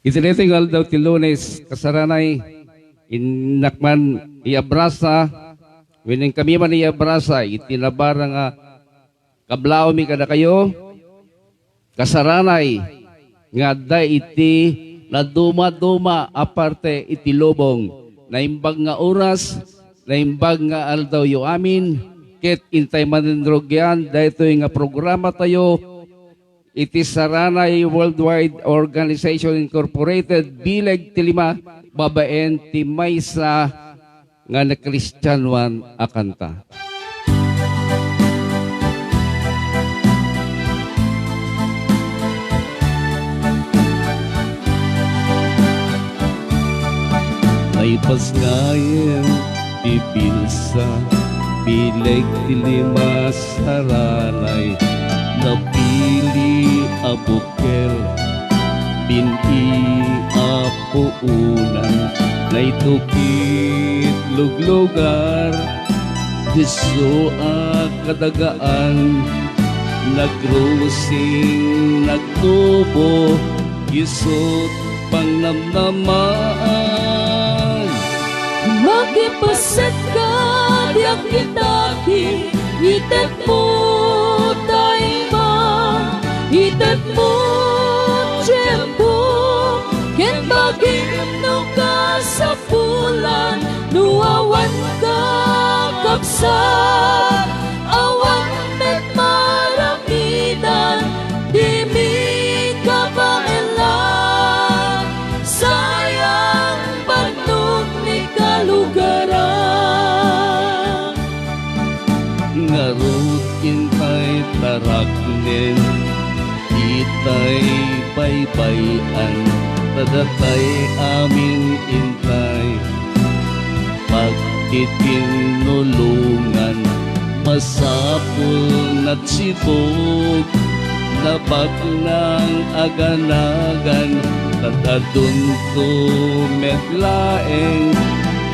Itinitingal daw ti Lunes, kasaranay, inakman iabrasa, wining kami man iabrasa, itinabara nga, kablao mi kada kayo, kasaranay, nga da iti, na duma-duma aparte iti lubong, naimbag nga oras, naimbag nga aldaw yo amin, ket intay manindrogyan, dahito nga programa tayo, iti Saranay Worldwide Organization Incorporated, bileg ti lima, babaen ti maysa nga na Kristyanuan akanta. May pasngayen, pipilsa, bileg ti lima saranay, napili abukel, bini apuunan, naitukit luglugar, diso kadagaan, nagrusing, nagtubo, isot pangnamnamaan. Magipaset ka, diyak kitaki, itet mo taima, itet mo tiyempo, ken bagim no ka sa pulan, nuawan ka kapsat, awan met maramidan, di mi ka baelan, sayang panug ni kalugaran. Ngarut intay taraknen, itay baybayan, tadatay amin intay, pagtitinulungan, masapul na't sibog, nabag ng aganagan, tatadun to medlaeng,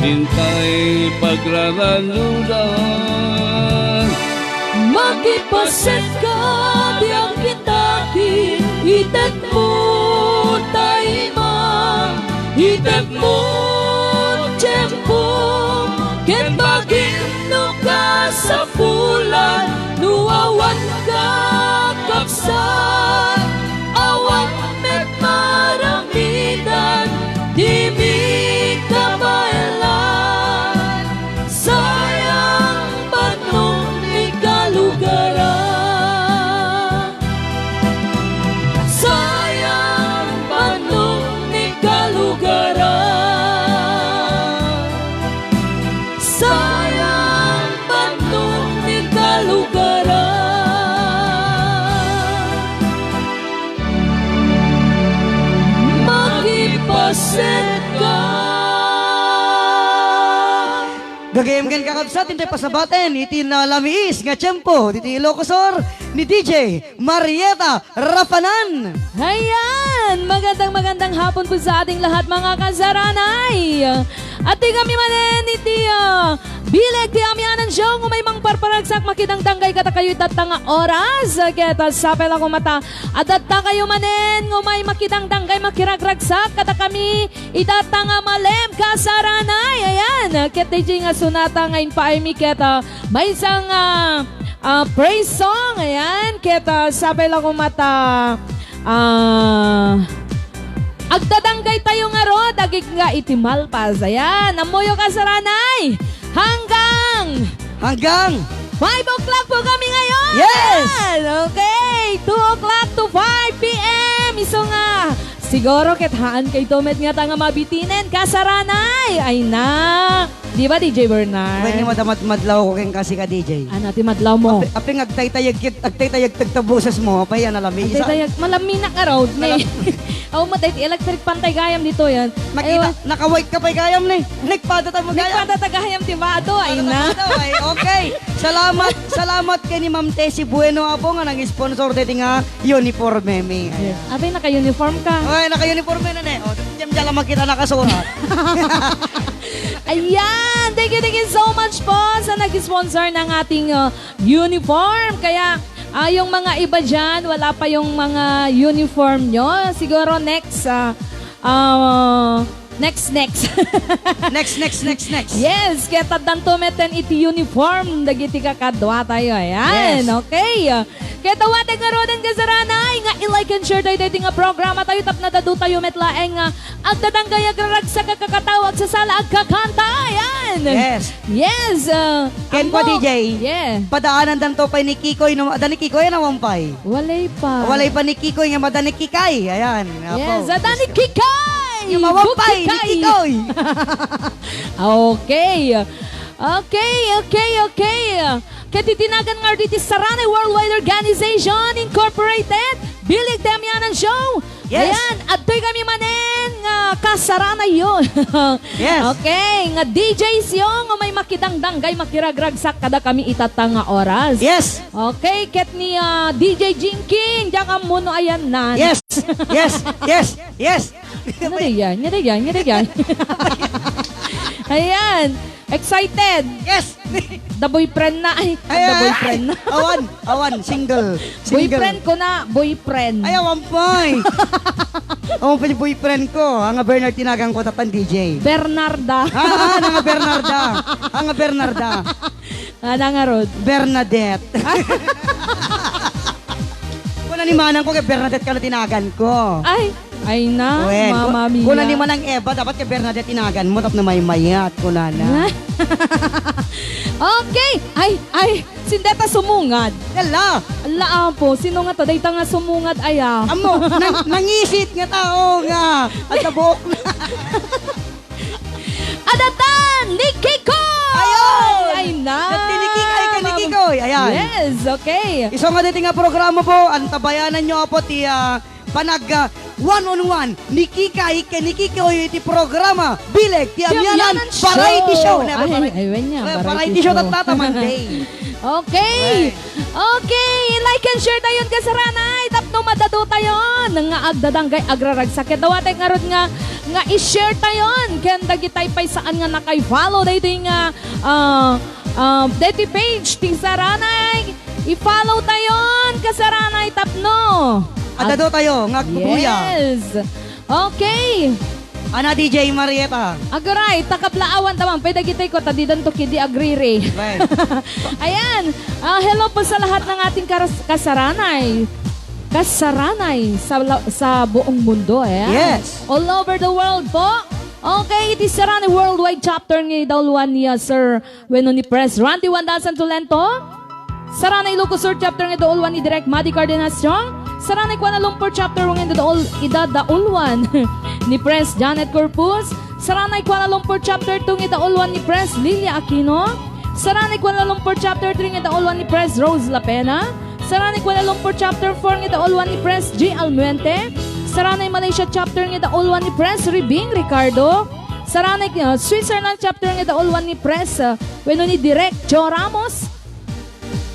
intay pagraranudan. Magipaset ka, diyak kitaki, itet mo taima, itet mo tiyempo, ken bagim no ka sa pulan, nuawan ka kapsat, awan met maramidan, di mi ka baelan, sayang panong ni kalugaran, sayang panong ni kalugaran, sayang panong ni kalugaran. Magipaset ka. Gagayam-gan kakabsat, hindi pasabaten, iti nalamiis nga tiyempo, iti Ilocosor, ni DJ Marieta Rapanan. Ayan! Magandang hapon po sa ating lahat mga kasaranay. At di kami manen iti bileg ti amyanan show kung may mang parparagsak makitang tanggay kata kayo tatanga oras. Keta sapel ako mata. At datta kayo manen kung may makitang tanggay makiragragsak kata kami itatanga malem kasaranay. Ayan! Ket DJ nga sunata ngayon pa ay miketa. May isang praise song. Ayan! Keta sapel ako mata. Agdadanggay tayo nga ro, dagig nga itimalpas. Ayan, amoyo kasaranay. Hanggang 5 o'clock po kami ngayon. Yes! Okay, 2 o'clock to 5 p.m. Iso nga, siguro kethaan kay Tomet nga tanga mabitinen kasaranay. Ay na. Di ba DJ Bernard? Pwede madamat-madlaw ko keng kasi ka DJ. Ano, timadlaw mo? Aping agtay-tayag tagtabusas mo, apay yan alami. Agtay-tayag, malaminak ka road ni. Ako matay, electric pantay gayam dito yan. Makita, naka-white ka pa'y gayam ni. Nagpadata mo gayam. Nagpatatagahayam tibado, ay na. Okay, salamat kay ni Ma'am Tessie Bueno apo nga nang-sponsor dito nga uniforme mi. Abay, naka-uniform ka. Okay, naka-uniforme na ne. O, dyan lang makita nakasurat. Ayan! Thank you so much po sa nag-sponsor ng ating uniform. Kaya yung mga iba dyan, wala pa yung mga uniform nyo. Siguro next next. Next. Yes, kaya taddan tumeten iti uniform dagiti kakadwa tayo. Ayan, Yes. okay. Kaya tawatag nga rodan kasaranay nga i-like and share tayo dito nga programa tayo tap na dadu tayo metlaeng nga agdadanggay agrarag sa kakatawag sa sala agkakanta. Ayan. Yes. Ken amo. pa DJ. Yeah. Padaanan dan to pa ni Kikoy no adani Kikoy na wampay. Walay pa. Walay pa ni Kikoy nga madani Kikay. Ayan. Yes, adani kikay. Yung mawampay ni Kikoy. Okay. Kaya titinagan nga dito Saranay Worldwide Organization Incorporated. Bilig Damianan Show. Yes. Ayan, at to'y kami manen nga kasaranay yun. Yes. Okay, nga DJs yung may makidangdanggay makiragragsak kada kami itatanga oras. Yes. Okay, ket ni DJ Jinking, diyan ka muno ayan na. Yes. Nyari yan. Ayan, excited. Yes. The boyfriend na. Ay, the boyfriend na. Awan, single. Boyfriend ko na, boyfriend. Ay, wampay. Ang pili boyfriend ko, ang Bernard tinagang ko tatan DJ. Bernarda. Ang Bernarda. Ano nga rod? Bernadette. Kuna ni manang ko kay Bernadette ka na tinagan ko. Ay na, Mama Mia. Kuna ni manang Eva, dapat kay Bernadette tinagan mo, tap na may mayat, kuna na. Okay. Ay, sindeta sumungad. Yala, Ala po, sino nga to? Dayta nga sumungad aya. amo, nangisit nga tao nga, at nabuok na. Adatan, Nikki Koy! Ayun! Ay na! Nagtinikikay ka, Nikki Koy. Ayan. Yes, okay. Iso nga dito nga programa po, ang tabayanan nyo po ti panag one-on-one, Nikikay ke Nikikoy iti programa, Bileg, ti Amyanan, Variety Show. Ay, niya, Variety Show tataman day. Okay. Like and share tayo kasaranay. Tapno madado tayo. Nga agdadanggay agraragsakit. Dawatay nga ron nga i-share tayo. Kenda gitay pay saan nga nakay-follow. Dito yung dito page. Ting saranay. I-follow tayo kasaranay. Tapno. Adado tayo, ngagpupuya. Yes. Okay. Ana DJ Marieta. Agaray, takaplaawan tamang. Pwede gitay ko, tadidan to kidi agriri. Right. Ayan, hello po sa lahat ng ating kasaranay. Kasaranay sa buong mundo, eh. Yes. All over the world po. Okay, iti Saranay Worldwide Chapter ng Idolwan niya, Sir Weno ni Pres Randy Wandasan Tulento. Saranay Lucosur Chapter ng Idolwan ni Direct Madi Cardenacion. Saranay Kuala Lumpur Chapter ng Idadaulwan ni Pres Janet Corpus. Saranay Kuala Lumpur Chapter 2 ng Idadaulwan ni Pres Lilia Aquino. Saranay Kuala Lumpur Chapter 3 ng Idadaulwan ni Pres Rose Lapena. Saranay Kuala Lumpur Chapter 4 ng Idadaulwan ni Pres G. Almuente. Saranay Malaysia Chapter ng Idadaulwan ni Pres Ribing Ricardo. Saranay Switzerland Chapter ng Idadaulwan ni Pres Weno ni Direct Joe Ramos.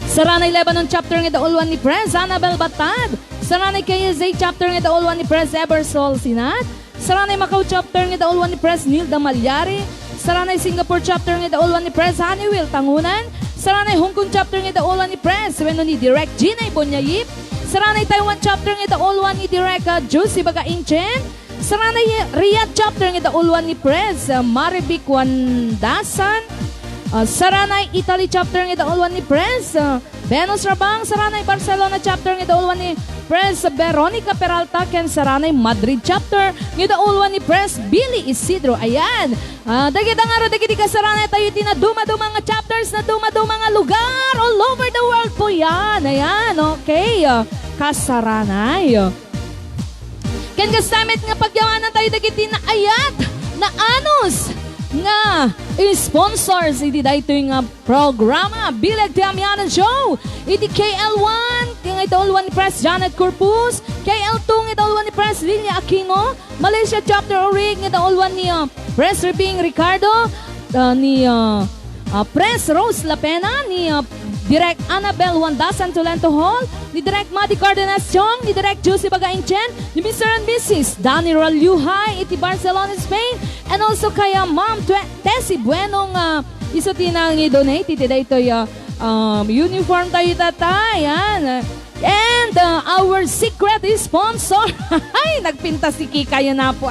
Saranay Lebanon Chapter ng Idadaulwan ni Pres Annabel Batad. Saranay KSA Chapter ng Idadaulwan ni Pres Ebersol Sinat. Saranay Macau Chapter ng Idadaulwan ni Pres Nilda Malyari. Saranay Singapore Chapter ng Idadaulwan ni Pres Honeywell Tangunan. Saranay Hong Kong Chapter ng Idadaulwan ni Pres Weno ni Direct Ginay Bonyayip. Saranay Taiwan Chapter ng Idadaulwan ni Direct Josie Bagainchen. Saranay Riyadh Chapter ng Idadaulwan ni Pres Maribic Wandasan. Saranay Italy Chapter ng Idadaulwan ni Pres Venus Rabang. Saranay Barcelona Chapter ng Idadaulwan ni Pres Veronica Peralta. Ken Saranay Madrid Chapter ng Idadaulwan ni Pres Billy Isidro. Ayan, dagiti nga ro dagiti kasaranay tayo tinaduma-duma nga chapters na duma-duma nga lugar all over the world po yan. Ayan, okay, kasaranay. Ken kastamit nga pagyawanan tayo dagiti na ayat na anos nga sponsors iti dayto nga programa Bileg ti Amyanan Show. Iti KL1 nga Idadaulwan ni Pres Janet Corpus, KL2 nga Idadaulwan ni Pres Lilia Aquino, Malaysia Chapter Orig nga Idadaulwan ni Pres Ribing Ricardo, ni Pres Rose Lapena, ni Direct Annabel Wandasan Tulento Hall, ni Direct Madi Cardenacion, ni Direct Josie Bagainchen, ni Mr. and Mrs. Danny Raluhay, iti Barcelona, Spain, and also kaya Ma'am Tessie Buenong isa tinang i-donate iti daytoy uniform tayo tatay. Yan. And our secret sponsor. Ay, nagpinta si Kika yun na po.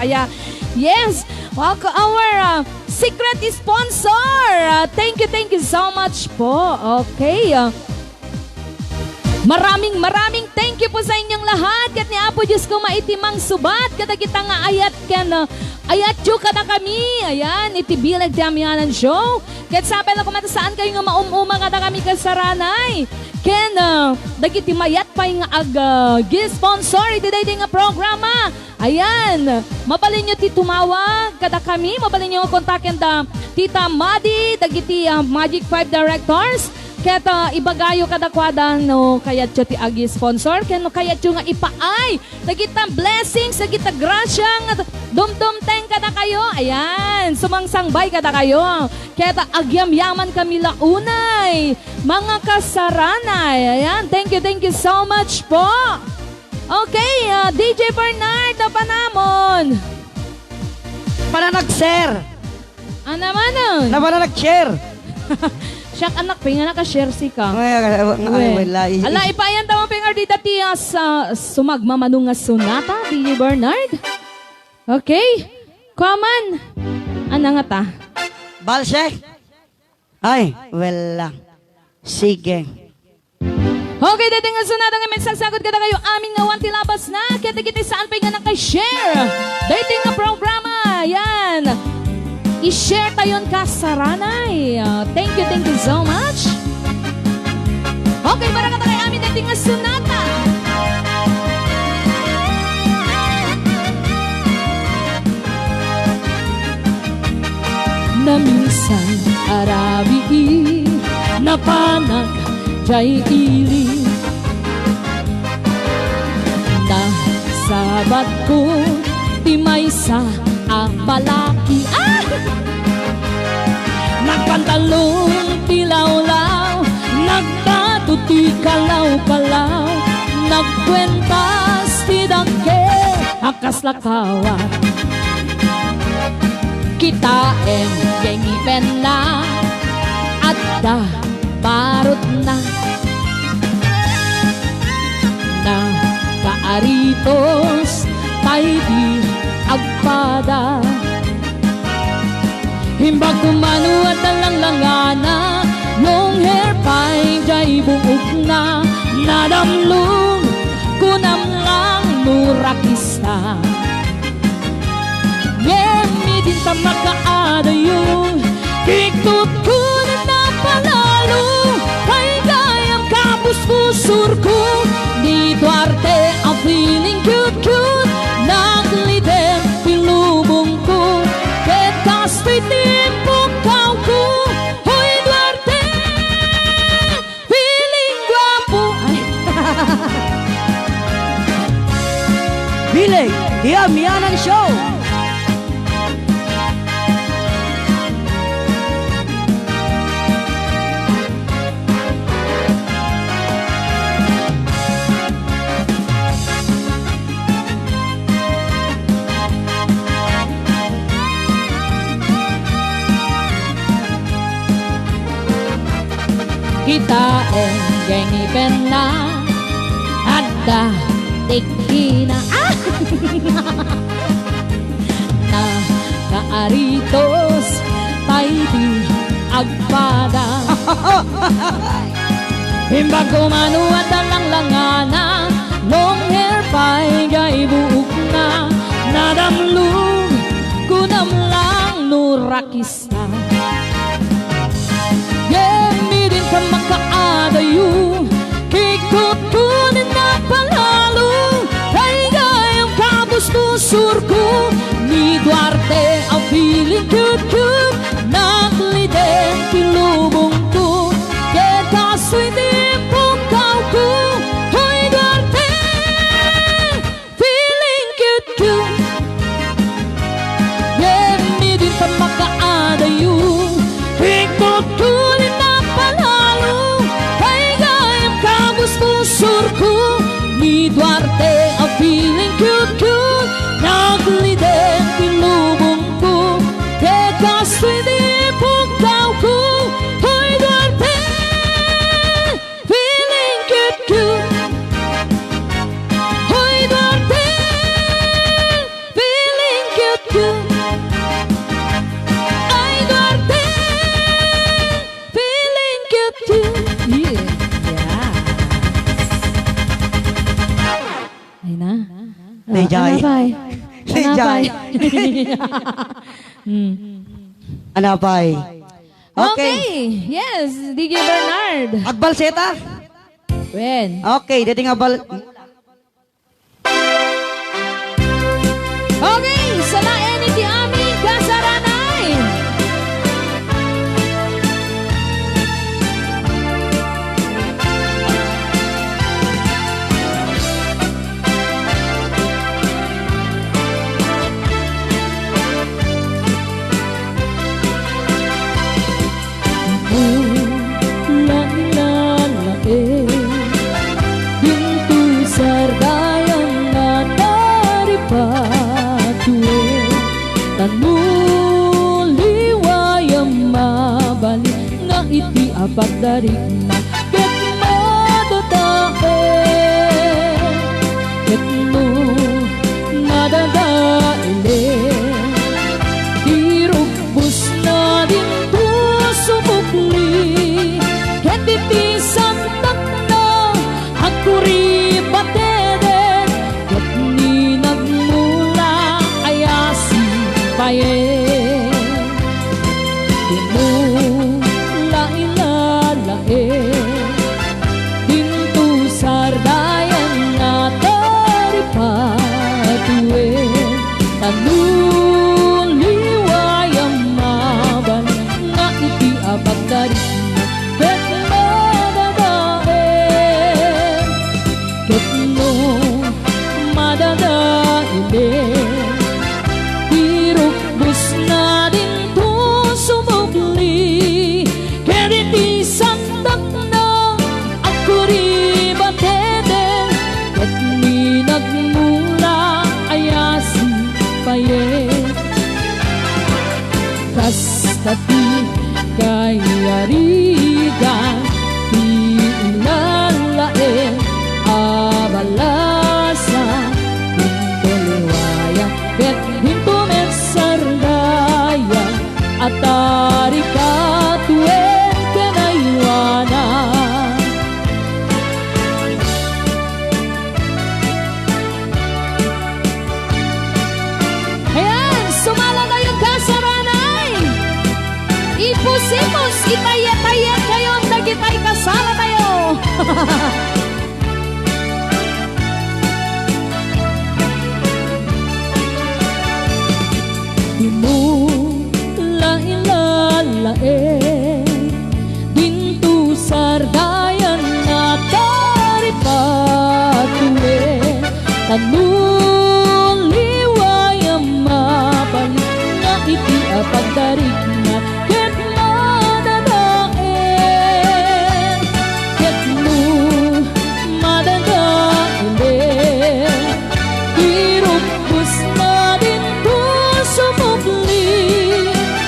Yes, our secret sponsor. Thank you so much po. Okay. Maraming thank you po sa inyong lahat. Kat ni Apo Diyos ko maitimang subat. Kada kita nga ayat ayat yu kada kami. Ayan, itibilag di amyanan show. Kat sabi lang kumata saan kayo nga maumuma kada kami kasaranay. Ken, dagiti mayat pa yung sponsor iti day nga programa. Ayan, mabalin nyo ti tumawag kada kami. Mabalin nyo kontakin da Tita Madi, dagiti Magic 5 Directors. Kaya ibagayo kada kwada no kayat ti agi sponsor. Kaya no kayat nga ipaay. Dagita blessings, dagita grasya. Dumdum-teng kada kayo. Ayan, sumangsangbay kada kayo. Kaya agyam-yaman kami launay. Mga kasaranay. Ayan, thank you so much po. Okay, DJ Bernard na panamon. Pananag-share. Ano naman? Na pananag-share. Siyak anak, pinga naka-share si ka. Wala. Ala, ipayan tamo pingar di dati sa sumagmamanong nga sonata, DJ Bernard. Okay. Common. Ano nga ta? Balsek? Ay, wala. Sige. Okay, dati nga sonata nga may sasagot ka na kayo aming nga wanti labas na. Kaya kita saan pa nga naka-share. Dati nga programa. Yan. I-share tayon ka saranay. Thank you so much. Okay, para ka tayo amin natin nga sonata. Na minsan arabi na panag jay ili na sabat ko ti may sa balaki. Nagpantalong tilawlaw, nagpatuti kalaw-kalaw, nagkwentas ti dangke akas lakawat. Kita gengipen na at da parot na kaaritos tay di agpada. Himbag kumano at talang-langana, long hair pa'y jay buog na, nadamlong kunam lang murakista. Yemi din ta makaadayo, kikot ko na palalo, ay gayang kapus-pusur ko, di Duarte ang feeling cute-cute, naglidem pilubong ko, kastoy timpok kau ko, hoy Duarte, feeling guwapo. Bilig, di amyanan show. Kita gengipen na ada tikina na kaaritos tay di agpada. Himbag kumano at talang-langana, long hair pa'y jay buog na, nadamlong kunam lang nurakista. Yemi din pa makaadayo, kikot ko na palalo, ay gayang kapus-pusur ko, ni Duarte ang feeling cute-cute, naglidem pilubong ko, ketaso'y tipong kau ko, hoy Duarte, feeling cute-cute. Yemi din pa makaadayo, kikot ko na palalo, ay gayang kapus-pusur ko, ni Duarte ang feeling cute-cute, naglidem pilubong ko, kekastoy di pugkaw ko, hoy Duarte, Si Jai. Anapay. Si Jai. Anapay. Okay. Yes, DJ Bernard. Agbalseta? When? Okay, dating agbal... Okay, sa lain iti aming kasaranay. Lalae Bintu sardayang nataripatue Tanuliwayang mabalik Nga iti apat darig na Ket madadae Ket no madadaile Dirubos na din puso bukli Ket iti santak na Agkuri bateden Ket ni nagmula ayasi payen Dinula ilalae Dintu sardayan na taripatue Tanuliwayang mabalik Nga iti abag dari Ket madadae Ket no madadaile Dirubos na din puso mugli Ket iti sandak na Agkuri bateden Ket ni nagmula ayasi payen Kastati kayarigan Di ilalae abalasa Hinto liwaya Ket hinto mesardaya Atari katuen kenaywana Ayan, sumala na yung kasaranay Ipus-ipus, itayet-tayet kayo Nagitay kasala tayo Dinula ilalae Dintu sardayan na taripatue Tanuliwayang mabalik Nga iti apagdarig na Ket madadae Ket no madadae Dirubos na din puso mugli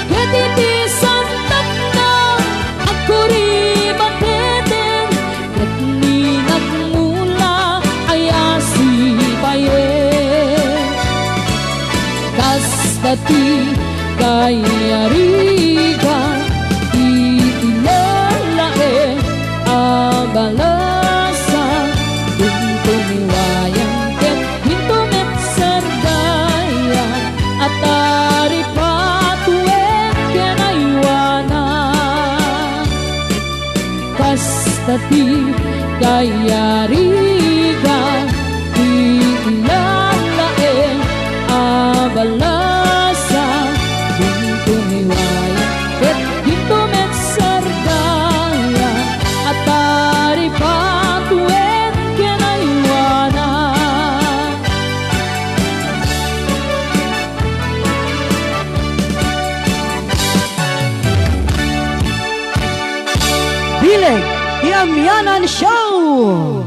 Ket iti santak na Agkuri bateden Ket ni nagmula ayasi payen Kastati kayariga Di ilalae abalasa Dinto niwayang ket hinto metsardaya Atari patuen kenaywana Kastati kayariga Di ilalae abalasa Dinto niwayang ket hinto metsardaya Atari patuen kenaywana Bileg Tiamyanan Show!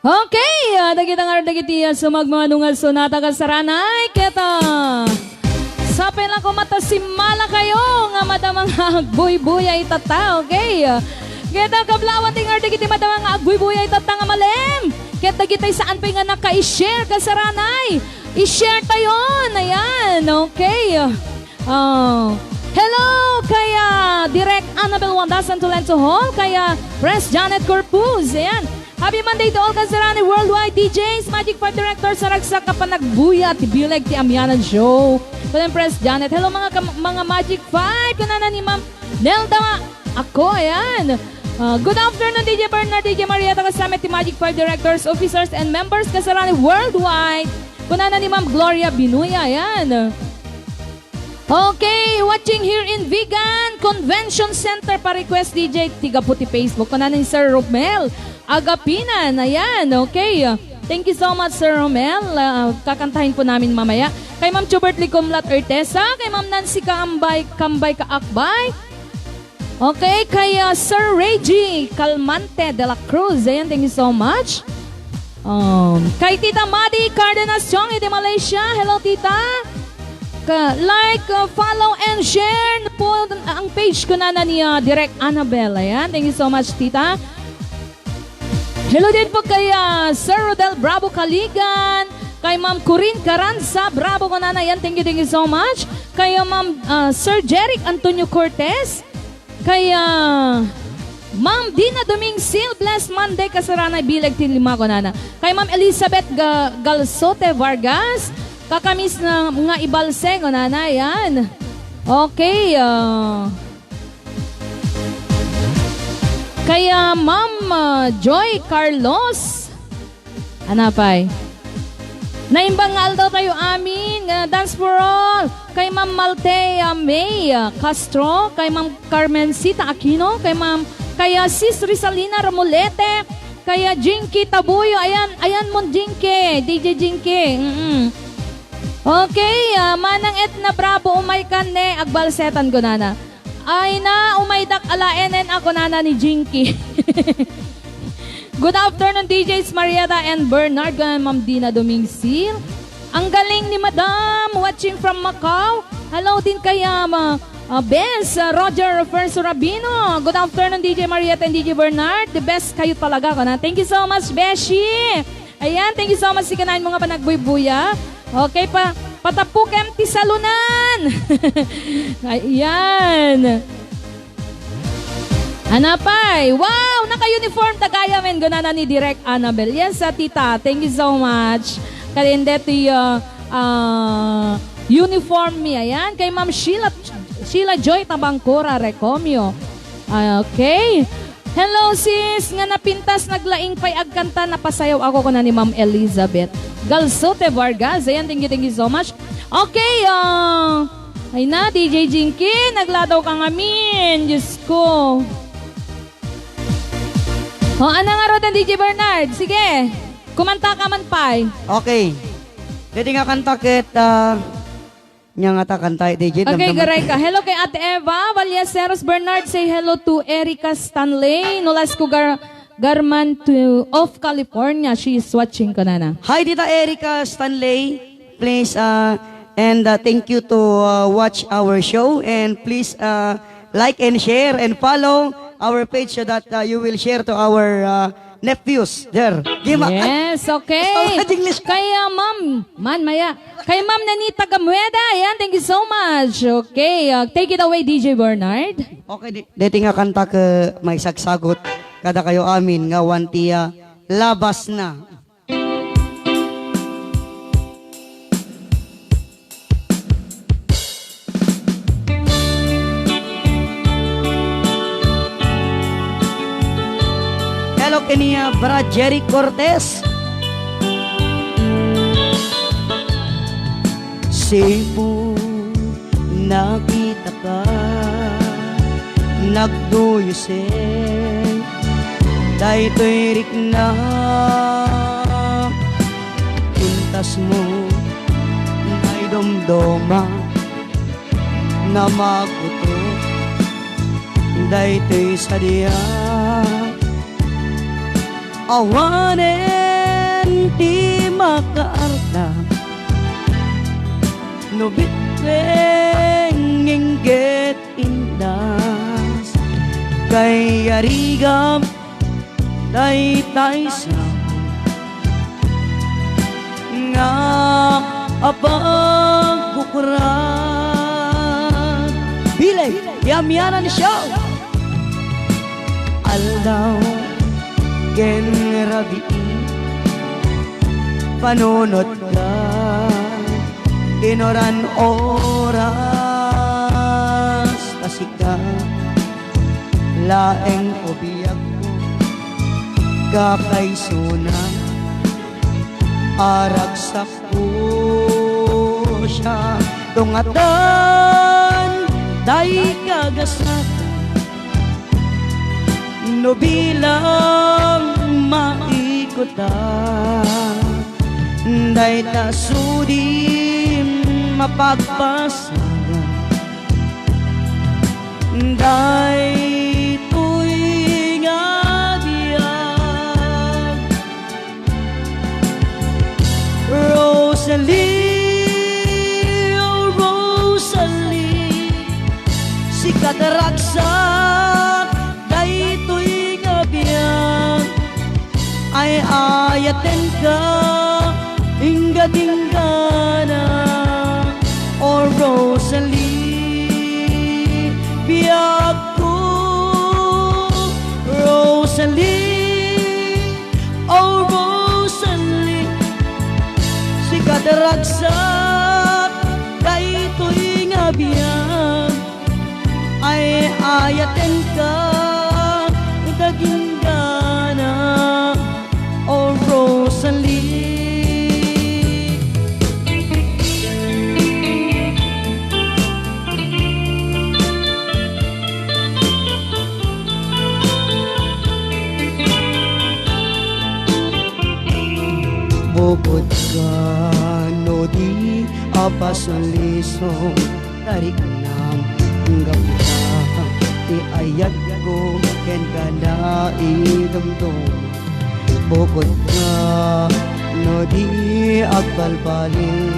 Okay, dagitang ardagiti sumagmanungal sonata kasaranay keta. Sapin lang ko mata si mala kayo nga madamang agbuy-buy ay tata, okay? Keta kablawan ting ardagiti madamang agbuy-buy ay tata nga malem. Keta dagitay saan pa nga naka-i-share kasaranay. I-share tayon, ayan, okay? Hello kaya Direct Annabel Wandasan Tolento Hall, kaya Press Janet Corpus, ayan. Happy Monday to all Kasarani Worldwide DJs, Magic 5 Directors, sa ragsak ka pa nagbuya, tibileg ti Amyanan Show. Kunan Press Janet, hello mga Magic 5, kunana ni Ma'am Nelda, ako, ayan. Good afternoon DJ Bernard, DJ Marieta, kasama ti Magic 5 Directors, Officers, and Members Kasarani Worldwide. Kunana ni Ma'am Gloria Binuya, ayan. Okay, watching here in Vigan Convention Center pa request DJ tiga puti Facebook. Kunana ni Sir Romel Agapinan, ayan, okay. Thank you so much Sir Romel. Kakantahin po namin mamaya. Kay Ma'am Chubert Licomlat Ertesa, kay Ma'am Nancy Kambay Kaakbay. Okay, kay Sir Reggie Calmante de la Cruz, ayan, thank you so much. Kay Tita Madi Cardenas Chong de Malaysia, hello Tita. Like, follow, and share po ang page ko na ni Direct Annabelle. Ayan, thank you so much, Tita. Hello din po kay Sir Rodel Bravo Kaligan, kay Ma'am Corinne Caranza Bravo ko na yan, thank you so much. Kay Ma'am Sir Jeric Antonio Cortez, kay Ma'am Dina Domingsil, Blessed Monday, Kasaranay Bilag Tilima ko na. Kay Ma'am Elizabeth Galsote Vargas, kakamis na mga ibalse ko na yan. Okay, kaya Ma'am Joy Carlos, anapay? Naimbang aldaw tayo amin, dance for all. Kay Ma'am Maltea May Castro, kay Ma'am Carmencita Aquino, kay Sis Rizalina Ramulete, kay Jinky Tabuyo, ayan mo Jinky, DJ Jinky. Okay, manang Etna Bravo, umay kan ne, agbalsetan ko nana. Ay na, umaydak alaenen ako nana ni Jinky. Good afternoon DJs Marieta and Bernard, Ma'am Dina Domingsil. Ang galing ni Madam, watching from Macau. Hello din kay Benz, Roger Ferso Rabino. Good afternoon DJ Marieta and DJ Bernard. The best kayo talaga ko na. Thank you so much Beshi. Ayan, thank you so much si kanain mga panagbuy-buya. Okay pa. Patapuk empty salunan. Ayan. Anapay. Wow, naka-uniform tagaya men ganana ni Direct Annabelle. Yes, tita. Thank you so much. Kalinde to uniform mi. Ayan. Kay Ma'am Sheila Joy Tabangkora Recomio. Okay. Hello sis, nga napintas naglaing pay agkanta napasayaw ako ko na ni Ma'am Elizabeth Galsote Vargas. Ayan, thank you so much. Okay, ay na, DJ Jinky, nagladaw ka ngamin. Diyos ko. Ano nga ro DJ Bernard? Sige, kumanta ka man pay. Okay. Dito nga kanta kit, nya nga ta kanta DJ. Okay, garay ka. Hello kay Ate Eva Valyaceros Bernard. Say hello to Erica Stanley. Nulas ko Garman to of California. She is watching ko na. Hi, Tita Erica Stanley. Please, and thank you to watch our show. And please like and share and follow our page so that you will share to our nephews. There. Yes, okay. Kaya Maya. Kay Ma'am Nanita Gamueda. Ayan, thank you so much. Okay, take it away, DJ Bernard. Okay, dito nga kanta ka may sagsagot. Kada kayo amin nga wantiya labas na. Hello kaniya Brad Jerry Cortez. Cebu nakita ka nagduyusin daytoy rik na pintas mo ay domdoma na maguto daytoy sadya awanen di makaarta nubiteng inggit indas kay arigam tay sa nga apang kukuran Bileg Yamyanan Show aldaw ken rabi panunot ka inoran oras kasika laeng obiyag ko kakaysuna aragsak ko siya tungatan day kagasat no bilang maikutan day tasudim mapagpasagan day tuy nga diyan Rosalie, oh Rosalie si kataragsak day tuy nga biyan ay ayaten ka ingga-dinggana oh Rosalie biyag ko Rosalie oh Rosalie si kadaragsak daytoy nga biyag ay ayaten ka daginggana oh Rosalie. Bukod ka no di apasulisong tarik ng gabita ti ayat ko ken kada idumdum bukod ka no di agbalbalin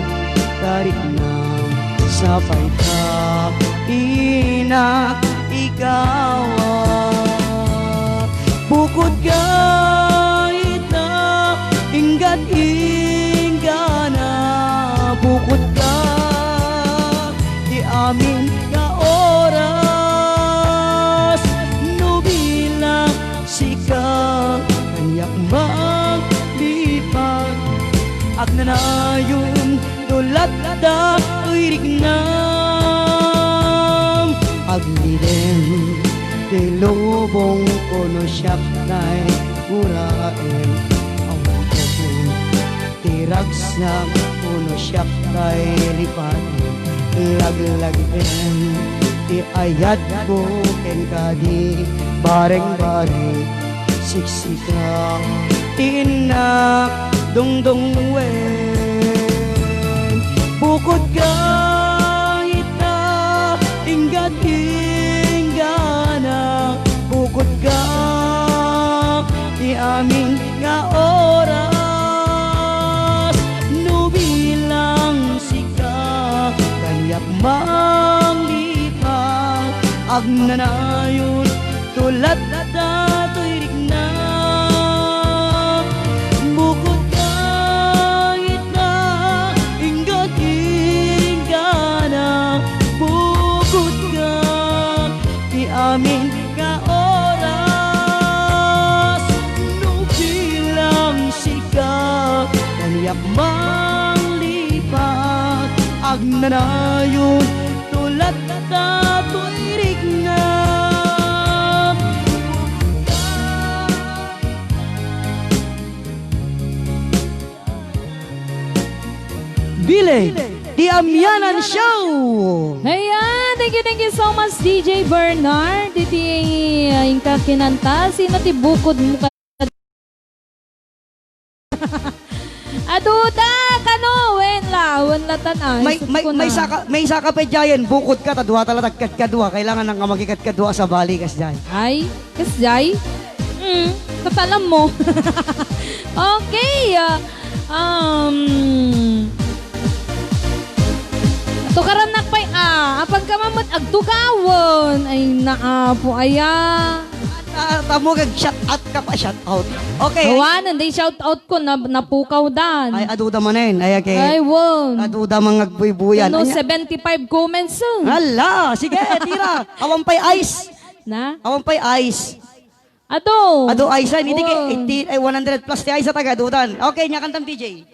tarik ng sapay ka inak ikaw bukod ka inggat inggana bukod ka di amin nga oras no bilang sika kanyak maglipag agnanayon tulat da irignam agliden di lubong kono siyak tay uraen tiragsak puno siyak kay ripatin laglagden ti ayat ko ken kadi bareng-bareng siksika tinak dungdungwen bukod ka ita inggat inggana bukod ka ti amin nga oras manglipang agnanayon tulad dato'y rignam bukod ka ita inggat inggana bukod ka ti amin nga oras no bilang sika kaniyak manglipang agnanayon tulad dato'y rignam Bileg di Amyanan Show. Ayan, thank you so much DJ Bernard. Iti yung kakinanta, sino ti bukod mo ka? Aduda, kano, wen la tanay. May saka pa jayan, bukod ka, tadwa talaga kadwa. Kailangan nang magikat kadwa sa bali kas jay. Ay, kasjay? Katalam mo. Okay, tukaran nakpay apag ka mamot agtugawon. Ay, naapo, aya. Tamo kag shout out ka pa, shout out. Okay. Gawanan, day shout out ko, napukaw dan. Ay, aduda man na yun. Ay, won. Aduda mga agbuy-buyan. Ano, 75 comments. Hala, sige, tira. Awan pa'y ice. Na? Awan pa'y ice. Ato. Ado Aisa, hindi Oh. ke 80 ay 100 plus ti Aisa taga dudan. Okay, nya kantam TJ.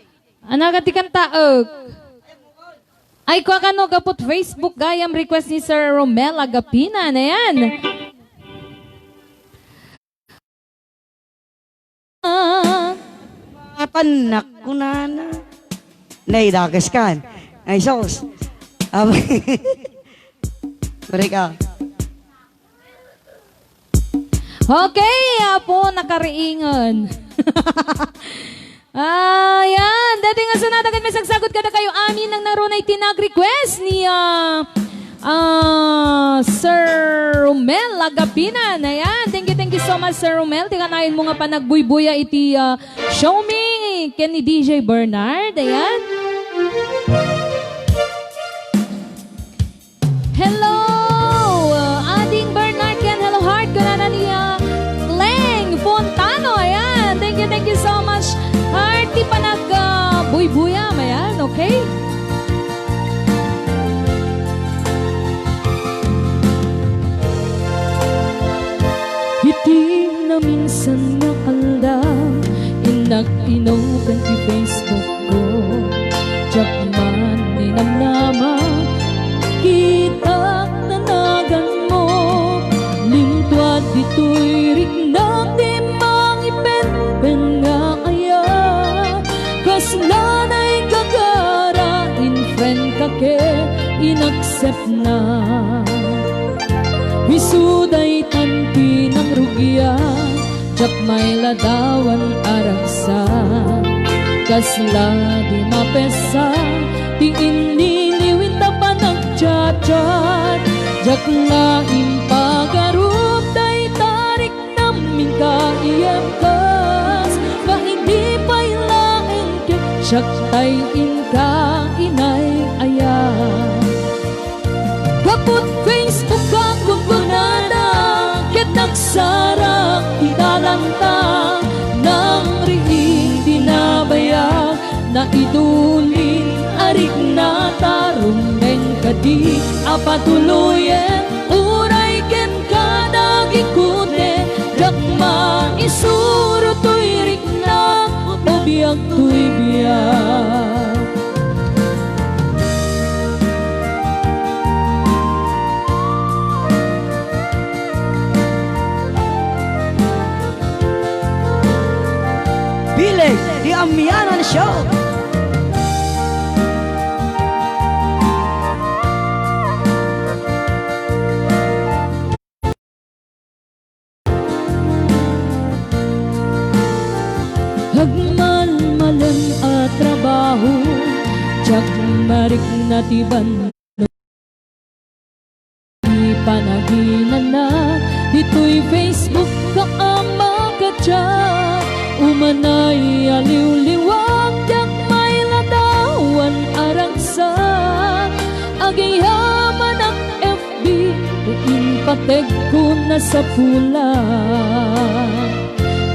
Anaga ti kantaog. Ay, kwa kano kaput Facebook gayam request ni Sir Romel Agapina na yan. Panak ko na. Nay, dakas kan. Ay, sos. Mereka. Okay, apo, nakariingon. Ayan, dati nga sa natagan may sagsagot ka na kayo amin ng narunay tinag-request ni Sir Romel Agapina. Ayan, thank you so much Sir Romel. Tinganayin mo nga pa nagbuybuya iti show me ken ni DJ Bernard. Ayan. Hello, Ading Bernard ken hello heart ko na ni Leng Fontano. Ayan, thank you so much. Heart, di pa nag-buy-buyam. Ayan, okay? Itim na minsan nakaldaw, inag-inopen ti Facebook ko. Tiyak man ninamnama, kita nanagan mo. Lingtuad dito'y riknang di mangipen-pen nga aya. Kaslanay kagara, in friend ka ke, inaccept na. Isuday tanti ng rugya, tsak may ladawan aragsa. Kasla di mapesa, di iniliwin ta pa nagchat-chat. Jak la impagarup, day tarik namin kaiyapkas. Kahindi pa'y laeng ke, syak tay inka inay ayan. Kaput Facebook akong gunana, ket nagsarak italanta. Nang riing dinabayag, na idulin arik na tarumeng kadi. Apatuloyen, uray ken kadagikute. Dakma isuro to'y rikna, obiyag to'y biyag. Bileg, di Amianan Show. Hagmalmalan at trabaho, tsak marik na tiban. Di panaginan na, dito'y Facebook ka ama ka tsak. Umanay aliw-liwag, yak may ladawan aragsa. Agiyaman ang FB, iimpateg ko na sa pula.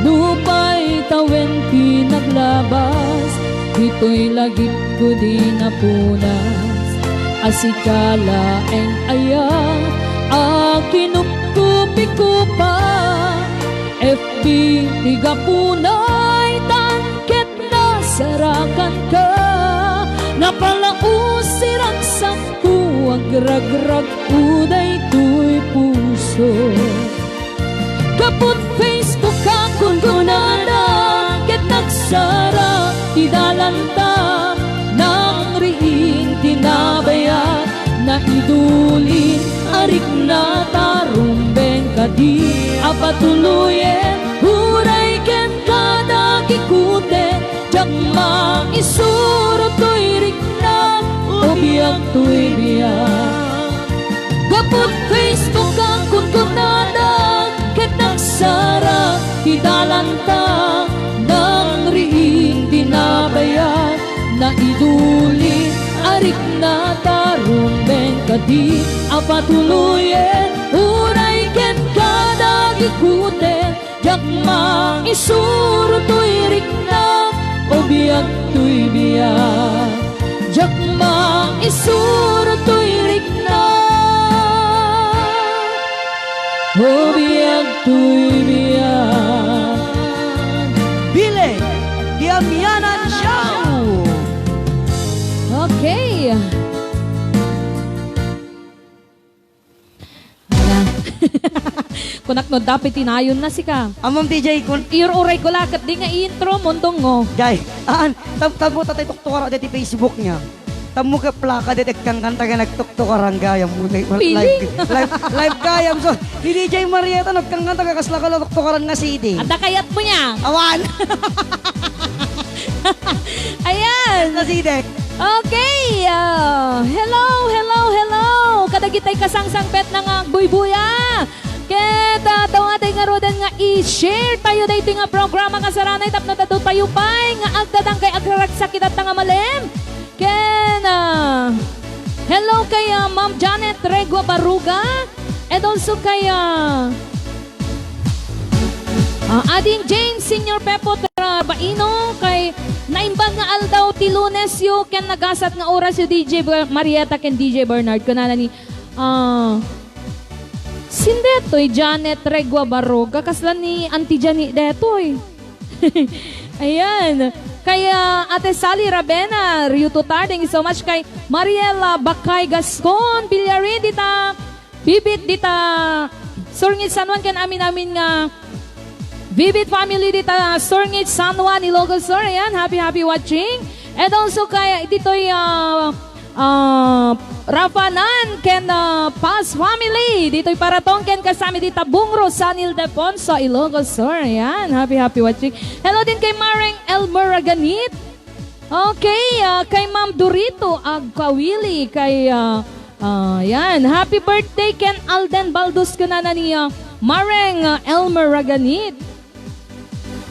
Nupay tawen pinaglabas, dito'y lagip ko di napunas. Asikala en ayang, akinupkupi ko pa. FB tiga punay, tangket na sarakan ka. Napalausirang sakto, agrag-rag uday to'y puso. Kaput Facebook akong kunana, ket nagsara idalanta. Nang riing tinabayan, na idulin arik na tarumbeng kadi. Apatuloyen, huray ken kadagikute. Jak maisuro to'y rikna, obiyag to'y biyag. Kaput Facebook akong kunana, ket nagsara idalanta. Nang riing tinabayan, na iduli arik na tarumbeng kadi. Apatuloyen, uray ken kadagikute. Jak maisuro to'y rikna, obiyag to'y biyag. Jak maisuro to'y rikna, obiyag to'y biyag. Bile Diamianan Show. Okay. Wala. Kunak no dapat tinayon na si ka. Amam TJ kun Uray ko lakat di nga intro mundong ngo. Jay, tamo tatay tuktukara dati Facebook niya. Tamo ka plaka dati kang kanta ka nagtuktukarang gayam mo live gayam so ni DJ Marieta nagkang kanta ka kasla ka tuktukaran nga CD. Ada kayat mo niya. Awan. Ayan. Nga CD. Okay. Hello. Kadagitay kasangsang pet na nga buybuya. Keta daw nga nga rodan nga i-share tayo dito nga programa nga saranay tap na tayo pay nga agdadang kay agraragsak kita nga malim. Ken, hello kay Ma'am Janet Regua Baruga and also kay Ading James Senior Pepo Baino kay naimbang nga aldaw ti Lunes yu ken nagasat nga oras yu DJ Marieta ken DJ Bernard kunana ni sindetoy Janet Regua Baruga kaslan ni Auntie Jani detoy. Ayan. Kaya Ate Sally Rabena, Rio Tutar, thank you so much kay Mariela Bakay Gascon, Billarin, dita, Bibit, dita, Surnit San Juan, kan amin nga, Bibit family, dita, Surnit San Juan, Ilocos Sur, ayan, happy watching. And also kay, dito'y, Rafanan ken Paz family dito'y paratong ken kasami dita Bungro San Ildefonso Ilocos Sur. Ayan, happy watching. Hello din kay Mareng Elmer Raganit. Okay, kay Ma'am Dorito Agkawili kay yan, happy birthday ken Alden Baldos kunana ni Mareng Elmer Raganit.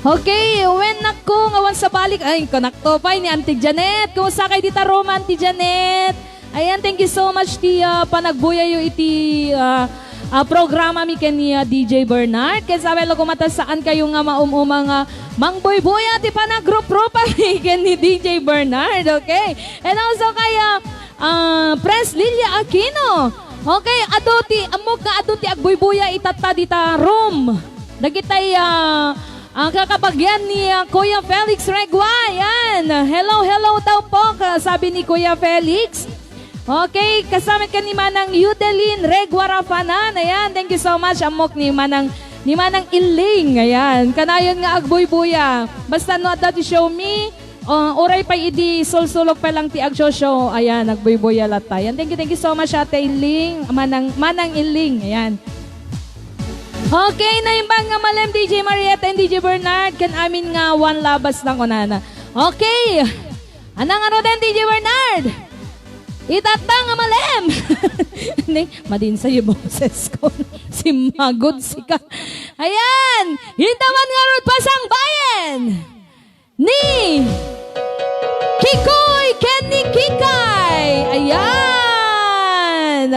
Okay, when ako ngawan sa balik, ay, konaktopay ni Auntie Janet. Kumusta kay dita Roma, Auntie Janet? Ayan, thank you so much ti panagbuya yung iti programa mi ken ni DJ Bernard. Kaya sabi lo kumata saan kayo nga maumumang mangboy-boya ti panagrup-rupa mi ken ni DJ Bernard, okay? And also kaya Pres Lilia Aquino. Okay, aduti agboy-boya itata dita room. Dagitay ang kakapagyan ni Kuya Felix Regua. Yan. Hello daw po, sabi ni Kuya Felix. Okay, kasama ka ni Manang Yudelin Regua Rafanan. Ayan, thank you so much. Amok ni Manang Iling. Ayan, kanayon nga agboy-buya. Basta no dati show me, oray pa idi sulsulok pa lang ti show. Ayan, agboy-buya lata. Ayan, thank you so much Ate Iling, Manang Iling. Ayan. Okay, naimbang nga malam DJ Marieta and DJ Bernard. Kan amin nga one labas lang ko nana. Okay. Anang ano din DJ Bernard? Itata nga malam. Madin sa yung boses ko. Si Magod si ka. Ayan. Hintaman nga ron pasang bayan. Ni Kikoy Kenny Kikay. Ayan.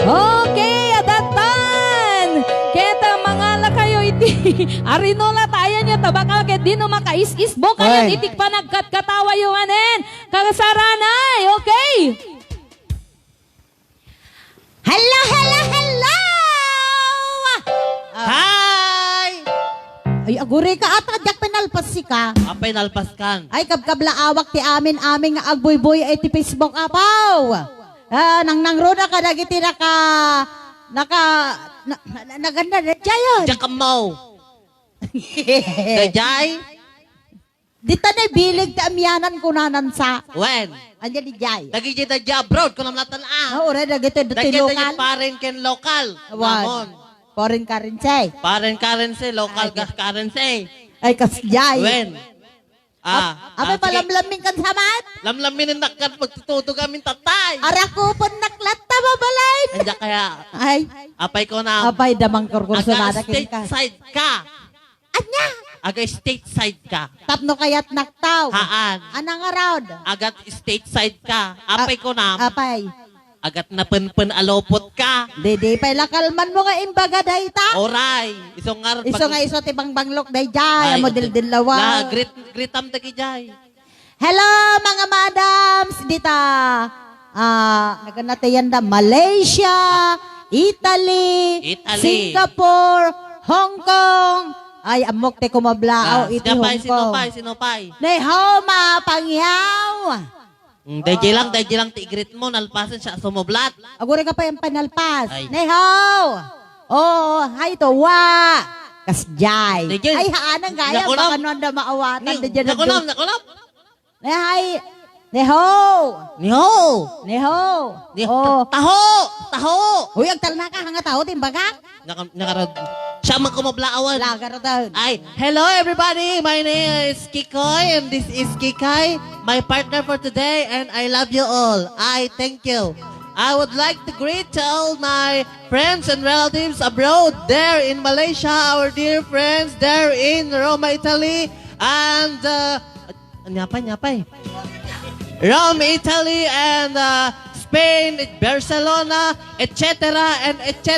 Okay, atatan. Keta mga lakayo iti. Arinola tayo niya tabakal ket di no makais-isbo kaya itik pa nagkatkatawa yung anen. Kagasaranay. Okay. Hello! Hi! Ay, aguri ka ata, adyak pinalpas si ka. Apay nalpaskan. Ay, kabkablaawak ti amin nga agboy-boy ay ti Facebook apaw. Nang roda ka dagiti naganda na jayon. Jakamaw. Dajay? Dito na bilig ti amyanan kunanan sa. When? Anya di jay. Dagiti dajay abroad kung namlatan Ora dagiti dati Dagiti lokal. parin ken lokal. Awan. Namon. Foreign currency. Parin currency, local gas currency. Ay, kas jay. When? Apay palamlaming kan samat. Lamlamin ang nakat magtututo kami tatay. Arako po naklata babalay. Anja kaya, Ay, apay ko na, apay damang aga kurkursunada state ka. side ka. Anya, Aga state side ka. tapno kayat naktaw. Haan. Anang around? Agat state side ka. Apay ko na, Apay. agat na pen alopot ka. Dede pay lakalman mo nga imbaga dayta. Oray. Isong nga. Iso nga iso tibang banglok day jay. Amo dildilawa. La, greetam tagi jay. Hello mga madams. Dita. Naganatayan da Malaysia, Italy, Italy. Singapore, Hong Kong, Ay, amok te kumablao, iti Sinopay, Hong Kong. sinopay. Neho, mapangyaw. Dahil lang, tigrit mo, nalpasan siya sumublat. Agure ka pa yung panalpas. Ay. Neho. Oh, hay to, wa. Kasjay. Dahil- Ay, haanang gaya, Nakunam. baka noon na maawatan. Dahil Nakunam. Nehay. Neho. Niho. Neho. Niho. Oh. Taho. Uy, ang talna ka, hanga tao, timbagak. Nakarad. Siya man kumablaawan. Laga ro taon. Ay, hello everybody. My name is Kikoy and this is Kikay, my partner for today, and I love you all. I thank you. I would like to greet to all my friends and relatives abroad, there in Malaysia, our dear friends there in Roma, Italy, and nyapay. Rome, Italy, and Spain, Barcelona, etc. and etc.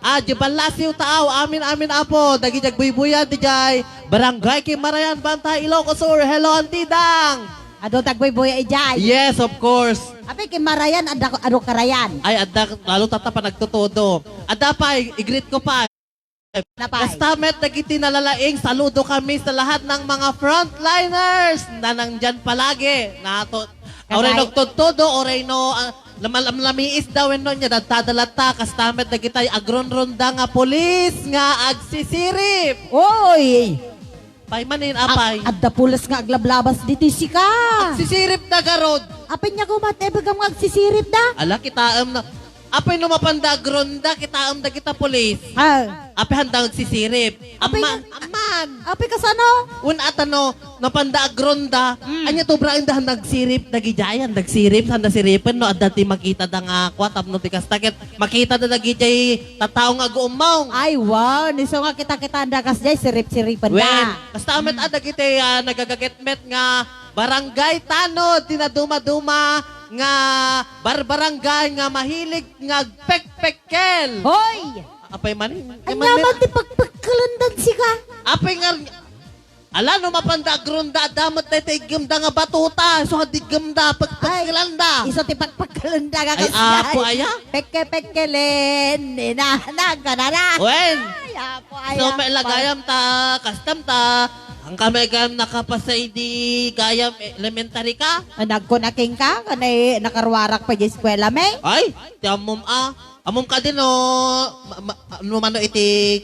Jibalasiw taaw, amin apo, dagi jagbuybuyan di jay, barangay Kimarayan, Bantay, Ilocos Sur, hello Antidang. Ado tagboy-boy ay jay. Yes, of course. Api kimarayan, ado karayan. Ay, adda, lalo tata pa nagtutudo. Adda pa, i-greet ko pa. Napay. Kastamet nagiti nalalaing, saludo kami sa lahat ng mga frontliners na nandyan palagi. Nato, oray nagtutudo, oray no, lamiis daw no niya, dadadalata, kastamet nagitay, agron-ronda nga polis, nga agsisirip. Oy! Pay manin, apay. Adda pulas nga aglablabas dito si ka. Sisirip na garod. Apin niya kumate, bagang agsisirip na. Ala, kitaam na. Apay numapanda, agronda, kitaam na kita polis. Ha? Apay handang agsisirip. Aman. Api ka sano? Un atano, napanda agronda, anya to bra indahan nagsirip, nagijayan, nagsirip, sanda siripen, no, at dati makita da nga kwatap no tikas takit, makita da nagijay, tatao nga gumaw. Ay, wow. Niso nga kita anda kas jay, sirip-siripan Wen, na. basta amet nagitay, nagagagitmet nga, barangay tanod, tinaduma-duma, nga, barbarangay, nga mahilig, nga pek-pekkel. Hoy! Apay manin. Ang yaman di pagpagkalandan si ka. Apay nga, ala no mapanda agronda, damot na ito igimda nga batuta, so hadigimda, pagpagkilanda. Iso ti pagpagkalanda ka Ay, kas apo, aya? Peke-pekelen. Inahanag ka na na. Wen, Ay, apo, ay, so apo. may lagayam ta, custom ta, ang kami gayam nakapasay di gayam elementary ka. Nagkunaking ka, kanay nakarwarak pa yung eskwela me. Ay, ti amom amom ka din no, mano iti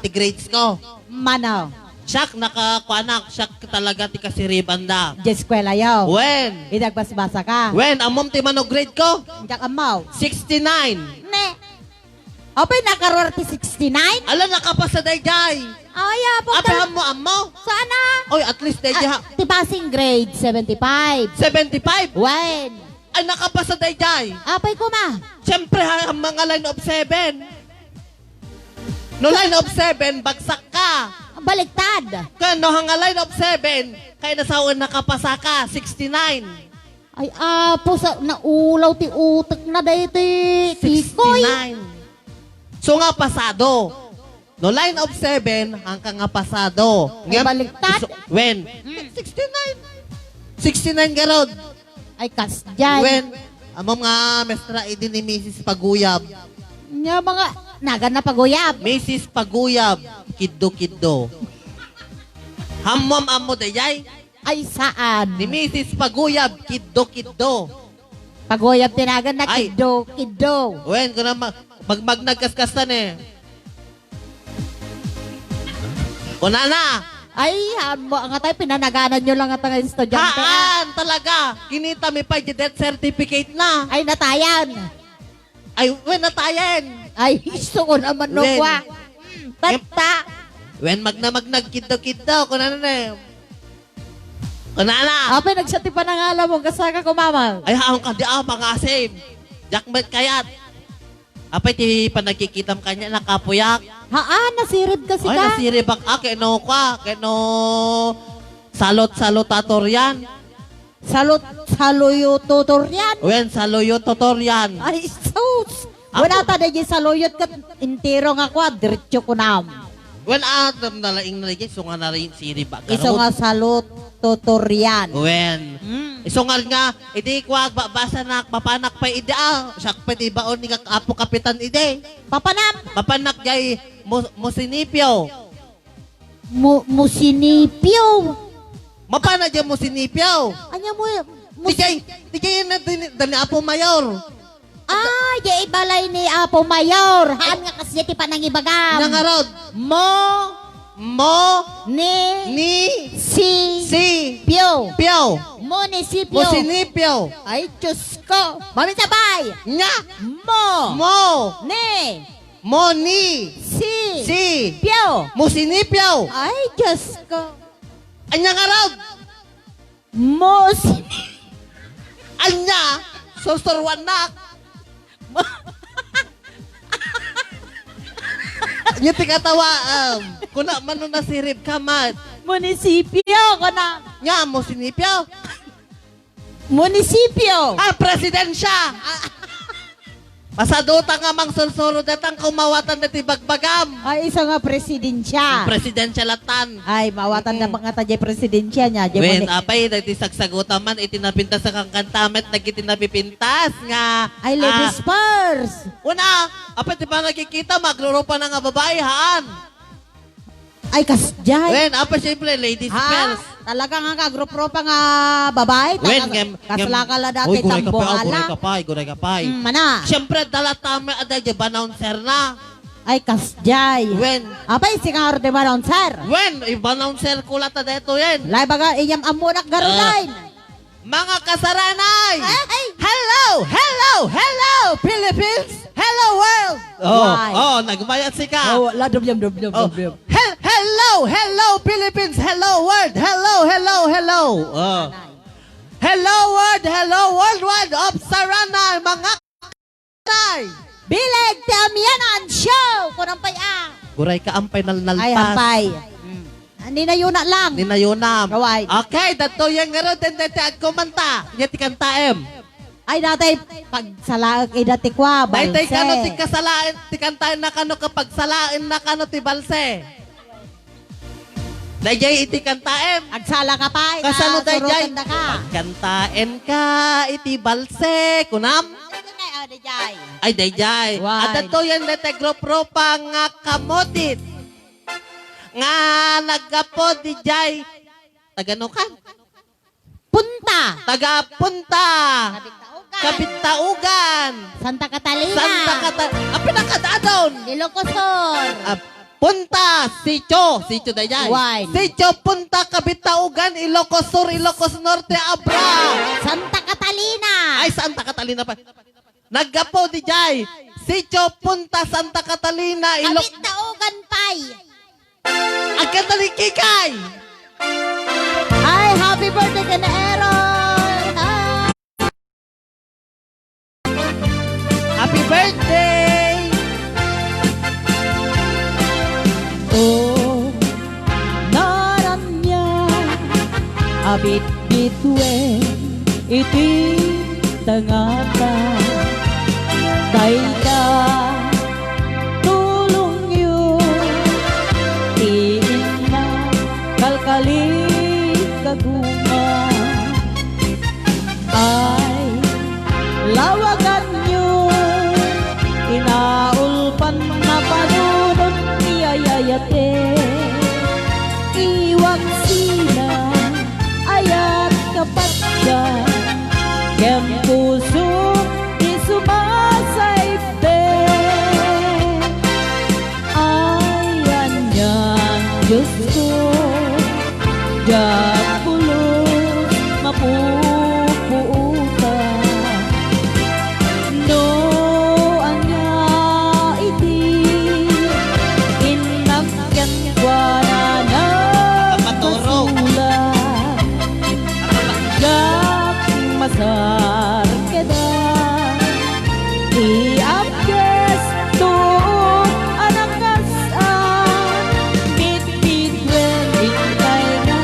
grades ko. Mano, Siyak nakakwanak, siyak talaga ti kasiribanda. yung eskwela yaw. Wen, Idagbasbasa ka. wen, amom ti mano grade ko, Diyak amaw. 69. Ne. Ope, nakarwar ti 69? Ala, nakapasa day jay. Ay, apo. Apaham mo amo. Sana? Oy, at least day jay. Ti passing grade, 75. 75. When? Ay, nakapasa day jay. Apay ko ma. Siyempre, ang mga line of 7. No line of 7, bagsak ka. Baliktad. Kano, ang line of 7, kaya nasawan nakapasa ka, 69. Ay, apo, sa naulaw ti utak na dahi ti Kikoy. 69. So nga pasado. No line of 7, hanggang nga pasado. Ay, baliktad. When? 69. 69 garod. Ay, kasjay. When? Amom nga, mestra, idi ni Mrs. Paguyab. Nga mga, nagan na paguyab. Mrs. Paguyab, kiddo-kiddo. Hamom amo dayay, Ay, saan? ni Mrs. Paguyab, kiddo-kiddo. Paguyab tinagan na Ay. kiddo. Wen, kung na magnagkaskasan eh. Una na, Ay, mo nga tayo, pinanaganan nyo lang at ang estudyante. haan talaga. Kinita mi pa yung death certificate na. Ay, natayan. Ay, wen, natayan. Ay, gusto ko naman no Wen. kwa. Tata. Wen, magnag kiddo-kiddo. Kung ano na eh. Kung na. Apay, nagsati pa ng alam mo, kasaka ko mama. Ay, haong ka di pangasim. Jackmet kayat. Apay, ti panagkikitam kanya, nakapuyak. Haan, nasirib kasi Ay, ka. nasiribak keno ka, keno salot-salotatoryan. Saluyo tutorian. Wen, saloyo totoryan. Ay, sus. Wala ta na yung saluyot ka. Intiro nga kwa, diretso ko nam. Wen, nalaing naligay, so nga na rin siribak. Iso nga salut tutorian. Wen. Mm. Isongal nga, idi kwag basa na papanak pa ide siyak pa di baon ni apo kapitan ide. Papanam. Papanak jay musinipyo. Musinipyo. Mapana dyan mo sinipyaw. Anya mo, Di kayo na dani Apo Mayor. ah, di balay ni Apo Mayor. Haan nga kasi ti panangibagam. Nangarod. Mo Ni si Pyo. piyaw. Munisipyo. Mo sinipyaw. Ay, Diyos ko. Mami sabay. Nya. Mo Ni si Pyo. mo sinipyaw. Ay, Diyos ko. Anya ngarod. Anya susurwan nak. Nya tikatawa kuna man no nasirip ka mat. Munisipyo ko na. Nya mo sinipyaw. Munisipyo. Presidensya. Masaduta nga mang sursuro datang kumawatan na tibagbagam. Ay, isa nga presidensya. Presidensya latan. Ay, mawatan na mga tajay presidensya niya. Wen, apay, nagtisagsagutan man, itinapintas sa kang kantamet, nagitinapipintas nga. Ay, ladies first. Una, apay, di ba nakikita, magluro pa na nga babae, haan. Ay, kasjay. Wen, apay, siyempre, ladies first. Talaga nga ka-group pa nga babae. Kasalakala dati tambuhala. Guray kapay. Mana. Siyempre, dala tama, aday, di ba, announcer na. Ay, kasjay. Wen, Apay, singar de ba sir? iba announcer ko lata deto yan. Lay baga, iyam amunak garudain. Mga kasaranay! Ay! Hello, Philippines! Hello, world! Why? Nagbayad si ka. la dubyam. Hello, Philippines! Hello, world! Hello! Hello, worldwide of Saranay, mga kasaranay! Bileg, Tamianan Show! Kunang pay ang. Guray ka ampay nalnalpas. Ay, hampay. Hindi na yun na lang. Ninayunam. Right. Okay, dato yung nga rin, at kumanta. Yati kantaem. Ay, dati, pag salaag, dati kwa, balse. Dahil kano ti kasalain, ti kantaen na kano kapag salain na kano ti balse. Dahil iti kantaem. Agsala ka pa, Kasano dahil surutan na ka. Pagkantaen ka, iti balse. Kunam. Ay, dayjay. Why? At dato yan dati grup-grupa nga kamotit. Nga naggapo di jay. Taganukan. Punta. Tagapunta. Kabintaugan. Santa Catalina. Santa Catalina. Pinakadadon. Ilocosor. Punta. Sitio dayjay. Why? Sitio punta Kabintaugan. Ilocos Sur, Ilocos Norte, Abra. Santa Catalina. Ay, Santa Catalina pa. Naggapo di jay. Sitio punta Santa Catalina. Kabintaugan pay. Ang ganda ni Kikay. Ay, happy birthday ka na, Aaron. Ah. Happy birthday. Oh, naramya abit bituen iti tangata kayda tulong yun iina kalkali kaguma ay lawagan yun inaulpan na panunod iyayayate iwag sila ayat kapatya kem puso di sumasaybe ayan yan Diyos ko Japulos mapupuuta no anya iti inagyan kwa na Maturog. masulat jak masar keda iabdes tuot anak kasan bit wen ikay na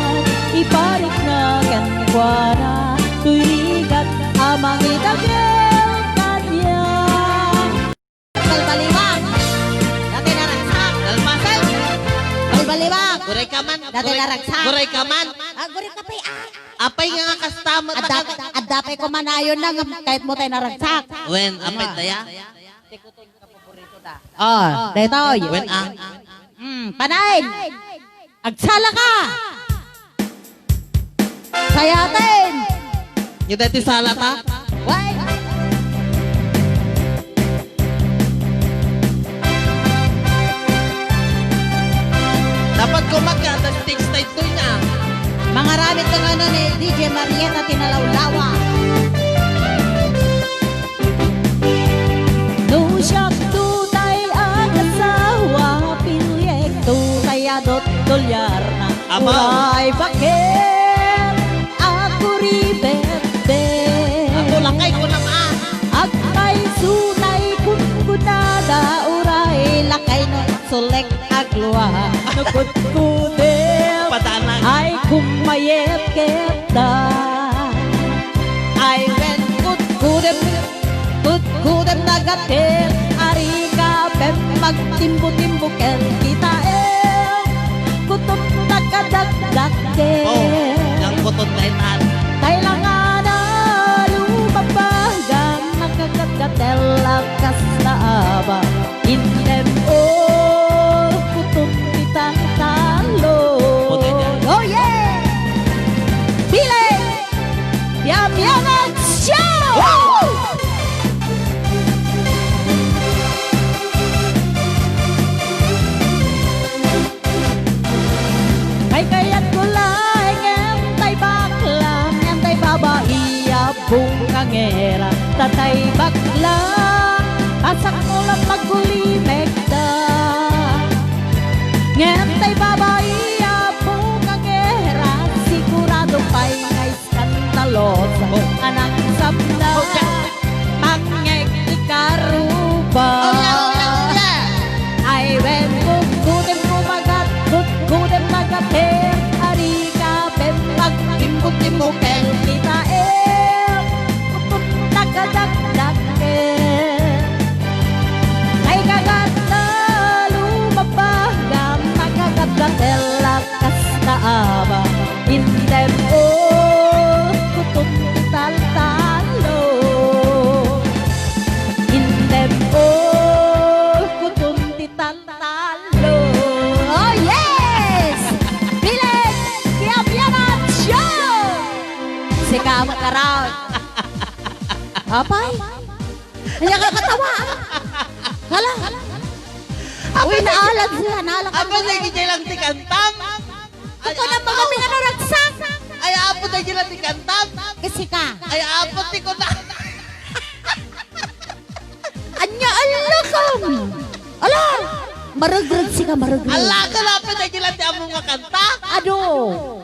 iparik na kan kwara tuirigat amang itagel kanya balbaliwag dati naragsak Dalmasal. balbaliwag Guray ka man. Dati naragsak. Guray ka man. guri ka pa Apay nga kastamot na ka. Adapay ko manayon na kahit mo tayo naragsak. Wen, apay daya. Oh, detoy. Wen ang. Panain. Agsala ka! Sayatin! Yung dati salata. Why? Dapat kumaga, the stage stage to niya. Mga ramit ng ano ni DJ Marieta Tinalawlawa. No siya tutay ang asawa, pilyek tutay adot dolyar na. Amaw. Uray bakit ako ribete. Ako lang kay ko naman. Agkay sunay kung kunada, uray lakay no sulek agluwa. Nagkutkudim Padanan. ay kumayet kita. Ay when kudkudem nagatin, ari ka pem magtimbo-timbuken kita kutom nagkadagdakin. Yang kutot na itan. Kailangan na lumabagan, nakakagatelang kasama. Indem kutom kitang talo. Puti niya. Oh yeah! Biling! Yam-yaman show! Ay kaya't kulay, ngentay bakla, ngentay babae, bungangera, tatay bakla, asak mulat magkulimeg da. Ngentay babae, bungangera, sigurado pa'y ngay skandalosa, anang sabna, pangeg ikaruba. Ay when kudem kumagat, kudem magater, ari ka ben magtimbuk-timbuken kita kupot nagkadagdagen. Ay kagat na lumabagam, nagkagatgatela kastaaba, indem kutot tal-talo. Indem kutunti talo. Oh yes! Bilet! Kiap-yaman show! Sikamat na raw. Apay? Nakakatawa. Hala. Uy, naalag siya. Naalag Ako na gijay lang ti kantam. Ikaw na mga pinanaragsak. Ay apo na gijay lang ti kantam. Kasi ka. Ay apo ti ko na. Anya alakam. Ala. Maragrag si ka, maragrag. Ala ka na pa na gijay lang ti among nga kanta. Ado.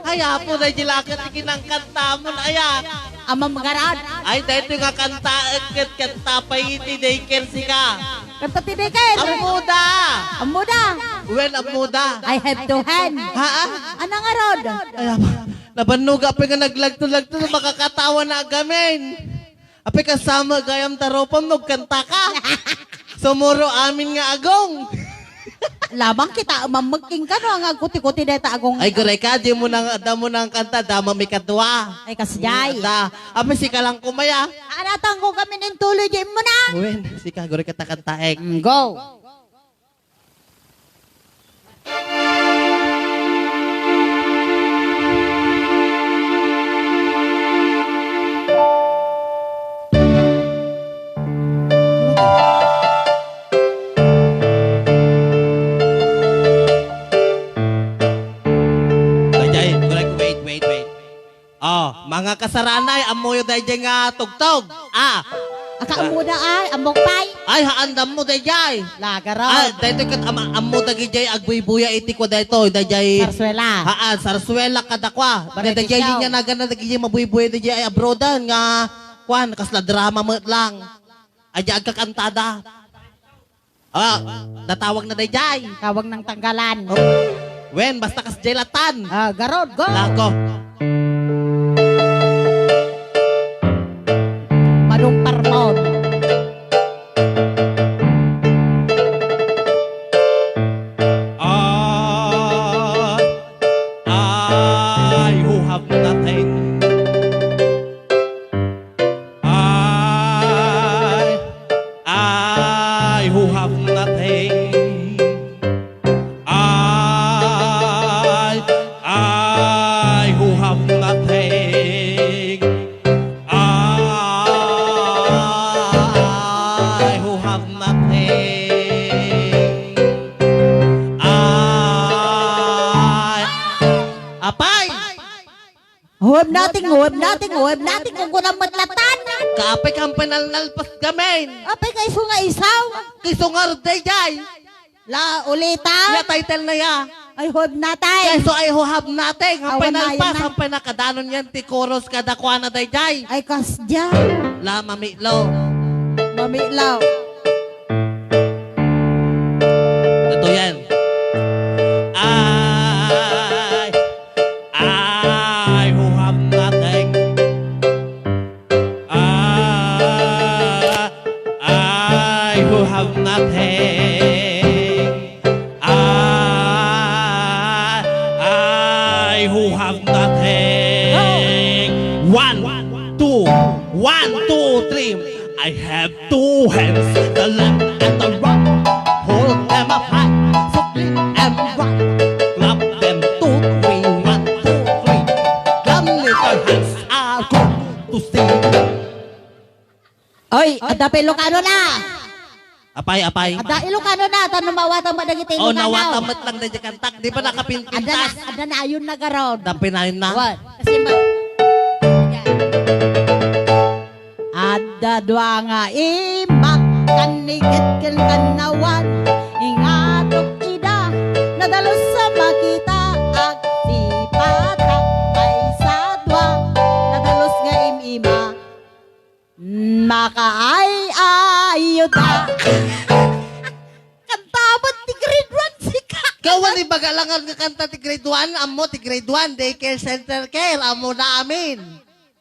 Ay apo na gijay lang ti kinangkanta mo na ayan. Ama magarad. Ay dahito nga kanta kanta pa iti dayker si ka. Kanta tinikin. Amuda. Amuda. Well amuda. I have to hand. Ha? Anang arod? Ay apa. Nabanuga pa nga naglagto-lagto makakatawa na agamin. Ape kasama gayam taropam nagkanta ka. Sumuro amin nga agong. Lamang kita mamagking ka no ang kuti-kuti dahil agong Ay guray ka, di mo nang kanta, dama may kadwa. ay kasjay. Da, ape si ka lang kumaya. Anatang ko kami ng tuloy di mo na. Uwen, si ka guray kanta-kantaek. Go. Dayjay, guray ko, wait. Oh, mga kasaranay, amoy dayjay nga tugtog. Akaamuda ay ambok pay. Ay haandam mo dayjay. Lagarod. Dayto kat amo dagijay agbuy-buya iti ko dayto dayjay. Sarsuela. Sarsuela kadakwa. Barangay Dayjay Siaw. linya nagana dagijay mabuy-buya dayjay ay abroadan nga kwan kasla drama mo lang. Ay agkakantada. Natawag na dayjay. Kawag ng tanggalan. Wen basta kas jelatan. Garod, go. Lako. Manong parmon. I who have nothing. I who have nothing. I Huwag natin kung kunang matlatan. Kaapay kang panalnalpas gamin. Apay kay sunga isaw. Kisungar day jay. La ulita. Ya title na ya. Ay huwag natay. Kaya so ay huhab natin. Ang Awan na, panalpas, yan na. ang panakadanon yan, tikoros kadakwa na day jay. Ay kasya. La mamilo. Mamilaw. Ito yan. I who have nothing. I who have nothing. I who have nothing. One, two, three. I have two hands, the left and the right. Hold them up high, so clean and right. Clap them, 2, 3, 1, 2, 3. Them little hands are good to see. Oy, ada pa Ilocano na. Apay. Ada Ilocano na. Tanong mawatang madagit Oh, Ilocano. nawatamat lang na kantak. Di ba nakapinpintas? Ada na ayun na garon. Dampinayin na. What? Kasi ba? Ada dua nga imak kanigit ken kanawan ingatok ida nadalos sa makita ag sipatak ay sadwa nadalos nga imima makaay ayuda kantabot ti grade 1 sika. Kawan ni bagalangan nga kanta ti grade 1. Amo ti grade 1. Daycare center care. Amo na amin.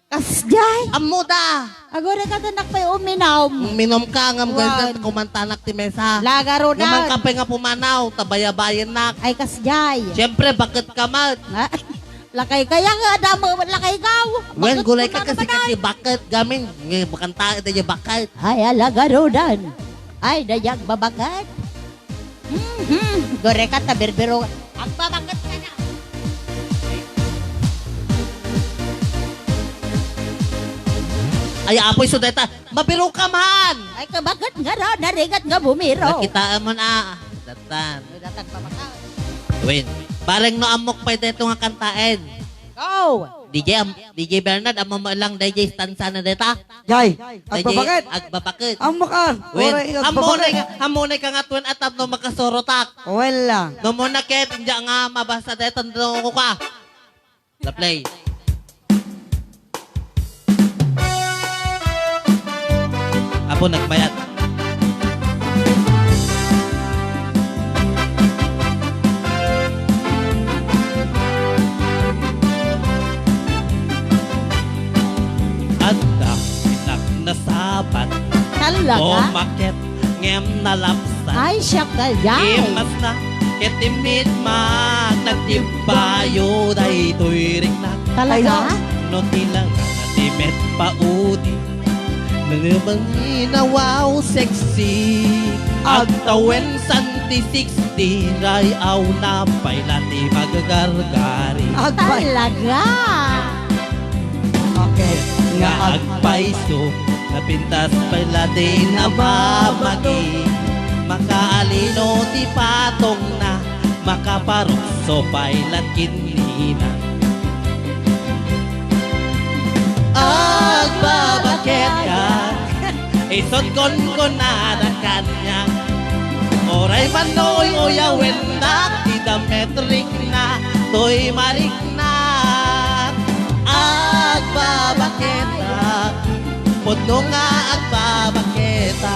Kasjay Amo da. agora ka tanak pay uminaw Minom ka nga mga Wan. kumantanak ti mesa. lagaro Naman na ka pa nga pumanaw. Tabayabayan na. ay kasjay. Siyempre, bakit ka mat? Ha? Lakay kaya nga damo lakay gaw. Wen, gulay ka kasi kasi bakit gamin. Ngayon, bakanta ito yung bakit. Ay alagarudan. Ay dayag babakat. Gore ka ta berbero. Ang babakat ka na. Ay, apoy sudeta. Mabiro ka man. Ay kabakat nga ra narigat nga bumiro. Nakitaan mo na. Datan. Ay, datag babakat. Win. Bareng no amok pa ito nga kantain. Go. DJ Bernard, amo mo lang DJ stanza na deta. Jay, DJ agbabakit. Agbabakit. Amo ka. Win. Oray, agbabakit. Hamunay ka nga tuwan atap no makasorotak. Wala. No mo na ket, hindi nga mabasa deta no ko ka. The play. Apo nagbayad. At inak na sabat Talaga? umakit ngem na lapsan. Ay siya kaya. Imas na ketimit mag nagtibayo day tuiring na Talaga? no tilang natimet paudi nanibang wow sexy at tawen santi 60 ray aw na pailati magagargari Agbay. Talaga? Okay. nga agpaiso napintas pailati na babagi makaalino ti patong na makaparokso pailat kinina agbabaket ka isot kon na kanya oray manoy oyawen na tida metrik na toy marik na agbabaketa podno nga agbabaketa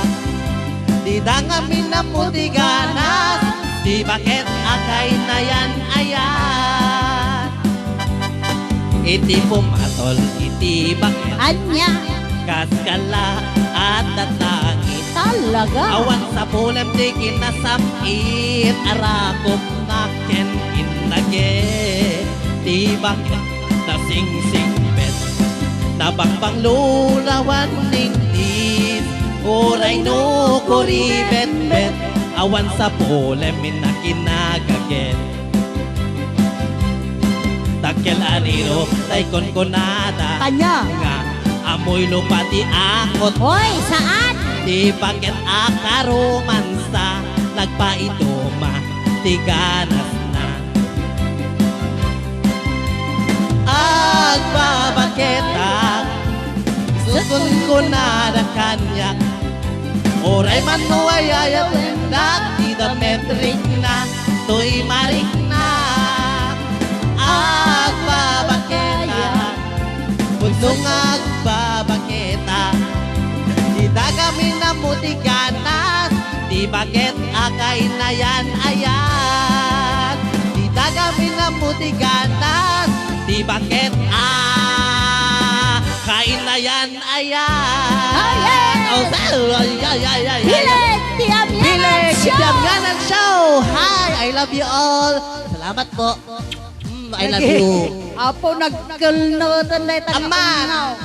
di dangamin na mo di ganas di bakit akay na yan ayan iti pumatol iti bakit Anya? kaskala at tatangit Talaga? awan sa punem di kinasamit arakop na ken inage di bakit nasingsing bet nabangbang lulawan ningtis oray no kori bet bet awan sa punem na kinagaget takkel aniro tay konkonada Kanya. nga amoy lupa di akot Hoy, saan? di bakit akarumansa nagpaidoma di ganas na agba na da kanya. Oray man no ay ayaw endak, di da metrik na, to'y marik na. Agbabaketa, punong agbabaketa. Di da kami na mutiganas, di bakit akay na yan ayan. Di da kami na mutiganas, di bakit kain na yan ayan. Oh, ay, ay, ay, ay. Bileg Tiamyanan Show! Tiamyanan Show! Hi! I love you all! Salamat po. I love you. Apo nagkalnotan na ito. Aman!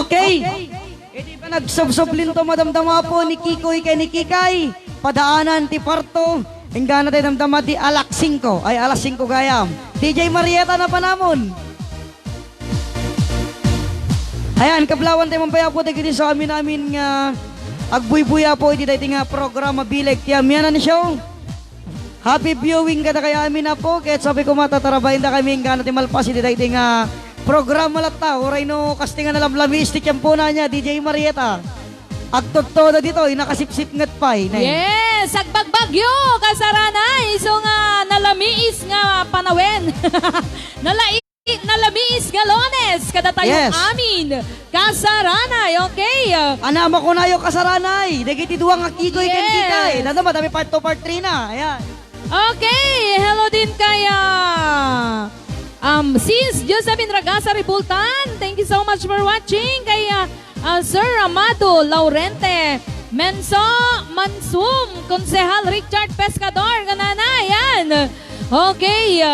Okay. Hindi ba nagsubsublin to madamdama po ni Kikoy kay ni Kikay? Padaanan ti parto. Hingga na tayo damdama ti alas 5. Ay alas 5 gayam. DJ Marieta na pa namon. Ayan, kablawan tayo mampaya po tayo sa amin namin nga agbuy-buya po iti tayo nga programa Bileg Tiamyanan Show. Happy viewing ka na kaya amin na po. Kahit sabi ko matatarabahin na kami nga natin malpas iti tayo nga programa latta. Oray no castingan na lamis ti tiyempo na niya, DJ Marieta. Agtotoo dito, nakasipsip ngat pa eh. Yes, agbagbagyo kasaranay. So nga nalamiis nga panawen. Nalamiis galones kada tayo Yes. amin. Kasaranay, okay. Anama ko na yung kasaranay. Dagiti duwang nga Kikoy Yes. ken Kikay. Nanda ba, dami part 2, part 3 na. Ayan. Okay, hello din kaya Sis Josephine Ragasa Ribultan. Thank you so much for watching. Kaya Sir Amado Laurente Menso Mansum Konsehal Richard Pescador. Ganana, yan. Okay.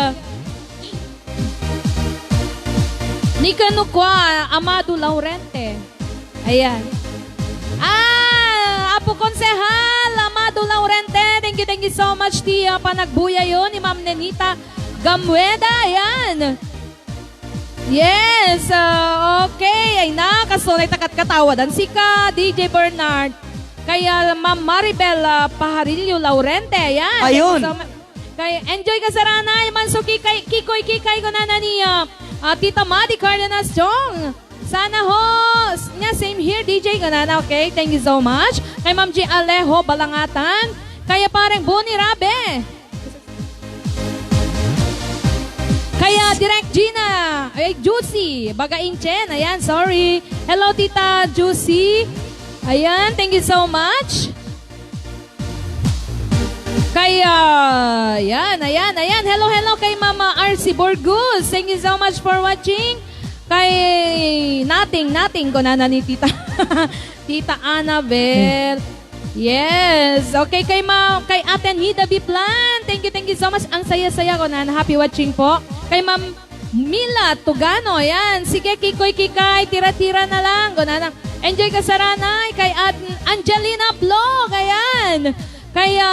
Nikanukwa Amado Laurente. Ayan. Apo Konsehal Amado Laurente. Thank you so much di panagbuya yun ni Ma'am Nenita Gamueda. Ayan. Yes, okay. Ay na, kasulay takat-katawadan si ka, DJ Bernard. Kaya Ma'am Maribel Pajarillo Laurente. Ayan. Ayun. Kaya enjoy ka sa ranay. Mansuki Kikoy ko na niya. Tita Madi Cardenas Chong. Sana ho. Nya, same here, DJ Ganana. Okay, thank you so much. Kay Ma'am G. Alejo Balangatan. Kaya parang Boni Rabe. Kaya Direct Gina. Ay, Juicy. Bagain Chen. Ayan, sorry. Hello, Tita Juicy. Ayan, thank you so much. Kaya, ayan. Hello kay Mama RC Borgus. Thank you so much for watching. Kay nating ko na ni Tita. Tita Annabel. Yes. Okay, kay Ate Nida Biplan. Thank you so much. Ang saya-saya ko na. Happy watching po. Kay Ma'am Mila Tugano. Ayan. Sige, Kikoy Kikay. Tira-tira na lang. Ganun. Enjoy ka sa ranay. Kay Angelina Vlog. Ayan. Kaya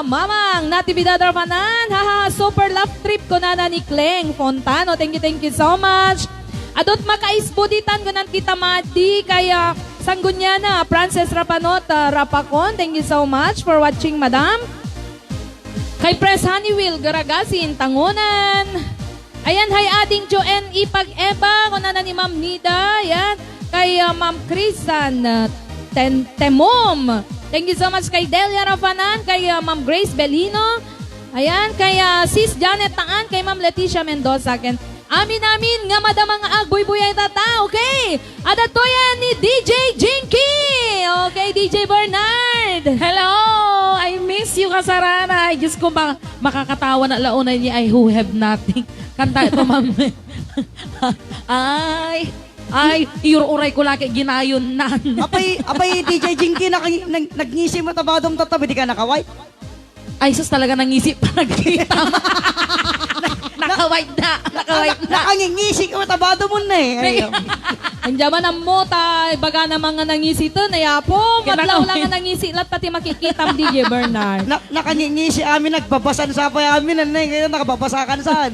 Mamang Natividad Arpanan. Haha, super love trip ko na ni Kleng Fontano. Thank you so much. Adot makaisbuditan ko ng Tita Madi. Kaya sanggunya na Frances Rapanot Rapacon. Thank you so much for watching, Madam. Kay Press Honeywell Garagasin Tangunan. Ayan, hay ating Joanne Ipag-eba. Kuna na ni Ma'am Nida. Ayan. Kay Ma'am Crisan Temom. Thank you so much kay Delia Rafanan, kay Ma'am Grace Belino. Ayan, kay Sis Janet Taan, kay Ma'am Leticia Mendoza. Amin nga madamang agbuy-buyay tata. Okay. Adato yan ni DJ Jinky. Okay, DJ Bernard. Hello! I miss you, Kasarana. Ay, Diyos ko, makakatawa na launay niya ay who have nothing. Kanta ito, ma'am. Ay, iururay ko laki ginayon na. Apay DJ Jinky, nagngisi mo tabadong tatabi, di ka naka-white? Ay, sus talaga nangisip pa nagkita. Naka-white na. Nakangingisi ka matabado mo na eh. Andiyaman ang mota, baga na mga nangisi to, nayapo, madlaw lang ang nangisi, lahat pati makikita ang DJ Bernard. Nakangingisi amin, nagbabasan sa pay amin, ngayon nakababasakan saan?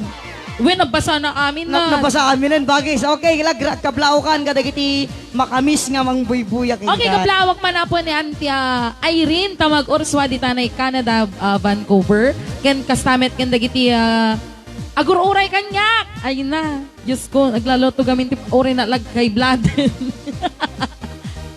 Uy, nabasa na amin na. Nabasa amin nun, bagay. Okay, kablaukan, kadagiti makamis nga mang buy-buyak. Okay, kaplawak man na po ni Auntie Irene, tamag orswa di tanay Canada, Vancouver. Ken kastamet ken dagiti Agur oray kanyak. Ay na. Diyos ko, naglaloto gamin ti oray na lag kay blood.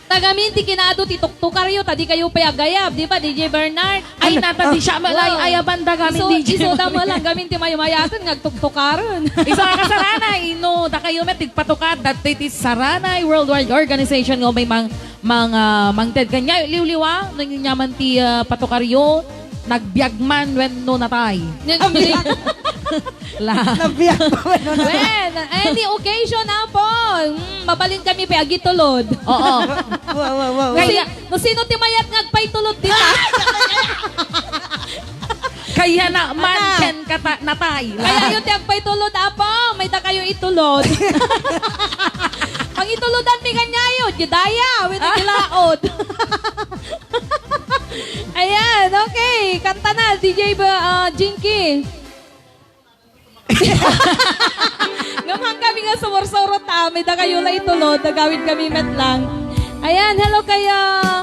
Tagamin ti kinado ti tuktukaryo, tadi kayo payagayab, di ba, DJ Bernard? Ay nata di siya malay ayaban da gamin DJ. Iso da mo lang, gamin ti mayamayatan, ngagtuktukaron. Isa ka saranay, no, da kayo met tigpatukad, that it is Saranay Worldwide Organization nga may mangted kanya, liwliwa, nanginyaman ti patukaryo, nagbiagman when no natay. La. Nabiyak pa ba? When, any occasion na po, mabalin kami pa agitulod. Oo. Wow. Kaya, no sino ti mayat ngagpay tulod dito? Kaya na man ken kata natay. Kaya yung ti agpay tulod, apo, may ta kayo itulod. Pang itulodan mi kanyayod, gidaya, with the kilaod. Ayan, okay. Kanta na, DJ Jinky. Ngamang kami nga sumursurot may da kayo na itulod, nagawin kami metlang. Ayan, hello kaya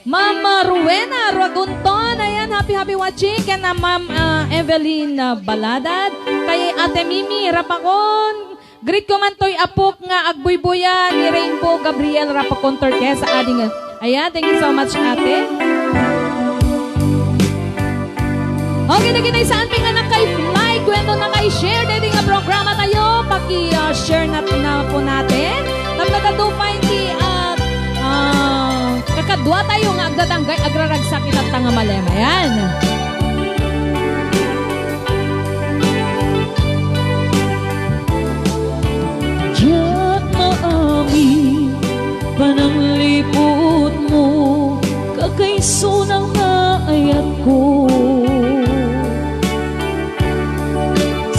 Mama Rowena Ragunton. Ayan, happy watching. Kaya na Ma'am Evelyn Baladad. Kay Ate Mimi Rapakon. Greet ko man to'y apok nga agbuybuyan ni Rainbow Gabriel Rapakon Torquez sa ading. Ayan, thank you so much ate. Okay, naginay saan nga na kay like, kwento na kay share, dito nga programa tayo, paki-share na po natin. Naglagadupay ti at kakadwa tayo nga agdadanggay, agraragsakit at tanga malema. Yan. Diyak maami, pananglipot mo, kakaiso ng ayat ko.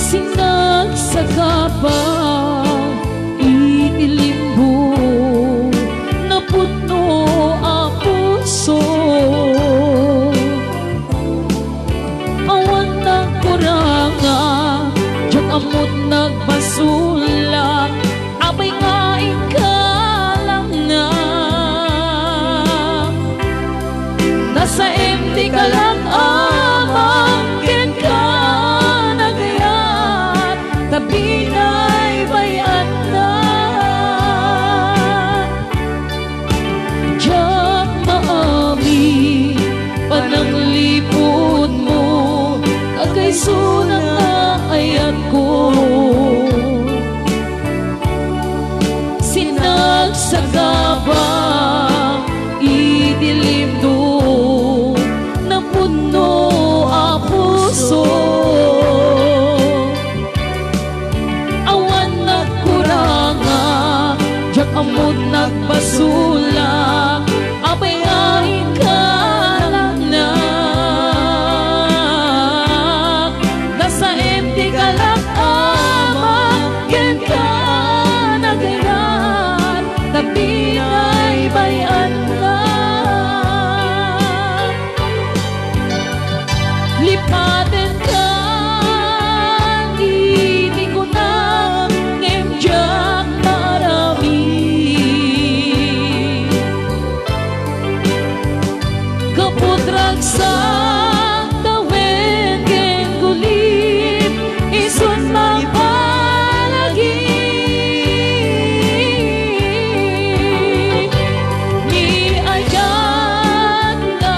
Sinagsagapa, itilimbo, napuno ang puso. Awan ng kuranga, diyak amot nagpasulat, abay nga ikalang nga. Nasa empty ka lang amang ken ka nagayat, tabi na'y bayan na. Diyak maami, pananglipot mo, kakaiso ng ayat ko. Sinagsagabang idilim do, napuno ang puso. Awan nagkuranga, diyak amot nagpasula, abay ngayon ka lang na. Nasa empty ka lang amang ken ka nagayat, tabi na'y bayan na. Lipaten ka, hindi ko na ngemjak marami. Kaputrag sa tawin ken kulit, isun mapalagi. Ni ayan na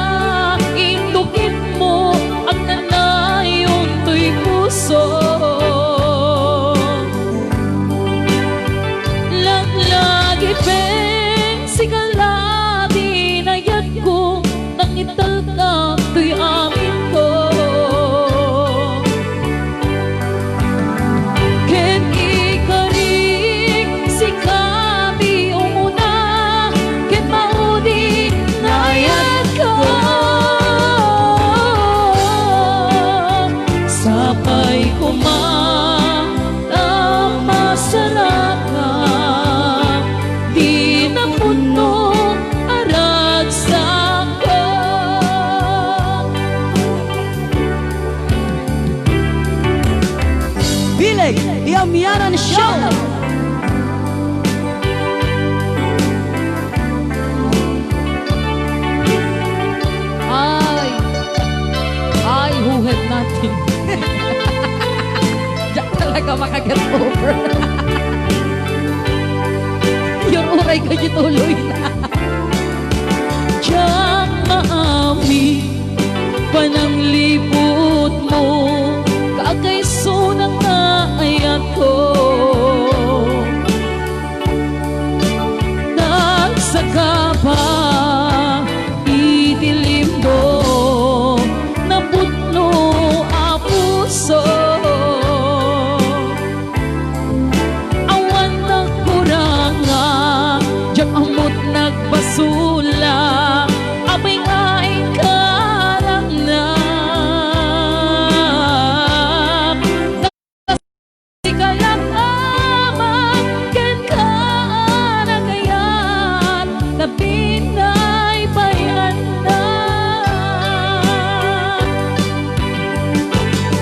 indukit mo ang nanayon to'y puso. Lagi peng sigalati na yan ko, nangital ka to'y amin ko. Ken ikarik sikati umuna, ken maudi na yan ka. Sapay ko man ang masarap, di na puno aragsak ko. Bileg, di Amianan Show! Ay, who had nothing. ka makaget over. Yung uray ko gituloy na. Diyak maami pananglipot mo kakaiso ng naayat ko nagsaka pa itilim mo naputno ang puso awan na kuranga diyak amot nagbasula abay nga ikalang na ikalang amang ken ka na kayan na pinay bayan na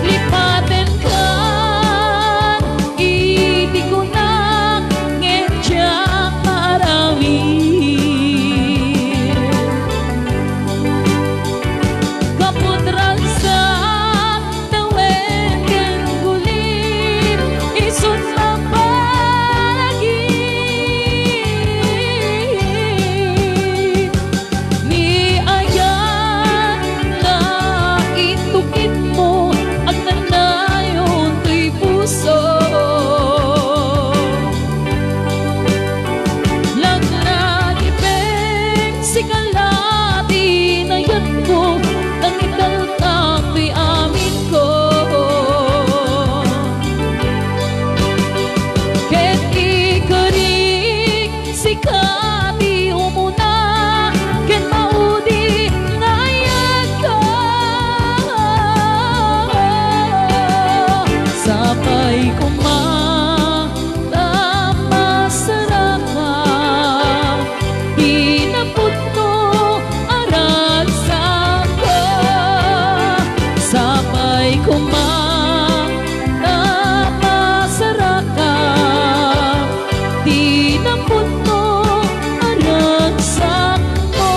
lipaten ka iti ko na ngedyak marami kaputran sa tawen ken gulit isut na palagi ni ayan na itukit mo ang nanayon to'y puso lagnanipeng sikalati na yan ko nang italtak di amin ko ket ikarik sikati umuna ket maudi ngayag ka sapay kumamasaraka hinapot mo aragsak ko sapay kumamasaraka hinapot mo aragsak ko.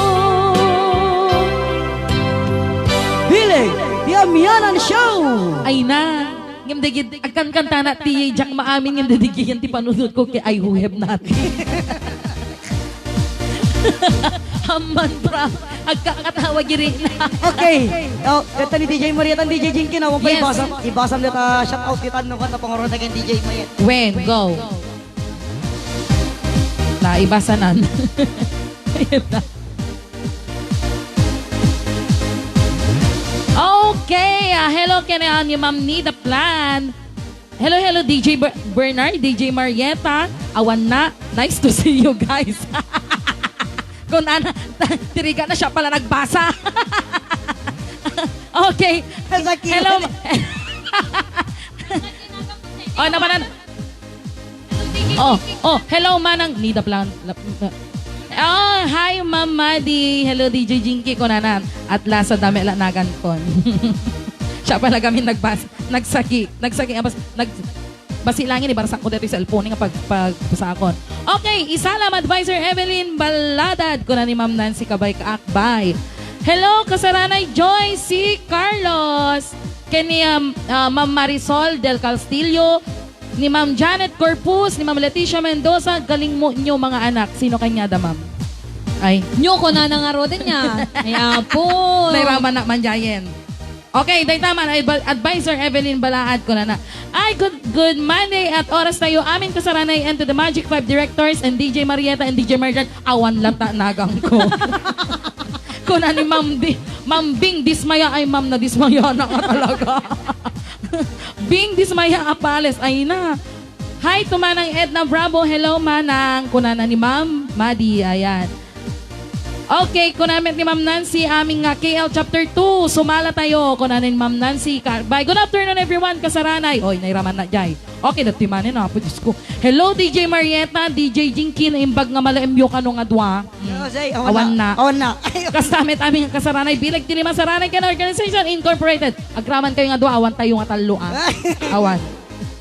Bilig, di Amianan Show! Ay na. Ngam digid akan kanta na ti Jack maamin ngam digid yan ti panunod ko kay I who have nothing. Hamman pra agkakatawa giri na. Okay. Oh, kata ni DJ Marieta, DJ Jinky na, wapay Yes. ibasam nita shout out kita no kanta pangorota kay DJ Mariet. When go. Na ibasanan. Ayan na. Okay, hello kaya ni Ma'am Nida Plan. Hello DJ Bernard, DJ Marieta. Awan na. Nice to see you guys. Kung ana, tiriga na siya pala nagbasa. Okay. Hello. Oh, naman. Hello manang Nida Plan. Oh, hi Ma'am Madi. Hello DJ Jinky ko nanan. At lasa dami lanagan kon. Siya pala kami nagsaki abas basilangin ibarsak ko dito sa cellphone nga pagpasakon. Okay, isalam advisor Evelyn Baladad ko na ni Ma'am Nancy Kabay Kaakbay. Hello kasaranay Joy C. Carlos. Kani Ma'am Marisol Del Castillo, ni Ma'am Janet Corpus, ni Ma'am Leticia Mendoza, galing mo nyo mga anak. Sino kanya da, Ma'am? Ay, Nyo ko na nangaro din niya. Ay, apo. nairaman na manjayen. Okay, day tama na advisor Evelyn Balaad ko na. Ay, good Monday at oras tayo. Amin kasaranay and to the Magic 5 directors and DJ Marieta and DJ Marjan. Awan lata nagang ko. Kuna ni Ma'am Bing Dismaya. Ay, Ma'am na Dismaya na nga talaga. Bing Dismaya Apales. Ay na. Hi to Manang Edna Bravo. Hello Manang. Kuna na ni Ma'am Madi. Ayan. Okay, kunamit ni Ma'am Nancy, aming KL Chapter 2. Sumala tayo, kunanin Ma'am Nancy. Bye. Good afternoon everyone, kasaranay. Oy, nairaman na jay. Okay, natimanin na po, Diyos ko. Hello, DJ Marieta, DJ Jinky, na imbag nga malaimyo ka nung adwa. Awan na. Awan na. Kastamit aming kasaranay, bilag tinima saranay ka Organization Incorporated. Agraman kayo nga adwa, awan tayo nga talo. Awan.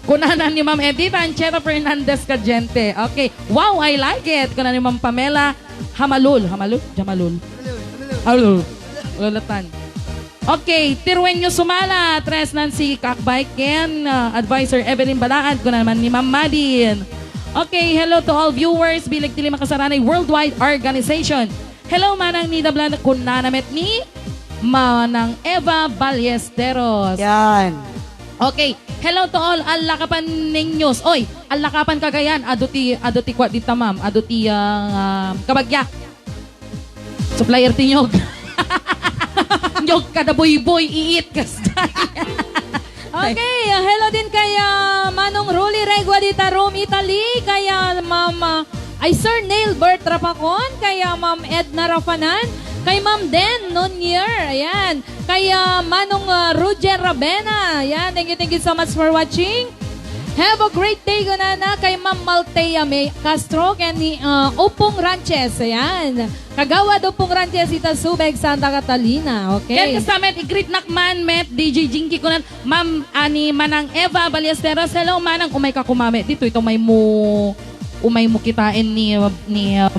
Kunanan ni Ma'am Edita Ancheta Fernandez Cagente. Okay. Wow, I like it. Kunanan ni Ma'am Pamela Jamalul. Lulatan. Okay, Tirwenyo Sumala, Tres Nancy Kakbay Ken, Advisor Evelyn Balaad, ko naman ni Ma'am Madin. Okay, hello to all viewers, Bilag Tili Makasaranay Worldwide Organization. Hello, Manang Nida Blan, kunanamet ni Manang Eva Ballesteros. Yan. Okay, hello to all alakapan ninyos. Oy, alakapan Cagayan, aduti kwa dita ma'am, aduti kabagya. Supplier tinyog. Nyog kada boy iit kas. Okay, hello din kay Manong Ruli Regua dita Rome, Italy. Kaya Ma'am ay Sir Neil Bert Rapacon. Kaya Ma'am Edna Rafanan. Kay Ma'am Den Nonier. Ayan. Kaya Manong Roger Rabena. Ayan. Thank you so much for watching. Have a great day, Gunana, kay Ma'am Maltea May Castro, kay ni Upong Ranches. Ayan. Kagawad Upong Ranches, ita Subeg, Santa Catalina. Yan Okay. kasamet, i-greet nakman, met, DJ Jinky kunan, Ma'am ani Manang Eva Ballesteros. Hello, Manang, umay ka kumame. Dito, ito umay mo kitain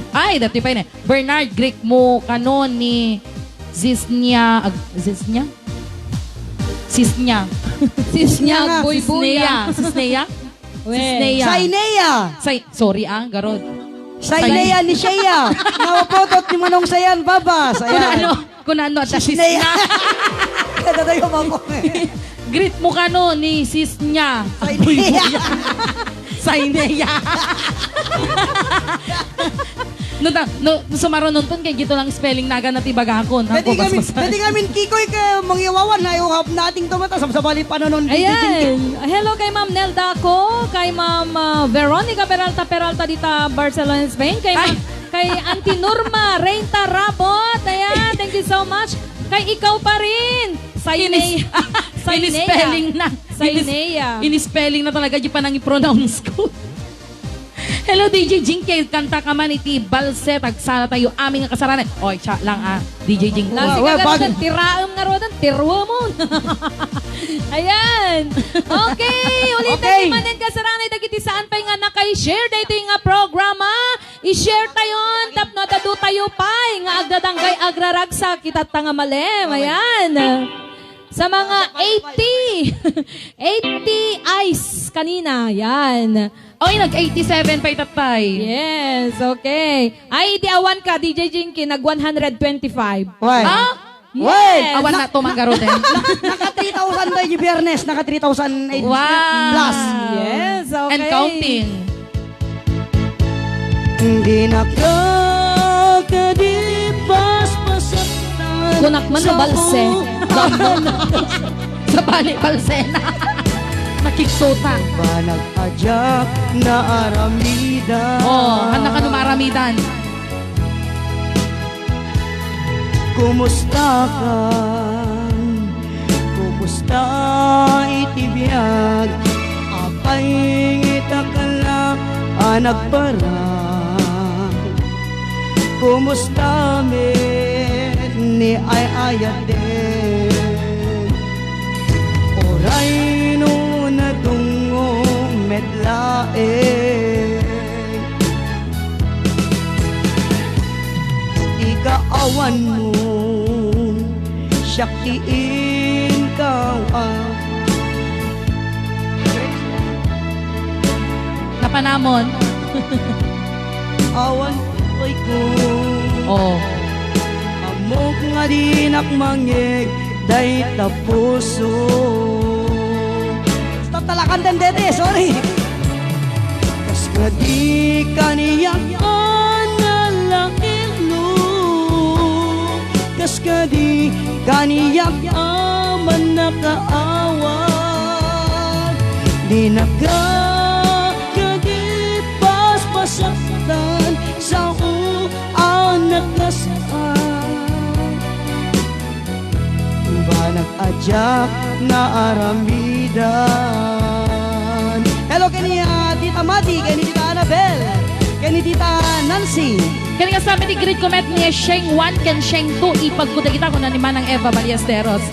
ay, dati pa yun eh. Bernard Greek mo kanon ni Zisnya. Sisnya, Buy-Buya. Sisneya? Sorry garod. Sainea ni Shea. Nawapotot ni Manong Sayan Babas. Ayan. Kung ano, at Sisneya. Sisnya. Kaya tayo mo Greet mo kano ni Sisnya. Sainea. Saineya. No, sumaron nun kay gito lang spelling naga na tibagakon. Pwede kami kikoy ka mangyawawan na iuhap nating tumata sa bali panonon. Ayan. Hello kay Ma'am Nelda ko, kay Ma'am Veronica Peralta dita Barcelona, Spain, kay Auntie Norma Reinta Rabot. Ayan, thank you so much. Kay ikaw pa rin. Ini-spelling na. Sainea. Ini-spelling na talaga di pa nang i-pronounce ko. Hello, DJ Jinky. Kanta ka man iti balset. Agsala tayo aming kasaranan. Oy, siya lang DJ Jinky. Lasi ka gano'n, tiraam nga rodan, tirwa mo. Ayan. Okay, ulitin ni Manen Kasaranan, dagiti saan pa nga nakay-share dito nga programa. I-share tayo, tapno tadu tayo pa, nga agdadanggay agraragsak, kita tanga malem. Ayan. Sa mga 80 eyes kanina. Yan. Oy, nag-87 pa itatay. Yes, okay. Ay, di awan ka, DJ Jinky, nag-125. Why? Ah? Wait! Awan na tumangaro din. Naka 3,000 tayo yung biyernes. Naka 3,000 Wow. plus. Yes, okay. And counting. Hindi nakakadipas pasaktan. Kunak man na balse. Sa bali, balsena. Nakiksuta. Ba nag-adyak na aramida. Oh, handa ka numaramidan. Kumusta ka? Kumusta itibiyag? Apay itakala nagbarang. Kumusta met ni ay ayade? Oray no nadungo medlae. Ikaawan mo syaktiin ka Napanamon. awan ko'y ko Oh. amok nga di nakmangeg day tapuso. Stop talakan din dede, sorry. Kas nga di kaniyak analakilo, kas nga di kaniyak aman nakaawag, di nakakadipas pasaktan sa anak nasaan. Ba nag-adyak na aramidan. Hello kay ni Tita Mati, kay ni Tita Annabel, kay ni Tita Nancy. Kaya nga sabi ni Great Comment niya, Sheng 1 ken Sheng 2, ipagkuda kita kung naniman ng Eva Ballesteros.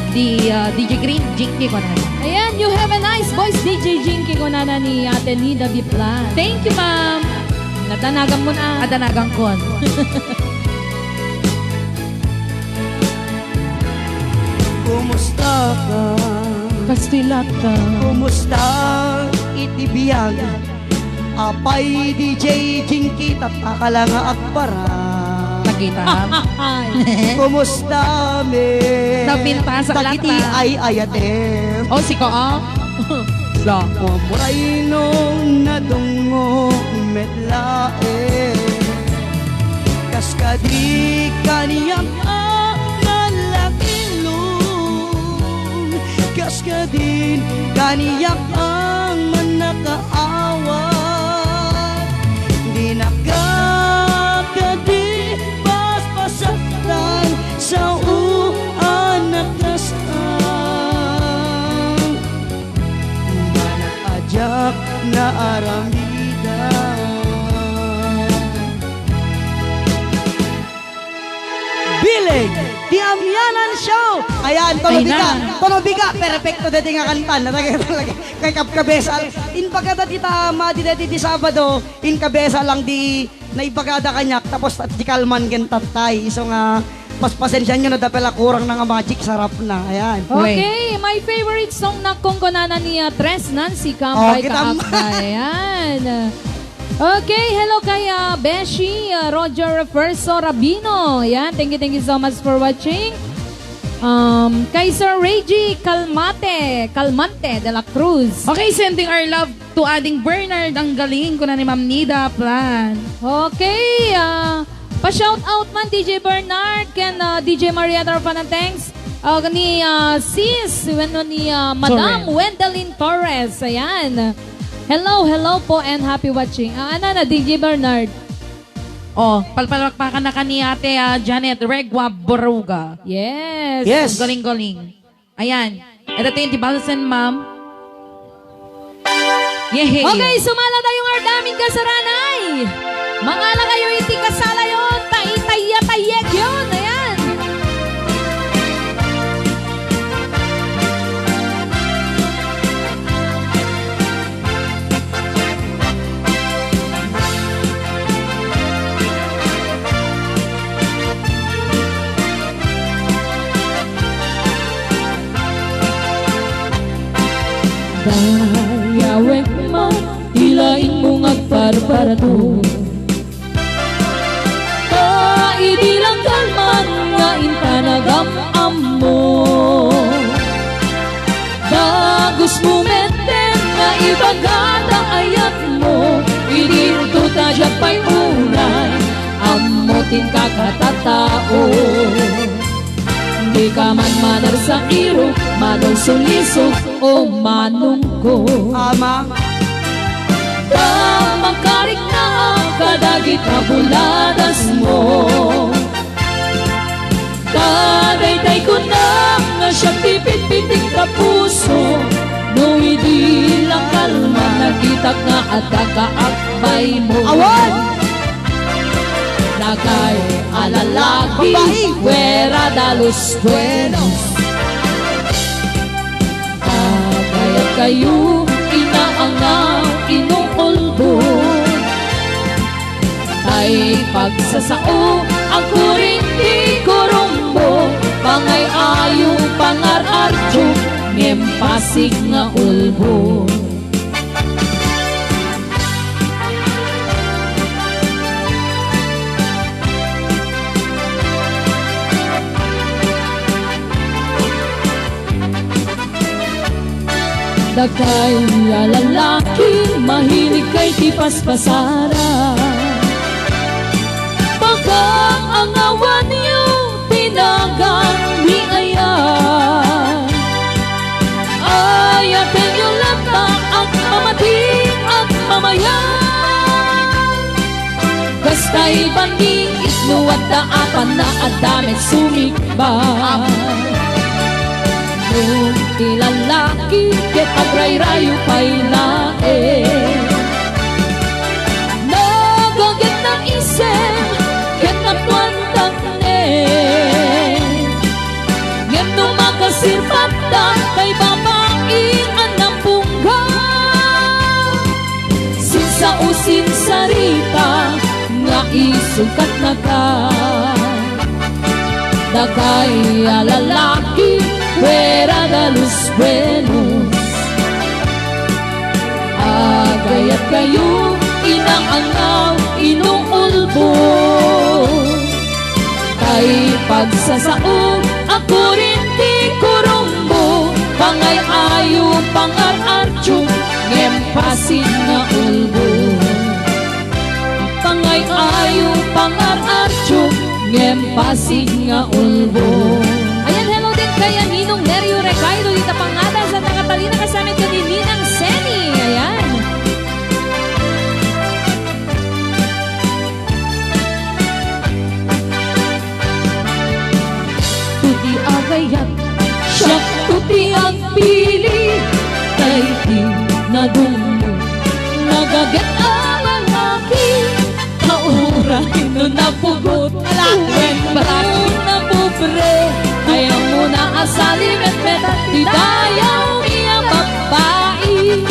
Di DJ Green, Jinky ko na. Ayan, you have a nice voice, DJ Jinky, ko na ni Ate Nida Biplan. Thank you, ma'am. Natanagan mo na. Adanagang kon. Kumusta ka? Kastilata. Kumusta itibiyag? Apay DJ Jingkit at akalanga akbara. Nakita. Kumusta me? Napinta sa Dagiti lata. ay ayatem. Oh, si ko, oh. La. Wamuray nung nadungo metlae. Kaskadi kaniyang nalakilong. Kaskadin kaniyang ang manakaawat. Di nakakadi paspasaktan sa anak kasang. Manakajak na aramida. Bilig! Di Amyanan Show! Ayan, tono biga, perfecto dati nga kantan. Talaga, kay Kapkabesa. In pagkata tita Madi dati di Sabado, in kabesa lang di naipagada kanyak, tapos at di kalman gentatay. So nga, pasensya nyo na dapela kurang na nga magic, sarap na. Ayan. Okay, my favorite song na kongkonana ni Tres Nancy Kampay kita- Kaakbay. Ayan. Okay, hello kay Beshi, Roger Verso Rabino. Ayan, thank you so much for watching. Kay Sir Reggie Calmante de la Cruz. Okay, sending our love to Ading Bernard. Ang galing ko na ni Ma'am Nida Plan. Okay, pa-shout out man DJ Bernard can DJ Maria Tarfan and thanks ni sis ni Madam Wendelin Torres. Ayan. Hello po and happy watching. Ano na DJ Bernard? Oh, palpalakpakan na ka ni Ate Janet Regwa Boruga. Yes. Yes. Galing-galing. Ayan. Ito 20,000, ma'am. Yehey. Okay, sumala tayong ardaming kasaranay. Mangala kayo iti kasala yon, taitaya-tayek yun. Ayan. Dayawek man, ilaing mong agparparado. Kaidilang kalman nga intanagam mo. Dagos mo meten nga ibagada ayat mo. Idinto tadya pa'y unay, amutin kakatao. Di ka man manar sa iro, manong suliso o manong ko. Ama, Tamang karik na ang kadagit na buladas mo. Kadayday ko na nga siya pipit-piting ka puso. No hindi lang kalma, nagitak nga at kakaakbay mo. awan! Nakay alalaki, Babae. fuera de los buenos. Kagayat kayo, inaangaw, inuulbo. Ay pagsasao, ang kuring di kurumbo. Pangay ayo, pangar-archo, ngempasig nga ulbo. Dagkay lalaki, mahilig kay tipas-pasara. Pagkang ang awan niyo, tinagang di ayan. Ayatin niyo lata ang mamating at mamayan. Kastay bandi, isnuwat da apan na adamit sumikbay. Kung ilalaki, ket agray-rayo pa'y lae. Nagagit ng isem, ket nakwantang ne. Ngem numakasirpat da, kay babaing anang pungga. Sinsa o sinsarita, nga isukat na ka. Dagay alalaki, fuera de los buenos. Agayat kayo, inaangaw, inuulbo. Kay pagsasaog, ako rin di kurumbo. Pangay-ayo, pangar-archo, ngempasin na ulbo. Pangay-ayo, pangar-archo, ngempasin nga ulbo. Ayan, hello din kaya Ninong Nerio Recaido, dita pangada sa nakatalina kasama ka ni Ninang Seni. Ayan. Tuti agayat, siya tuti ang pili. Kay di nadungo, nagaget ang lalaki. Kauray no napugot, wen baro na pobre. Ayaw mo na asali met di dayaw niya babae.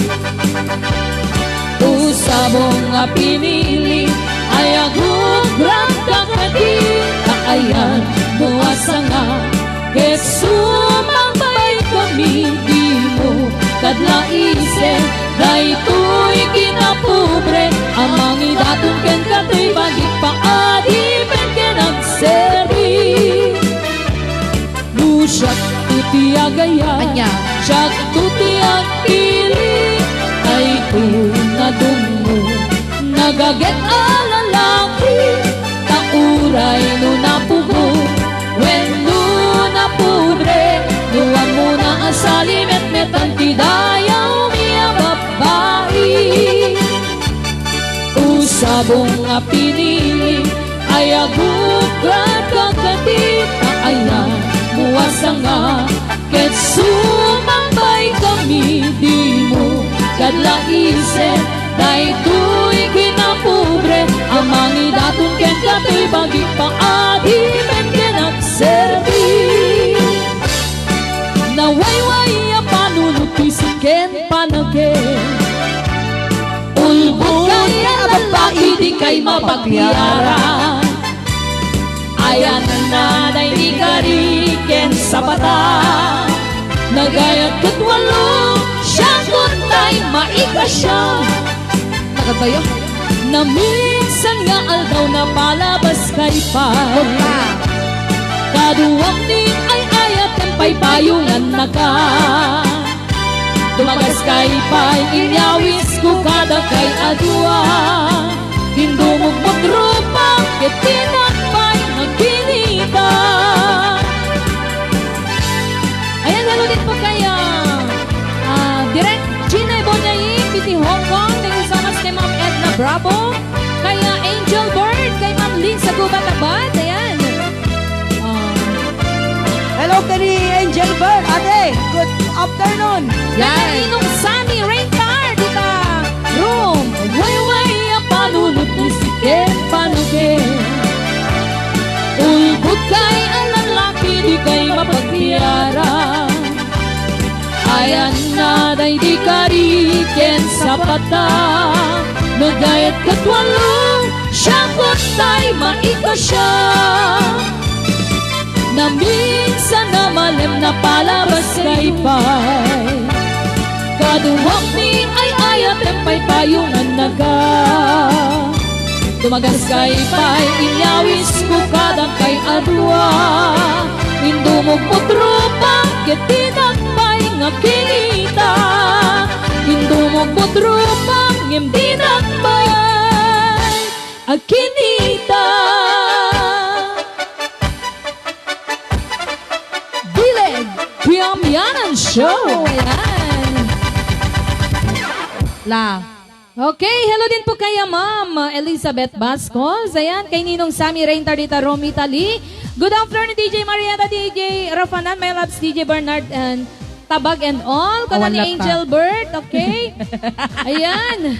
Usabong nga pinili, ayaw grab kakati. Kaayan mo asa nga, kesumabay kami di mo kadlaisen. Daytoy kinapobre, amang idatong ken katoy bagik paadi ben ken agseri. Siyak tuti agaya, siyak tuti ang pili. Ay kung nadungo, nagaget ang lalaki. Tauray no napugo, when no napobre. Nuwan mo na asali met antidayaw niya babae. Usabong nga pinili, ay agugad kakati. Kaayan muwasa nga, ket sumambay kami di mo kadlaisen. Daytoy kinapobre, amang idatong ken katoy bagik paadi men ken agserbi. Nawayway a panunutis ken panagen. Ulbo kaya lalaki di kay mapagpiara. Ayan na di kariken sa bata. Nagayat katwalo, siya kuntay maika siya. Nakatayo? Na minsan nga aldaw na palabas kay pa. Kaduwang ni ay ayat ng paypayungan na ka. Tumagas kay pay, inyawis ko kada kay adwa. Hindumog magrupa, kitinakpay nagkinita. Ayan, hello din po kaya Direct Gina Ibonyayin, Piti Hong Kong. Thank you so much kay Ma'am Edna Bravo. Kaya Angel Bird, kay Ma'am Lynn sa Gubat-Abat. Ayan. Hello kay Angel Bird. Ate, good afternoon. Yan. Ninong Sunny Raintar, dita room. Wayway a panunutis ken panugen. Ulbog kay ang lalaki di kay mapagtiara. Ayan na day di kariken sa pata. Nagayat katwalo, siya kuntay maika siya. Na minsan na malem na palabas kay pay. Kaduwag ni ay ayat ang paypayungan naga. Tumagas kay pay, inyawis ko kadang kay adwa. Indumog mo trupa, kitinakpay nga kinita. Indumog mo trupa, ngimdinakpay ang kinita. Bileg, Piamyanan Show. Ayan. La. Okay, hello din po kaya Ma'am Elizabeth Bascos. Ayan, kay Ninong Sammy Raintar, dita Romy Tali. Good afternoon, DJ Marietta, DJ Rafanan, my loves, DJ Bernard, and Tabag and all. Kuna ni Awan lata. Angel Bird, okay? Ayan.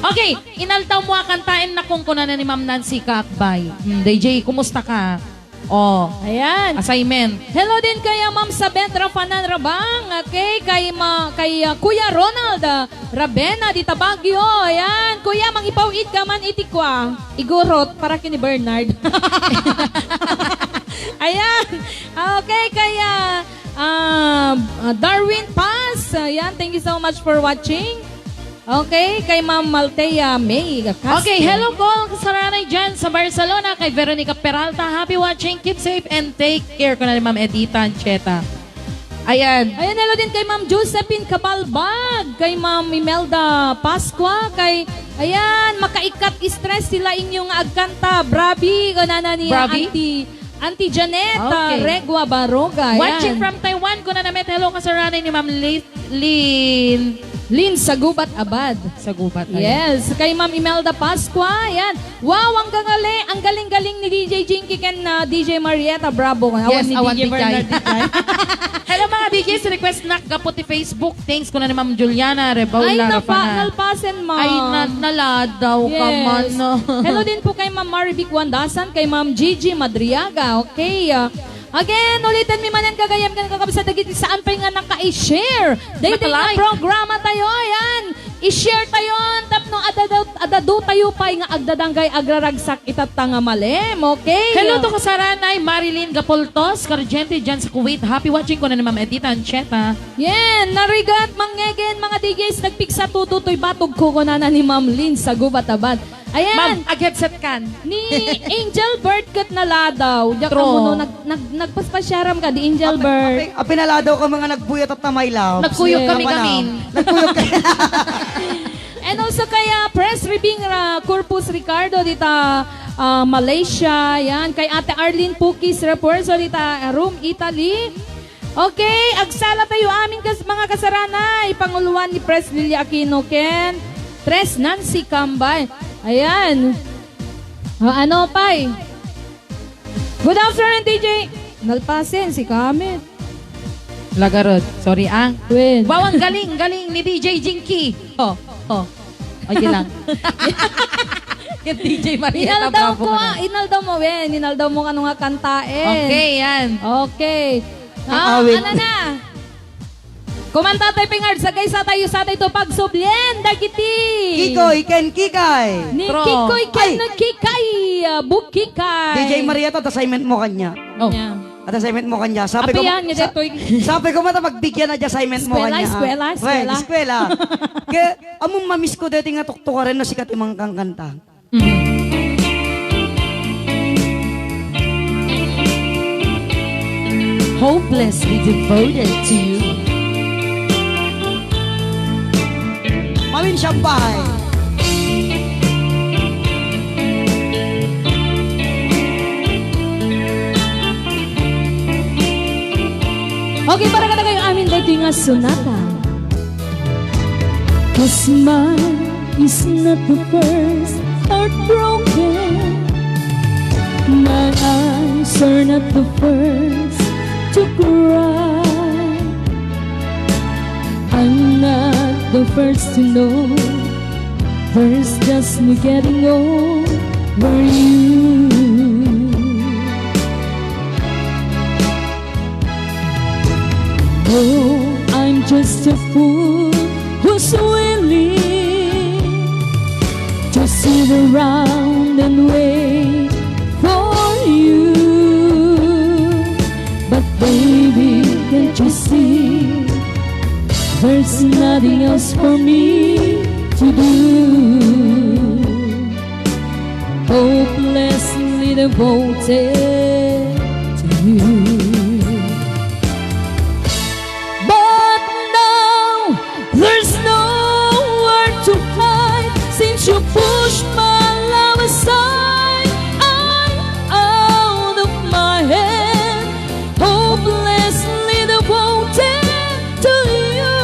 Okay, inaltaw mo kantain na kung kuna na ni Ma'am Nancy Kakbay. DJ, kumusta ka? Oh, Ayan. assignment. Hello din kaya Ma'am Sabet Rafanan Rabang, okay? Kay Kuya Ronald Rabena, di Tabagyo. Ayan, Kuya, mangipaw-id ka man itikwa. Igurot, para kini Bernard. Ayan. Okay, kaya Darwin Paz. Ayan, thank you so much for watching. Okay, kay Ma'am Maltea May Castro. Okay, hello ko sa Ranay dyan sa Barcelona, kay Veronica Peralta. Happy watching, keep safe and take care ko na ni Ma'am Edita Ancheta. Ayan. Ayan, hello din kay Ma'am Josephine Cabalbag, kay Ma'am Imelda Pasqua, kay, ayan, makaikat stress sila inyong agkanta. Brabi, ganana ni Brabi? Auntie Janet Okay. Regua Baroga. Ayan. Watching from Taiwan ko na namin. Hello ka sa Ranay ni Ma'am Lynn Sagubat Abad. sa gubat. Yes, kay Ma'am Imelda Pasqua. Ayan. Wow, ang galing-galing ni DJ Jinky ken DJ Marietta. Bravo. Yes, ni awan DJ di Bernard kay. Hello mga DJs, request na kaputi Facebook. Thanks ko na ni Ma'am Juliana Rebaula Ay, Rafana. nalpasen, ma'am. Ay, naladaw ka man. Hello din po kay Ma'am Marivic Wandasan, kay Ma'am Gigi Madriaga. Okay. Again, ulitin mi manan kagayam ka kakabisa dagiti saan pa nga naka-i-share. Dating Naka-like. nga programa tayo, ayan. I-share tayo, tapno adado tayo pa nga agdadanggay agraragsak itatanga malem, okay? Hello to kasaranay, Marilyn Gapoltos, Kargente dyan sa Kuwait. Happy watching ko na ni Ma'am Edita Ancheta. Yan, narigat, mangyegen, mga DJs, nagpiksa tututoy batog ko na ni Ma'am Lynn sa Gubatabad. Ayan. Ma'am, ag-headset kan. Ni Angel Bird kat naladaw. Diyak ka True. mo, nagpaspasyaram ka di Angel Bird. Apinala daw ka mga nagbuyat at tamaylaw. Nagkuyok Yeah. kami-kamin. Nagkuyok ka. And also kaya Press Ribing Corpus Ricardo dita Malaysia. Yan. Kay Ate Arlene Pukis Repuerzo dita Rome, Italy. Okay, agsala tayo aming mga kasaranay. Panguluan ni Press Lilia Aquino Ken. Tres Nancy Kambay. Ayan. Ano pay? Good afternoon, DJ. Nalpasin si Kamet. Lagarot. Sorry, ang. Win. Wow, ang galing ni DJ Jinky. Oh. Okay lang. Yung DJ Marieta, Inaldaw bravo ko, ka na. inaldaw mo, Wen. Inaldaw mo kanong nga kantaen. Okay, yan. Okay. Ang awit. Ano na? Kumanta tayo pingard, sagay sa tayo to pagsublyen, dagiti. Kikoy, Ken Kikay. Ni Tro. Kikoy Ay. Ken Kikay, Bukikay. DJ Marietta, at assignment mo kanya. Oh. Yeah. At assignment mo kanya. Sabi ko, Apiyan niya detoy. sabi ko mata magbigyan na di assignment mo Eskwela, kanya. eskwela, eskwela. Well, eskwela. Kaya, among mamiss ko dito nga tuktuka rin no sikat imang kang kanta. Hopelessly devoted to you. Mamin Shampay. Okay, para kada kayo amin dito nga sunata. Cause mine is not the first heartbroken. My eyes are not the first to cry. I'm not the first to know. First just me getting over you. Oh, I'm just a fool who's willing to sit around and wait for you. But baby, can't you see there's nothing else for me to do? Hopelessly devoted to you. But now there's nowhere to hide since you pushed my love aside. I'm out of my head, hopelessly devoted to you.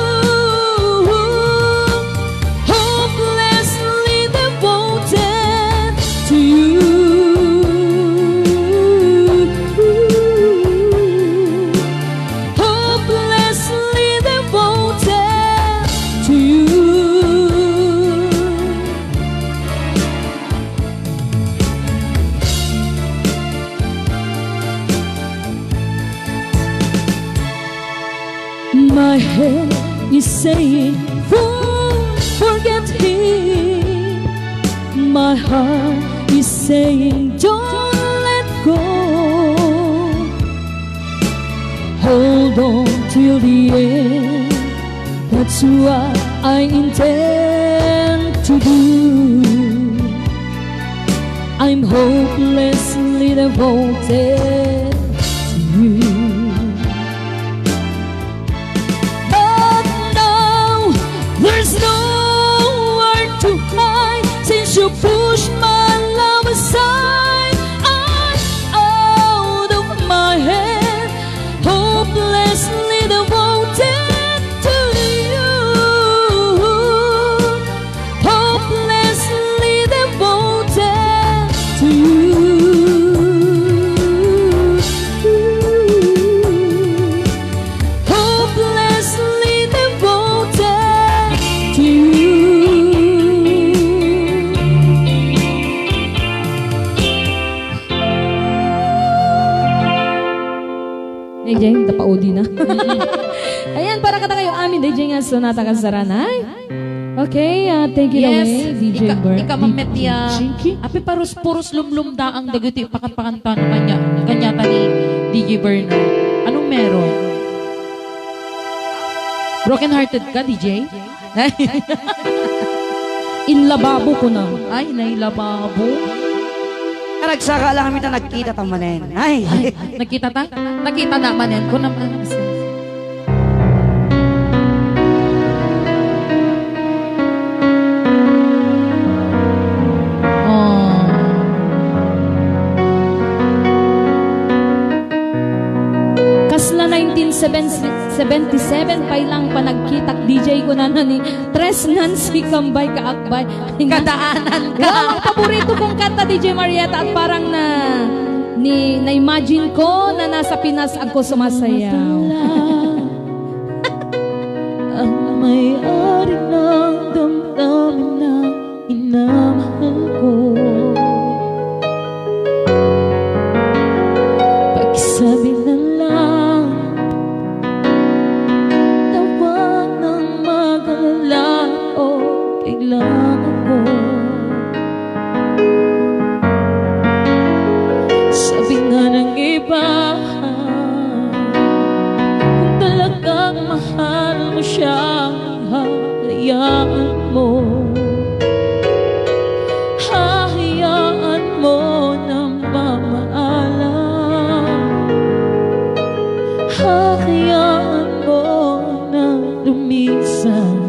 Hopelessly devoted to you. Hopelessly devoted to you. My head is saying, fool, forget him. My heart is saying, don't let go. till the end. That's what I intend to do. I'm hopelessly devoted to you. But now there's nowhere to hide since you pushed my love aside. I'm out of my head, hopelessly devoted to you. Hopelessly devoted to you. Hopelessly devoted to you. DJ, tapaudi na. Ayan, para kata kayo amin, DJ nga sonata ka sa Ranay. Okay, take it away, DJ Bert. Ika mametya. Api puros lumlumda ang daguti pakapakanta naman niya. Kanyata ni DJ Bernard. Anong meron? Broken hearted ka, DJ? Inlababo ko na. Ay, nailababo. Nagsaka lang kami na nagkita tamanen. Ay. Nakita ta? Nakita naman yan ko naman. Oh. Kasla 1977 pa ilang panagkitak DJ ko na ni Tres Nancy Kambay Kaakbay. Kadaanan ka. Wow, ang paborito kong kanta DJ Marietta at parang na-imagine ko na nasa Pinas ako sumasayaw. Ang may-ari ng damdamin na inamahal ko. Pagsabi na lang na wag nang mag-alala o kailangan ko. Sabi nga ng iba, kung talagang mahal mo siya, hahayaan mo. Hahayaan mo na mamaalam. Hahayaan mo na lumisan.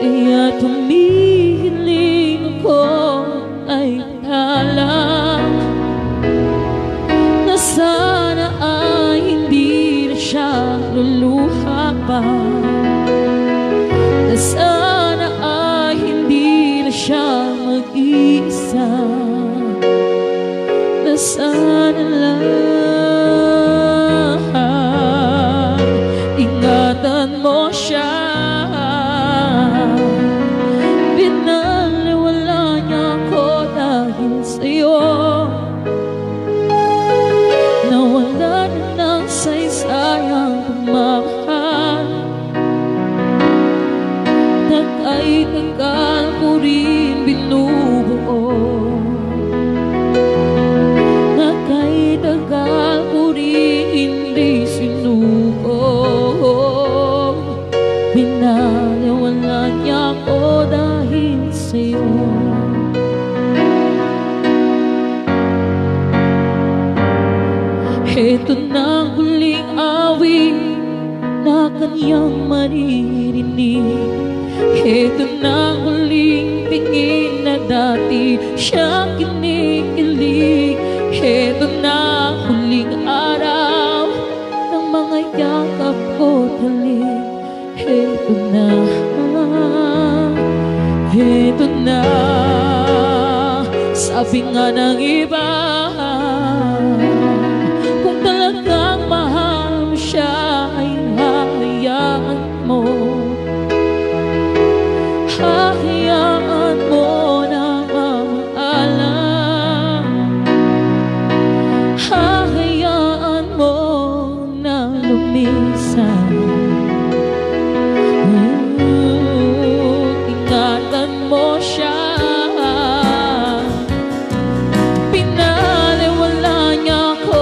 Kaya tumihiling ako ay tala na sana ay hindi na siya luluha pa. Na sana ay hindi na siya mag-isa. Na sana lang ingatan mo siya. Pinaliwala niya ako dahil sa'yo. Nawala na ng saysayang pagmamahal. Nagkay-tagal ko rin binubuo. Nagkay-tagal ko rin hindi sinuko. Pinaliwala niya ako dahil sa'yo. Heto na ang huling awit na kanyang maririnig. Heto na ang huling pingin na dati siyang kinikilig. Heto na ang huling araw ng mga yakap ko talik. Heto na, heto na. Sabi nga ng iba, kung talagang mahal mo siya ay hahayaan mo. Hahayaan mo na mamaalam. Hahayaan mo na lumisan. Ingatan mo siya. Pinaliwala niya ako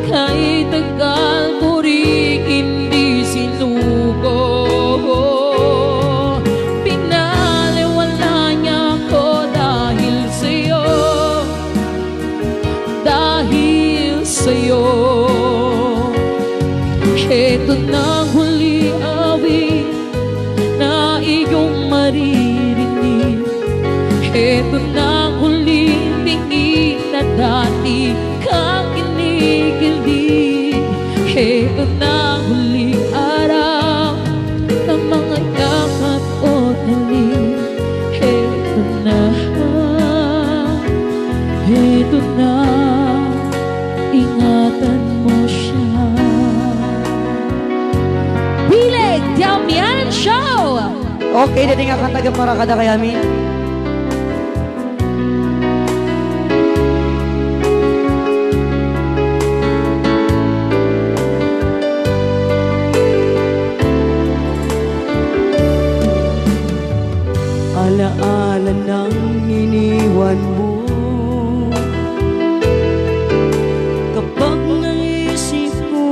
Kay tagal mo rin hindi sinuko. Pinaliwala niya ako dahil sa'yo, dahil sa'yo. Ito na ang huli awit na iyong maririnig. Ito na ang huling tingin na dati kang kinikilig. Ito na ang huling araw ng mga yakap o talim. Ito na, ingatan mo siya. Bileg Damian Show! Okay, dati nga kanta para kada kay amin. Alaala ng iniwan mo, kapag naisip ko,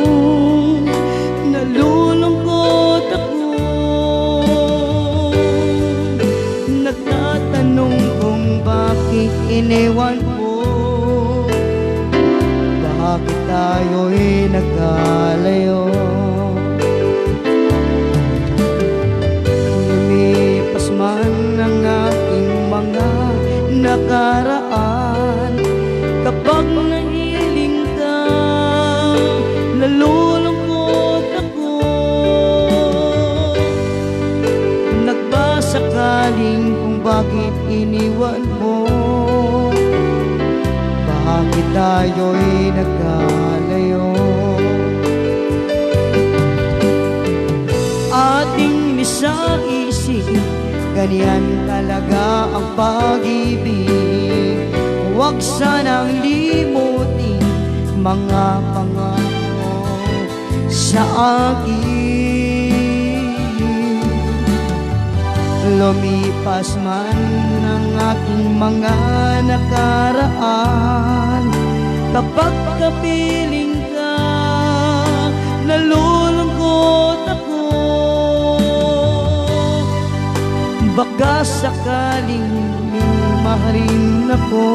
nalulungkot ako. Nagtatanong kung bakit iniwan mo, bakit tayo'y nagkalayo. Lumipas man ang aking mga nakaraan, kapag nahiling ka, nalulungkot ako. Nagbasakaling kung bakit iniwan mo, bakit tayo'y nagkalayo. Ating nisa-isip, ganyan talaga ang pag-ibig. Huwag sanang limutin mga pangako sa akin. Lumipas man ang aking mga nakaraan, kapag kapiling ka, nalulungkot ako. Baka sakaling mahalin ako,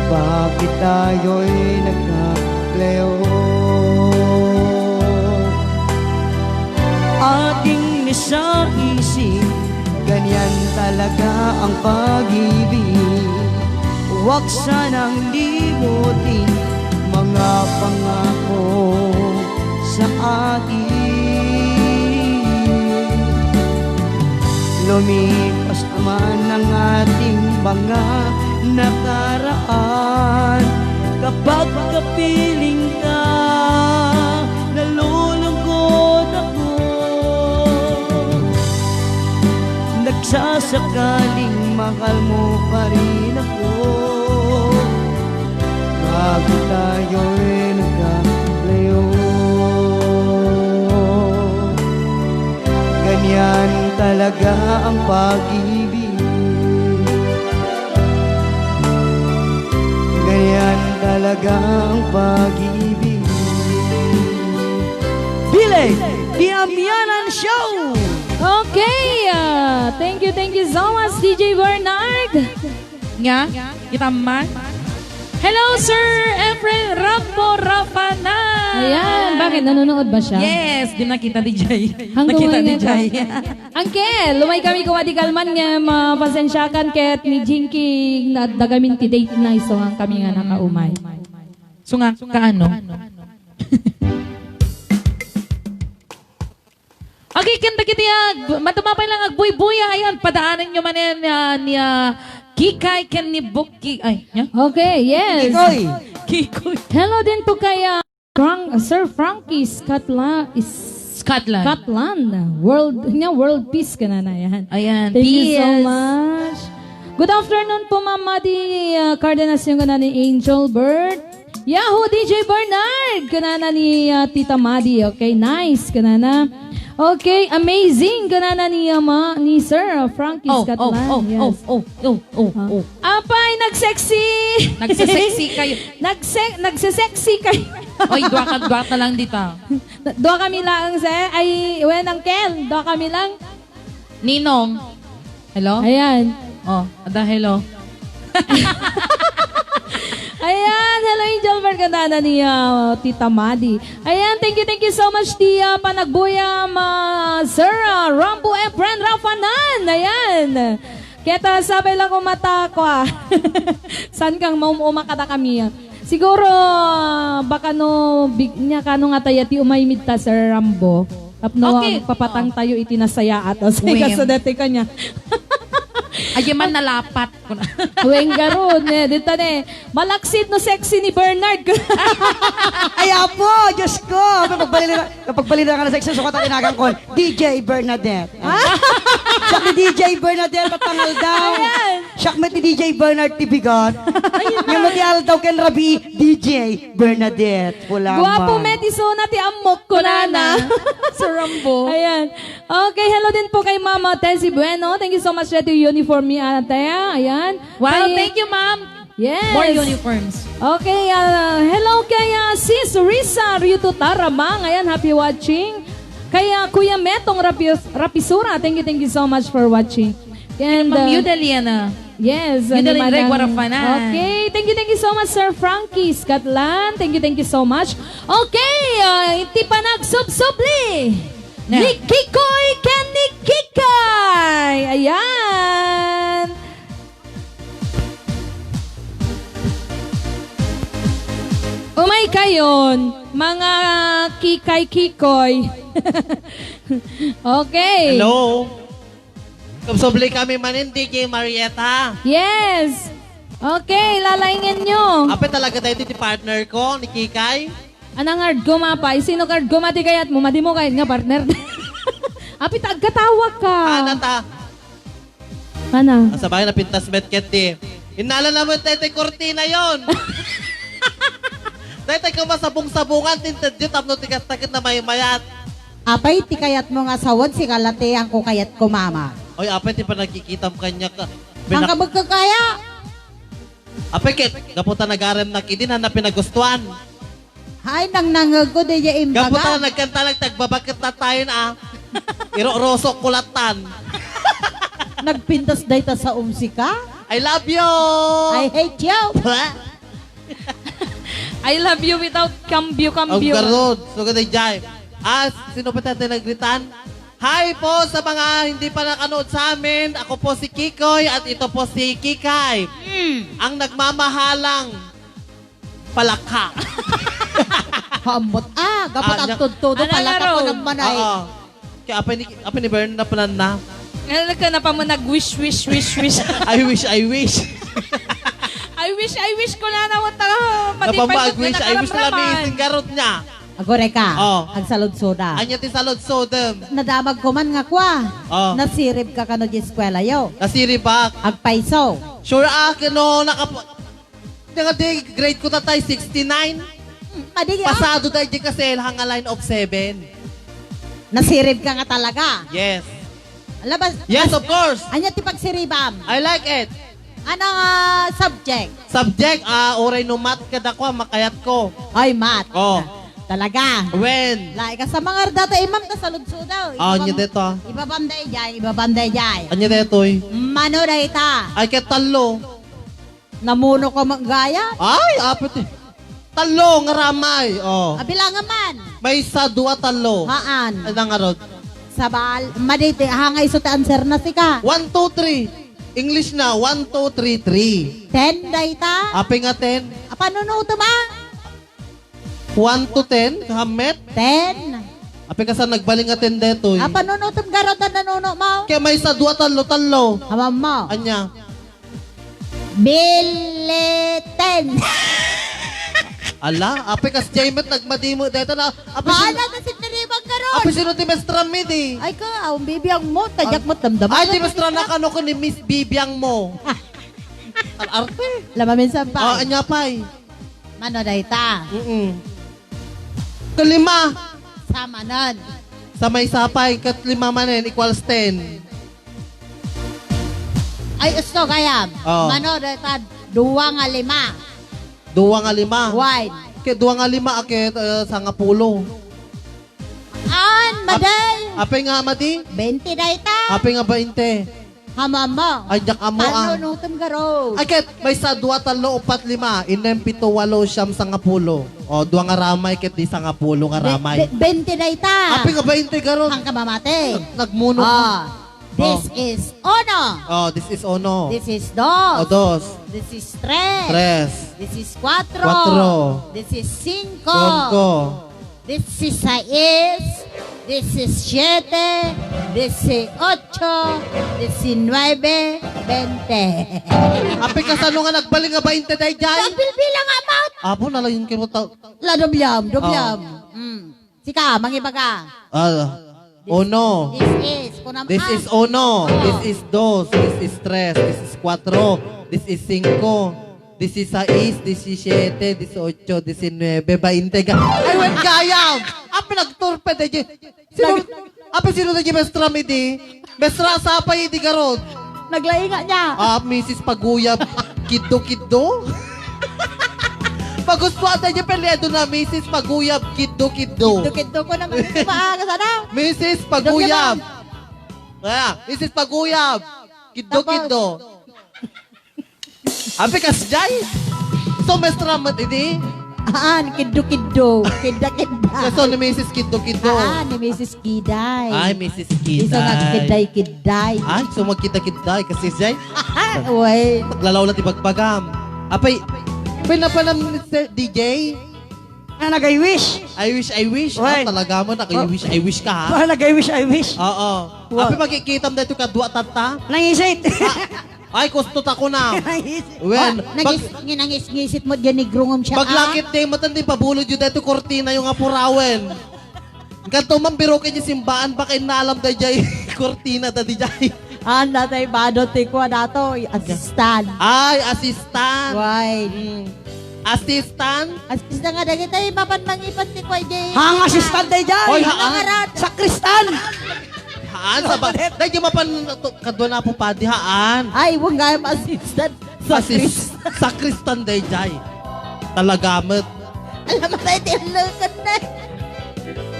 bakit tayo'y nagkalayo. Ating nisa-isip, ganyan talaga ang pag-ibig. Huwag sanang limutin mga pangako sa atin. Lumipas naman ang ating mga nakaraan, kapag kapiling ka, nalulungkot ako. Nagsasakaling mahal mo pa rin ako, bago tayo'y nagkalayo. Ganyan talaga ang pag-ibig, ganyan talaga ang pag-ibig. Bileg Damianan Show! Okay, thank you so much, DJ Bernard. Nga, kita man. Hello, Sir Efren Rambo Rapanay. Ayan, bakit? Nanonood ba siya? Yes, di nakita DJ. Hanggang Nakita ngayon DJ. Angkel, lumay kami kung adikalman nga mapasensyakan ket ni Jinky na dagamin ti date na iso ang kami nga nakaumay. So nga, kaano? Okay, kanta kitiyag. Matumapay lang agbuy-buya. Ayan, padaanan nyo man yan ni Kikay ken ni Buki. Ay, nya? Okay, yes. Ikoy! Kikoy. Hello din po kay Sir Frankie Scotland. World peace ka na yan. Ayan, Thank you so peace. much. Good afternoon po, Mama di Cardenas yung kana ni Angel Bird. Yahoo, DJ Bernard. Kanana ni Tita Madi. Okay, nice. Kanana. Okay, amazing. Ganana ni Sir Frankie Scotland. Yes. Apay, nagsexy. Nagsisexy kayo. Nagsisexy kayo. Oy, dua ka lang dito. Doa kami lang, sir. Ay, wen, Uncle. Doa kami lang. Ninong. Hello? Ayan. Oh, ada hello. Ayan, hello Angel Bergandana ni Tita Madi. Ayan, thank you so much di Panagbuyam Sir Rambo and friend Rafanan. Ayan. Kaya sabay lang kung mata ko San kang maumakata kami. Siguro baka no big niya kano nga tayo ti umaymid ta Sir Rambo. Tapno Okay. papatang tayo itinasaya ato. Sige Wem. sa dati kanya. Ay, man nalapat ko na. Huweng garon, dito malaksit no sexy ni Bernard. Ay, apo, Diyos ko. Kapag balila ka na section, sukat ang tinagang ko, DJ Bernadette. Siyak ni DJ Bernadette, patangal daw. Siyak ni DJ Bernard Tibigot. Yung matial daw ken Rabi, DJ Bernadette. Wala Guwapo man. metisona ti amok ko na. Sir Rambo. Ayan. Okay, hello din po kay Mama Tessie Bueno. Thank you so much sa uniform ni Ate. Ayan. Wow, Kay- thank you, ma'am. Yes. More uniforms. Okay, hello kay Sis Risa Ryuto Taramang. Ayan, happy watching. Kaya Kuya Metong Rapisura, thank you so much for watching. And, Ma'am Yudeliana. yes. Yudeli Madam- Reg Warafanan. Okay, thank you so much Sir Frankie Scotland. Thank you so much. Okay, iti pa nagsubsubli. Na. Ni Kikoy ken ni Kikay. Ayan. Umay kayon, mga kikay-kikoy. Okay. Hello. Kumsobli kami manindi kay Marietta. Yes. Okay, lalaingin nyo. Ape talaga tayo ti partner ko, ni Kikay. Anang hard gumapay? Sino hard gumati kayat mo? Madi mo kayat nga partner. Api, tagkatawag ka. Ana ta. Ana? Sa bahay na pintas metket ti. Inala naman tayo ti kortina yon. Tayo tayo masabong-sabungan tinted yun tapno tigas-takit na may mayat. Apay, ti kayat mo nga sawad, si kalate ang ko kayat ko mama. Oy, ape ti pa nagkikitam kanya ka. Ang kabagkakaya. Ape kit, gaputa nagarem na kidin na pinagustuhan. Hay, nang nangagod ay Gaputa imbaga. na nagkanta lang tagbabakit na tayo na. Iro-rosok kulatan. Nagpintas day ta sa umsika. I love you! I hate you. I love you without Ang cambio. garod. So, ganun jay. Sino pa tayo nagritan? Hi po sa mga hindi pa nakanood sa amin. Ako po si Kikoy at ito po si Kikay. Ang nagmamahalang palaka. Hamot. Gapot ang tudtudo Ano pala nga ka raw? ko nagmanay. Oo. Kaya apa ni Bern na plan na. Ano ka na pa mo nag-wish. I wish. I wish ko na nawat na Napamag-wish. I wish na lang may garot niya. Agore ka. Oh. Ang salud soda. Anya ti salod sodem. Nadamag ko man nga kwa. Oh. Nasirib ka kano di eskwela yo. Nasiri ba? Agpaiso. Sure no nga di grade ko tatay 69. Madigi Pasado tayo di kasi hanga line of 7. Nasirib ka nga talaga. Yes. Labas. Yes, of course. Anya ti pagsiribam. I like it. Anong subject? Subject, oray no math kada ko, makayat ko. Ay, mat. Oh. Talaga. When? Lai ka sa mga data imam ta salud soda. Anya dito. Ibabanday jay. Anya dito. Mano day ta. Ay ket talo. Namuno ko gaya. Ay, apet. Talo nga ramay. Oh. Abilangan man. May sa dua talo. Haan. Ay nga rod. Sabal. Madite hangay so ta answer na sika. 1 2 3. English na 1 2 3 3. 10 day ta. Ape nga 10. Panuno to ma? 1 to 10 kamet. 10. Ape ka sa nagbaling nga 10 detoy. Panuno to garot na nanuno mo? Kaya may sa dua talo. Hamam mo. Anya. Bileten. Ala, ape kas Jaymet nagmadimo dito na. Ape Hala na si Tinibang garot. Ape sino ti Mestra Mid eh. Ay ka, ang bibiyang mo. Tadyak mo damdaman. Ay, di Mestra na kano ko ni Miss Bibiang mo. Al-arte. Lamamin sa Oh, pa. anya pay. Mano day ta. Kalima. Sama nun. Sa may sapay, kat 5 manen, equals 10. Ay, gusto kaya. Oo. Mano, data, 2 nga 5. 2 nga 5. Wide. Kaya 2 nga 5, akit sa nga pulo. An, maday. Apay nga, Madi? 20 na ita. Apay nga 20. Hamama. Ay, jak amo Ano ah. nutom garo? Akit, may sa 2, 3, 4, 5. Inem, 7, 8, siyam sa nga pulo. O, 2 nga ramay, kit di sa nga pulo nga ramay. 20 na ita. Apay nga 20 garon. Hang kamamate. Nagmuno ka. Ah. This is ono. Oh, this is ono. This is O, dos. 2. This is tres. 3. This is cuatro. Cuatro. This is cinco. 5. This is seis. This is siete. This is ocho. This is nueve. 20. Apay ka sa nga nagbaling nga 20 day jay. Bilang amount. Apo, nalayin kayo ta. La dobyam. Sika, mangiba ka. Ono. This is. Kunam This is ono. This is dos. This is tres. This is cuatro. This is cinco. This is sais. This is siete. This is ocho. This is nueve. 20 ka. Ay, wait, gayam! Api nagturpe de je. Sino de je mestra mi di? Mestra sapay di garod. Naglainga niya. Mrs. Paguyab. Kiddo-kiddo? Pagusto ata niya peledo na Mrs. Paguyab. Kiddo-kiddo. Dukit-duk ko naman ito pa. Kasana? Mrs. Paguyab. Mrs. Paguyab. Kiddo-kiddo. Api kas jay. So, mestra mat ini. Kiddo-kiddo. Kidda-kidda. Kaso ni Mrs. Kiddo-kiddo. Ni Mrs. Kiday. Ay, Mrs. Isa nga Kiday. kiday-kiday. Ay, so magkita-kiday kasi jay. Uy. Naglalaw lang tibagbagam. Apay, pinapanam ni DJ. Nag-I-wish. I wish. Wait. Talaga mo, I wish ka ha. Nag-I-wish, I wish. Oo. Api magkikita mo dito kadwa tata. Nangisit. Ay, kustot ako na. Nangisit. When, Nangis-ngisit mo dyan ni Grungom siya. paglakit tayo, matandi pabulod yun dito kortina yung apurawen. Ganto man, biro kayo simbaan, baka inalam tayo dyan kortina dati dyan. Anda tayo badot ko na to. Assistant. Ay, assistant. Why? Assistant? Assistant nga dagi tayo. Mapanmangipan ti ko ay Hang assistant day dyan. Oy, haan. Sakristan. Haan, sa ba? Dahil yung mapan, kadwa na po padi, haan. Ay, huwag nga yung assistant. Sakristan day jay. Talagamet. Alam mo tayo, tinulakan na.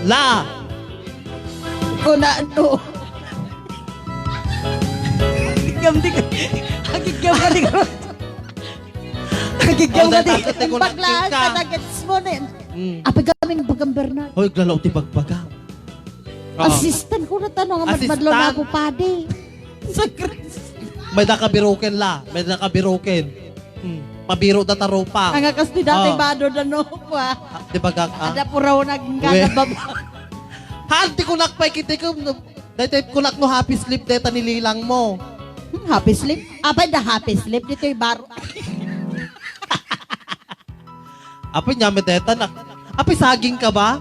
La. Kung na ano. Hagigam di ka. Hagigam ka di ka. Hagigam ka di ka. Takot ko Baglaan ka. ka na gets mo na. Mm. Apay kaming bagang Bernard. Hoy, glalaw ti bagbaga. Assistant ko na tanong. Madmadlo na Assistant? ako padi. May nakabiroken la. May nakabiroken. Pabiro na taro pa. Ang akas ni dati Oh. bado na no pa. Di ba gag? Ada po raw nagkakababa. Halti ko nakpay kiti ko. Dahil ko nak no happy sleep deta nililang mo. Happy sleep? Apay the happy sleep. Dito yung baro. Apoy niya deta nak. Apoy saging ka ba?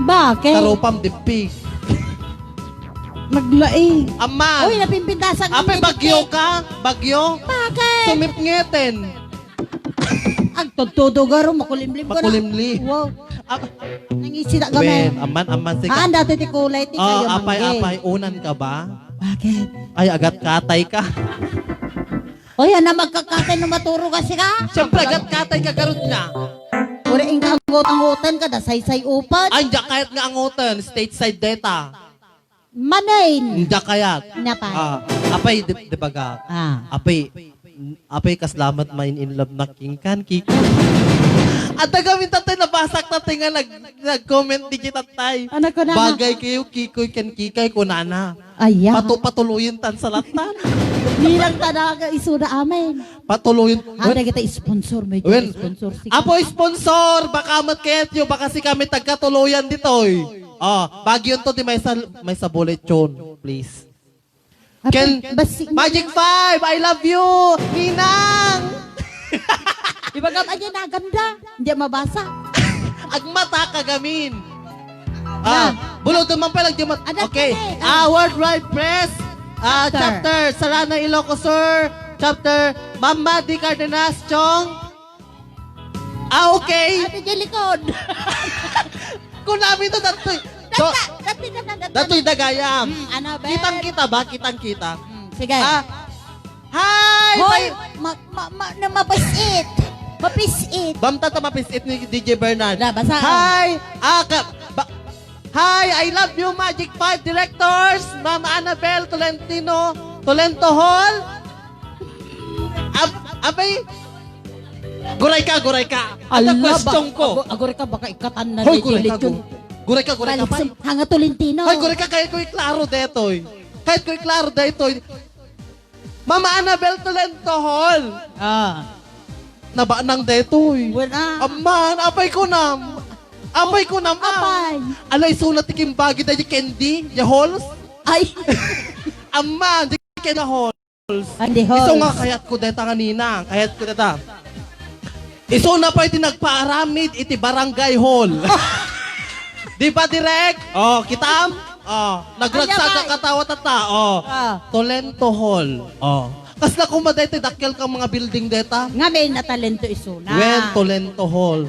Bakit? Taro pam dipi. Naglai. Aman. Uy, napimpintasan Apoy bagyo ka? Bagyo? Bakit? Sumipngeten. Ang tutudo garo, makulimlim ko na. Makulimli. Wow. Ap- Nangisita Wen, kami. aman sige. Dati ti kulay ti kayo Apay, unan ka ba? Bakit? Ay, agat katay ka. Uy, na magkakatay na maturo kasi ka. Siyempre, agat katay ka garot niya. Uri ing kaangot-angotan ka, da say-say upat. Ay, hindi kahit nga angotan, stateside data. Manain. Hindi kayat. Napa. Apay, di ba ga? Apay, kaslamat main in love na kingkan, kika. At nagawin tatay, nabasak tatay nga, nag-comment di kita tatay. Ano ko na? Bagay kayo, kikoy kan kikay ko nana. Ayan. Patuluyin tan sa latan. Nilang talaga isuda amin. Patuloyin. Ada kita sponsor. May Wen, sponsor. Apo sponsor, baka matketyo, baka si kami tagkatuluyan ditoy. Bagyo to, di may sa bullet yun, please. Ken, Magic 5, I love you, Ninang! Di ba aja na ganda? Hindi mabasa. Agmata kagamin. Bulo naman pa lang, Ada okay. kami. Worldwide Press, chapter, Sarana Ilocosur, chapter, Mama Di Cardenas, Chong. Okay. Ano dyan likod? Kung namin to, Dato'y dagayam. Annabelle. Kitang-kita ba? Kitang-kita. Sige. Hi! Hoy, May- mapisit. Mapisit. Bamta ta mapisit ni DJ Bernard. Basa. Hi! Hi! I love you, Magic 5 directors! Ma'am Annabelle Tolento Hall! Abay! Guray ka! Ano question ko? Agore ka baka ikatan na Hoy, lilit guray ka! yun. Guray ka pa! Hanga Tolentino. Hoy, guray ka! Kahit ko'y klaro detoy! Kahit ko'y klaro detoy! Mama Annabelle Tolento Hall! Naba nang detoy! Wala. Aman, apay ko na, ma'am. Apay. Alay, sulat ikim bagi na candy, ya halls. Ay. Aman, di ka na halls. Andi Iso hol. nga kayat ko deta kanina. Iso na pa iti nagpaaramid iti barangay hall. Di ba, direct? Oh, kitam? Oh, nagragsa ka katawa tata. Oh, Tolento Hall. Oh. Kas na kumaday iti dakkel kang mga building deta. Nga may natalento isuna. Well, Tolento Hall.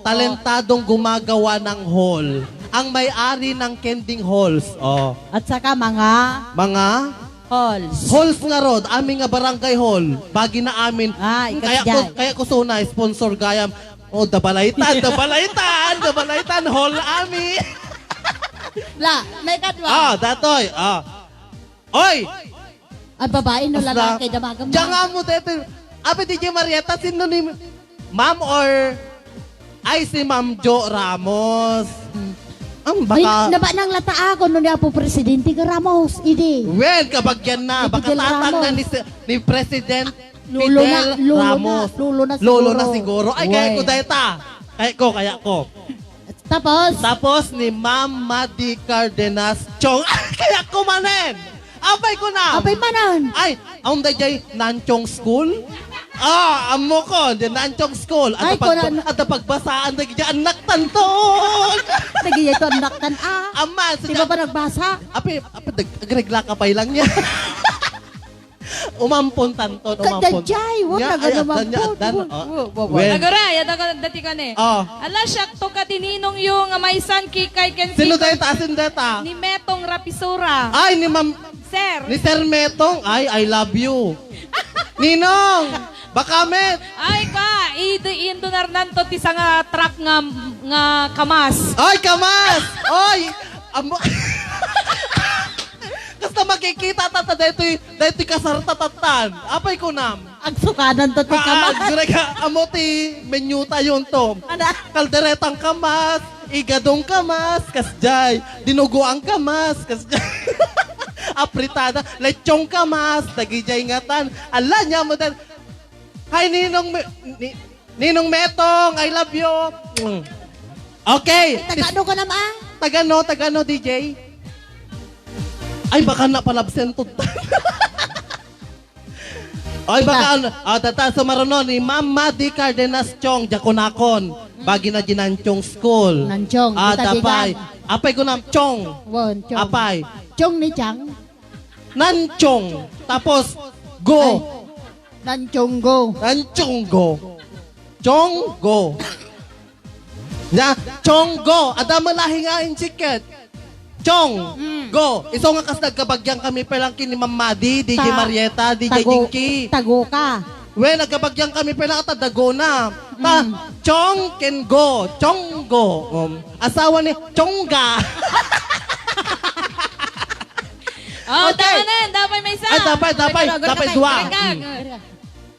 Talentadong gumagawa ng hall. Ang may-ari ng Kending Halls. Oh. At saka mga Mga halls. halls nga rod, aming nga barangay hall. Bagi na amin. Kaya ko suna, sponsor gayam. Oh, dabalaitan, hall ami. La, may kadwa. Datoy. Oy! Ang babae no Basta- lalaki damagam. Diyan nga mo dito. Abe DJ Marieta, sino ni Ma'am or ay si Ma'am Jo Ramos? Ang Ay, baka naba nang lata ako no niya po presidente ka Ramos. Idi. well, kabagyan na. Baka Fidel tatang na Ramos. ni President Lulo Fidel na, lulo Ramos. na, lulo na siguro. Lulo na siguro. Ay, kaya Uy. ko data. Kaya ko. Tapos, Tapos ni Ma'am Madi Cardenas Chong. Kaya ko manen. Abay ko na. apay manan. Ay, ang dayay Nanchong School? Amo ko, di Nanchong School. Ay, kunan- At pagbasaan na dyan, anak tanton. Nagiyay to anak tan Aman, Di ba ba nagbasa? Api, agregla ka pa lang niya. Umampon tanton, umampon. Kadajay, wag na ganun mampon. Well, Agora, yata ko dati ka ni. Oh. Ala, siyak to katininong yung may san kikay ken Sino data? Asin data? ni Metong Rapisura. Ay, ni Ma'am, Sir. ni Sir Metong. Ay, I love you. Ninong, baka met. Ay ka, indunar nanto ti sa nga truck nga kamas. Ay, kamas! Ay! Kasta makikita tata dito kasartatatan. Apay ko nam. Ang sukanan to ti kamas. Gure ka, amo ti menyuta yun to. Kalderetang kamas, igadong kamas, kasjay. Dinuguang kamas, kasjay. Apritada, lechong kamas, tagijay ngatan. Ala niya mo dan. Hi, Ninong Metong, I love you. Okay. Tagano ka naman. Tagano, DJ. Ay, baka napalabsen to. Ay, baka, tata, sumarono ni Ma'am Madi Cardenas Chong, Jakonakon, bagi na ginanchong school. Nanchong, kita Tapay. digan. Apay ko nam, Chong. Won, chong. Apay. Chong ni Chang. Nanchong. Tapos, go. Nanchong go. Nanchong go. Chong go. Na, Chong go. Ada malahi nga in chicken. Chong, go. Iso nga kas nagkabagyang kami pelang kini Ma'am Madi, DJ Marieta, DJ Jinky. Tago ka. We, nagkabagyang kami pelang at Dagona. Chong can go. Chong go. Asawa ni Chongga. Oh, Okay. tahanan, dapat may isa. Ay, dapat dua.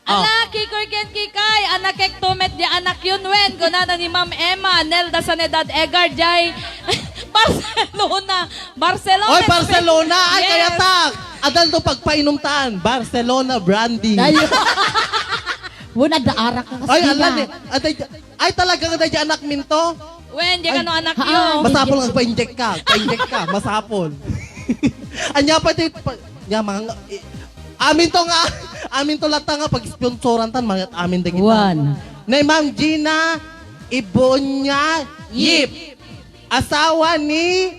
Ala, kikoy ken kikay, anak kek tumet di anak yun wen, kunana ni Ma'am Emma, Nelda Sanedad Egar, jay, Barcelona. Oy, Barcelona. Ay, Yes. kaya tak. Adal to pagpainumtaan. Barcelona branding. Dahil, wala daarak ka kasi Ay, alam ni. Ay, talaga nga dahil anak minto. Wen, di ka no anak Ha, yun. Masapol nga pa-inject ka. Pa-inject ka. Masapol. Anya pa ito. Mga amin to nga. Amin to lata nga pag-sponsoran tan. Mga amin din kita. One. Na Ma'am Gina Ibonya Yip. Asawa ni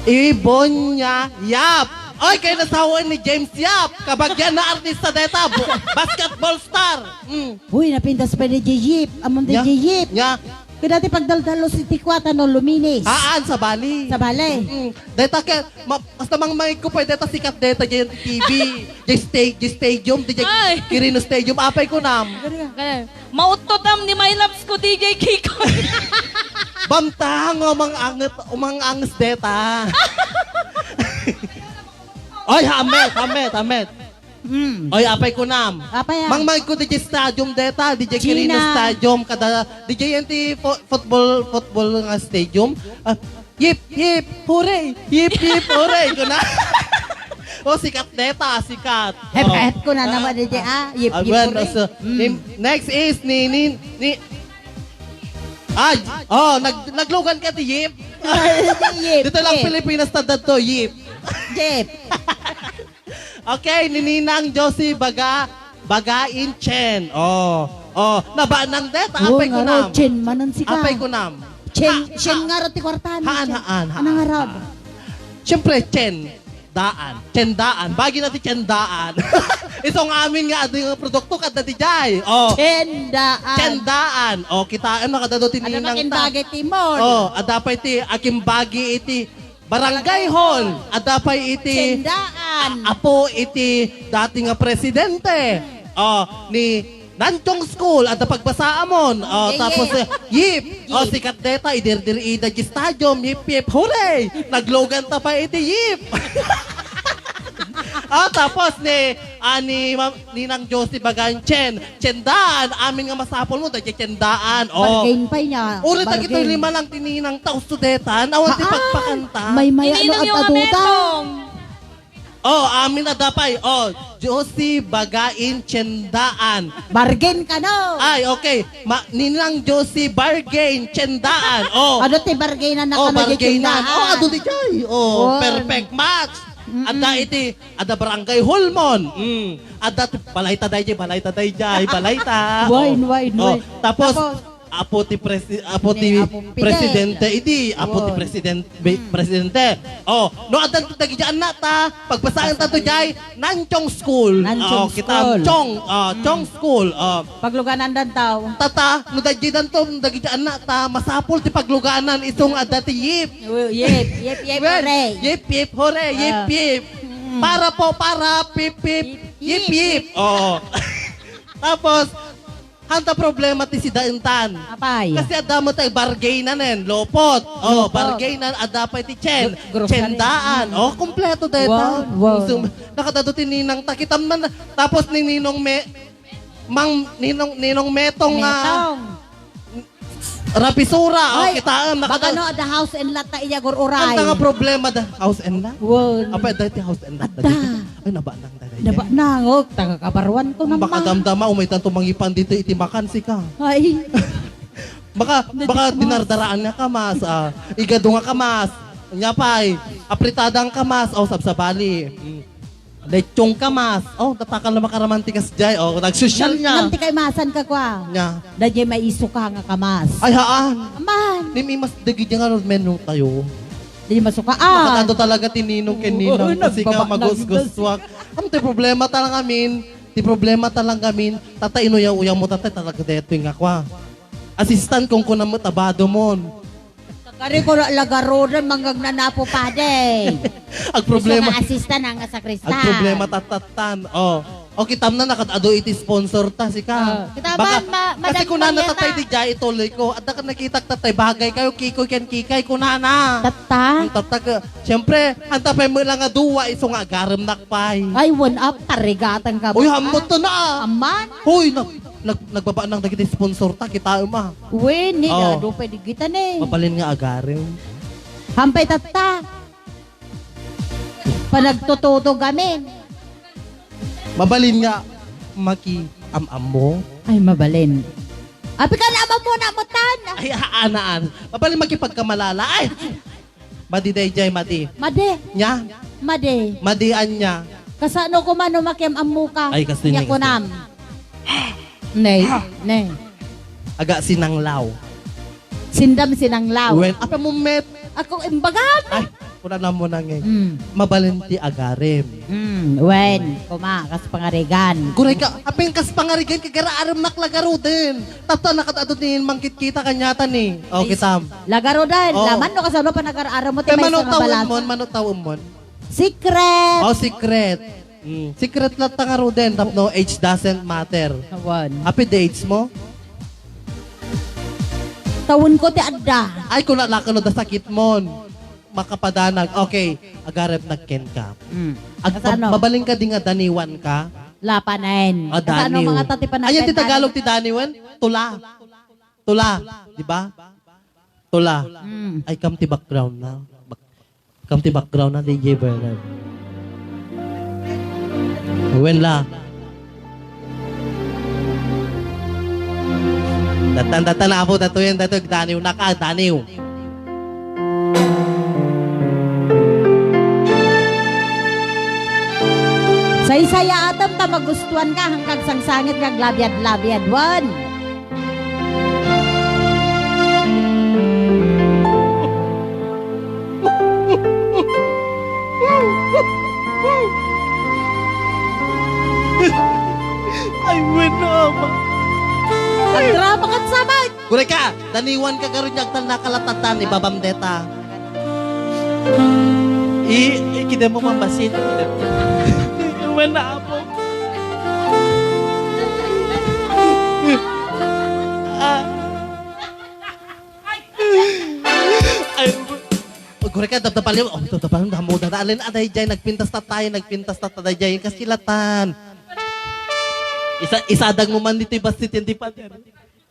Ibonya Yap. Ay, kayo nasawa ni James Yap. Kabagyan na artista deta. Basketball star. Uy, napintas pa ni Jijip. Amon ni Nya, Jijip. nya, Kaya dati pagdaldalo si Tikwata no luminis. Haan sa Bali. Sa balay. Deta ka, mas namang may ko pa, deta sikat deta dyan TV, dyan stadium, dyan Ay. Quirino Stadium, apay ko nam. Mautotam ni My Loves ko, DJ Kiko. Bamtang, umang angas deta. Oy, hamet. Oy, apay ko nam. Apa yan? Mang may ko DJ Stadium deta, DJ Quirino Gina. Stadium, kada DJ NT football nga stadium. Yip, hooray! Yip, hooray! Ko na. Oh, sikat deta, sikat. Hep ko na naman DJ Yip yip Well, ko rin. so, next is naglugan ka ti Yip. Yip. Dito lang Yip. Pilipinas tadad to, Yip. Yip. Okay, Ninang Josie Bagain Chen. Nabanang deta, apay ko nam. Chen manan si ka. Apay ko nam. Chen nga rin ti kwartan. Haan. Anang harap. Siyempre, Chen daan. Bagi natin Chen daan. Itong amin nga ating produkto kada ti Jai. Chendaan. Chen daan. Kitaan na kada do Ano tininang nakin ta. bagay timon? Adapay ti aking bagi iti Barangay Hall. Adapay iti Chendaan. apo iti dating nga presidente. Ni Nanchong School at pagbasa amon. Tapos yip. Sikat deta idirdirida di stadium. Yip, hooray! Naglogan ta pa iti yip. Tapos ni Nang Josie Bagain Chendaan, amin nga masapol mo, dahil Chendaan. Bargain pa niya. Uri ta kito lima lang tininang taos sudetan, awan ti pagpakanta. May maya Ininang ano yung at aduta. ametong. Amin na dapay. Josie Bagain Chendaan. Bargain ka no. Ay, okay. Ninang Josie Bargain Chendaan. Ano ti bargain na nakano di bargainan. Chendaan? Ado di jay. Perfect match. Ada barangay Hulmon. Ada balayta day jay. Wine. Tapos apo ti presidente idi presidente. No adan to dagijaan na ta pagbasahan ta to jay Nanchong School. Nanchong Kita School. Chong School. Pagluganan dan tao. Tata no dagidan to dagijaan na ta masapol ti pagluganan itong adati yip. Yip, hooray. Yip, hooray, yip. Para pip, yip. Tapos, hanta problema ti si Daintan. Apay. Kasi ada mo tayo bargainan lopot. Bargainan, ada pa ti Chen. Grocery. Chendaan. Kompleto dito. Wow. Nakadado ti Ninang Takitam man. Tapos ni Ninong Ninong Metong Metong. Rapisura. Ay, Kitaan. baka no, the house and lot ta iya gururay. Ang nga problema da house and lot. Wow. Apa dati house and lot. Ay nabanang dati. Daba na, taga kabaruan ko naman. Baka damdama umay tanto mangipan dito itimakan si ka. Ay, Baka dinardaraan nga kamas. Igado nga kamas. Nyapay. Apritadang kamas. Sabsabali. Lechong kamas. Tatakal na makaramantikas jay. Nagsosyal niya. nanti kay masan ka kwa. Nya. Dadya may iso ka nga kamas. Ay haan. Aman, Nimi mas dagid nga menu tayo. di masuka. Makatado talaga tininong keninang kasi ka nagbaba- magusguswak. Ti problema talang amin. Tata inuyaw-uyaw mo tatay talaga deto yung akwa. Assistant kung kunam mo tabado mon. Kari ko lagarodan mangagnanapo pa de. Ang problema. Iso nga assistant nga sa Krista. Ang problema tatatan. Kitam na nakadado iti sponsor ta si ka. Kitaban, Kasi Madam kunana Marieta. tatay di jay ituloy ko. At ka nakita tatay bagay kayo kikoy ken kikay kunana. Tata. Ang tatag. Siyempre, hanta pa mo lang nga duwa iso nga garam nakpay. Ay, one up, tarigatan ka ba? Uy, hamot to na. Aman. Hoy, nagbaba ng dagiti sponsor ta kita uma. Uy, ni, Oh. do pwede kita ni. Mapalin nga agarim. Hampay tata. Panagtututo kami. Mabalin nga maki am mo. Ay, mabalin. Api ka naman muna, mutan. Ay, aanaan. Mabalin makipagkamalala. Ay! Madi day jay, madi. Made, Nya? made. Madian niya. Kasano ko man umakiam amuka. Ay, kasi Nya ni- ko nam. Nay, nay. Aga sinanglaw. Sindam sinanglaw. When, apa mo met? Ako imbagan. Ay, Kuna na mo nang mabalenti agarim. When, kuma, kas pangarigan. Guray ka, apeng kas pangarigan kagara aram naklagaro din. Tapos nakatadot ni mangkit kita kanyata ni. O kitam. Lagaro din. Oh. Laman no kasano pa nag-aaral mo Kaya timay sa manutawin mabalas. mo, manutawin mo. Secret. Oh, secret. Secret lang tangaro din. No, age doesn't matter. One. Happy dates mo? Tawon ko ti adda. Ay, kung nalakanod na sakit mo. Makapadanag. Okay, agarep nagken ka. Kasano? Babaling ka din nga daniwan ka. Lapanen. O, Kasano daniw. mga tati pa Ayan, ti Tagalog ti daniwan? Tula. Tula. Di ba? Tula. Ay, come ti background na. Come ti background na, DJ Bernard. When la. Datan na po, dato yan, dato, daniw na ka, daniw. Say-saya atam ta magustuhan ka hanggang sangsangit kag labyad-labyad. One. Ay, wenama. Pagdrama kat sabay. Gure ka, daniwan ka karon yagtal nakalatatan, ibabamdeta. Ikida mo mambasit. Wala po. Ay, gure ka, dabdabali. Oh, dabdabali, damo na. Alin, aday jay, nagpintas na tayo, jay, kasilatan. Isadang mo man dito, basit, hindi pa.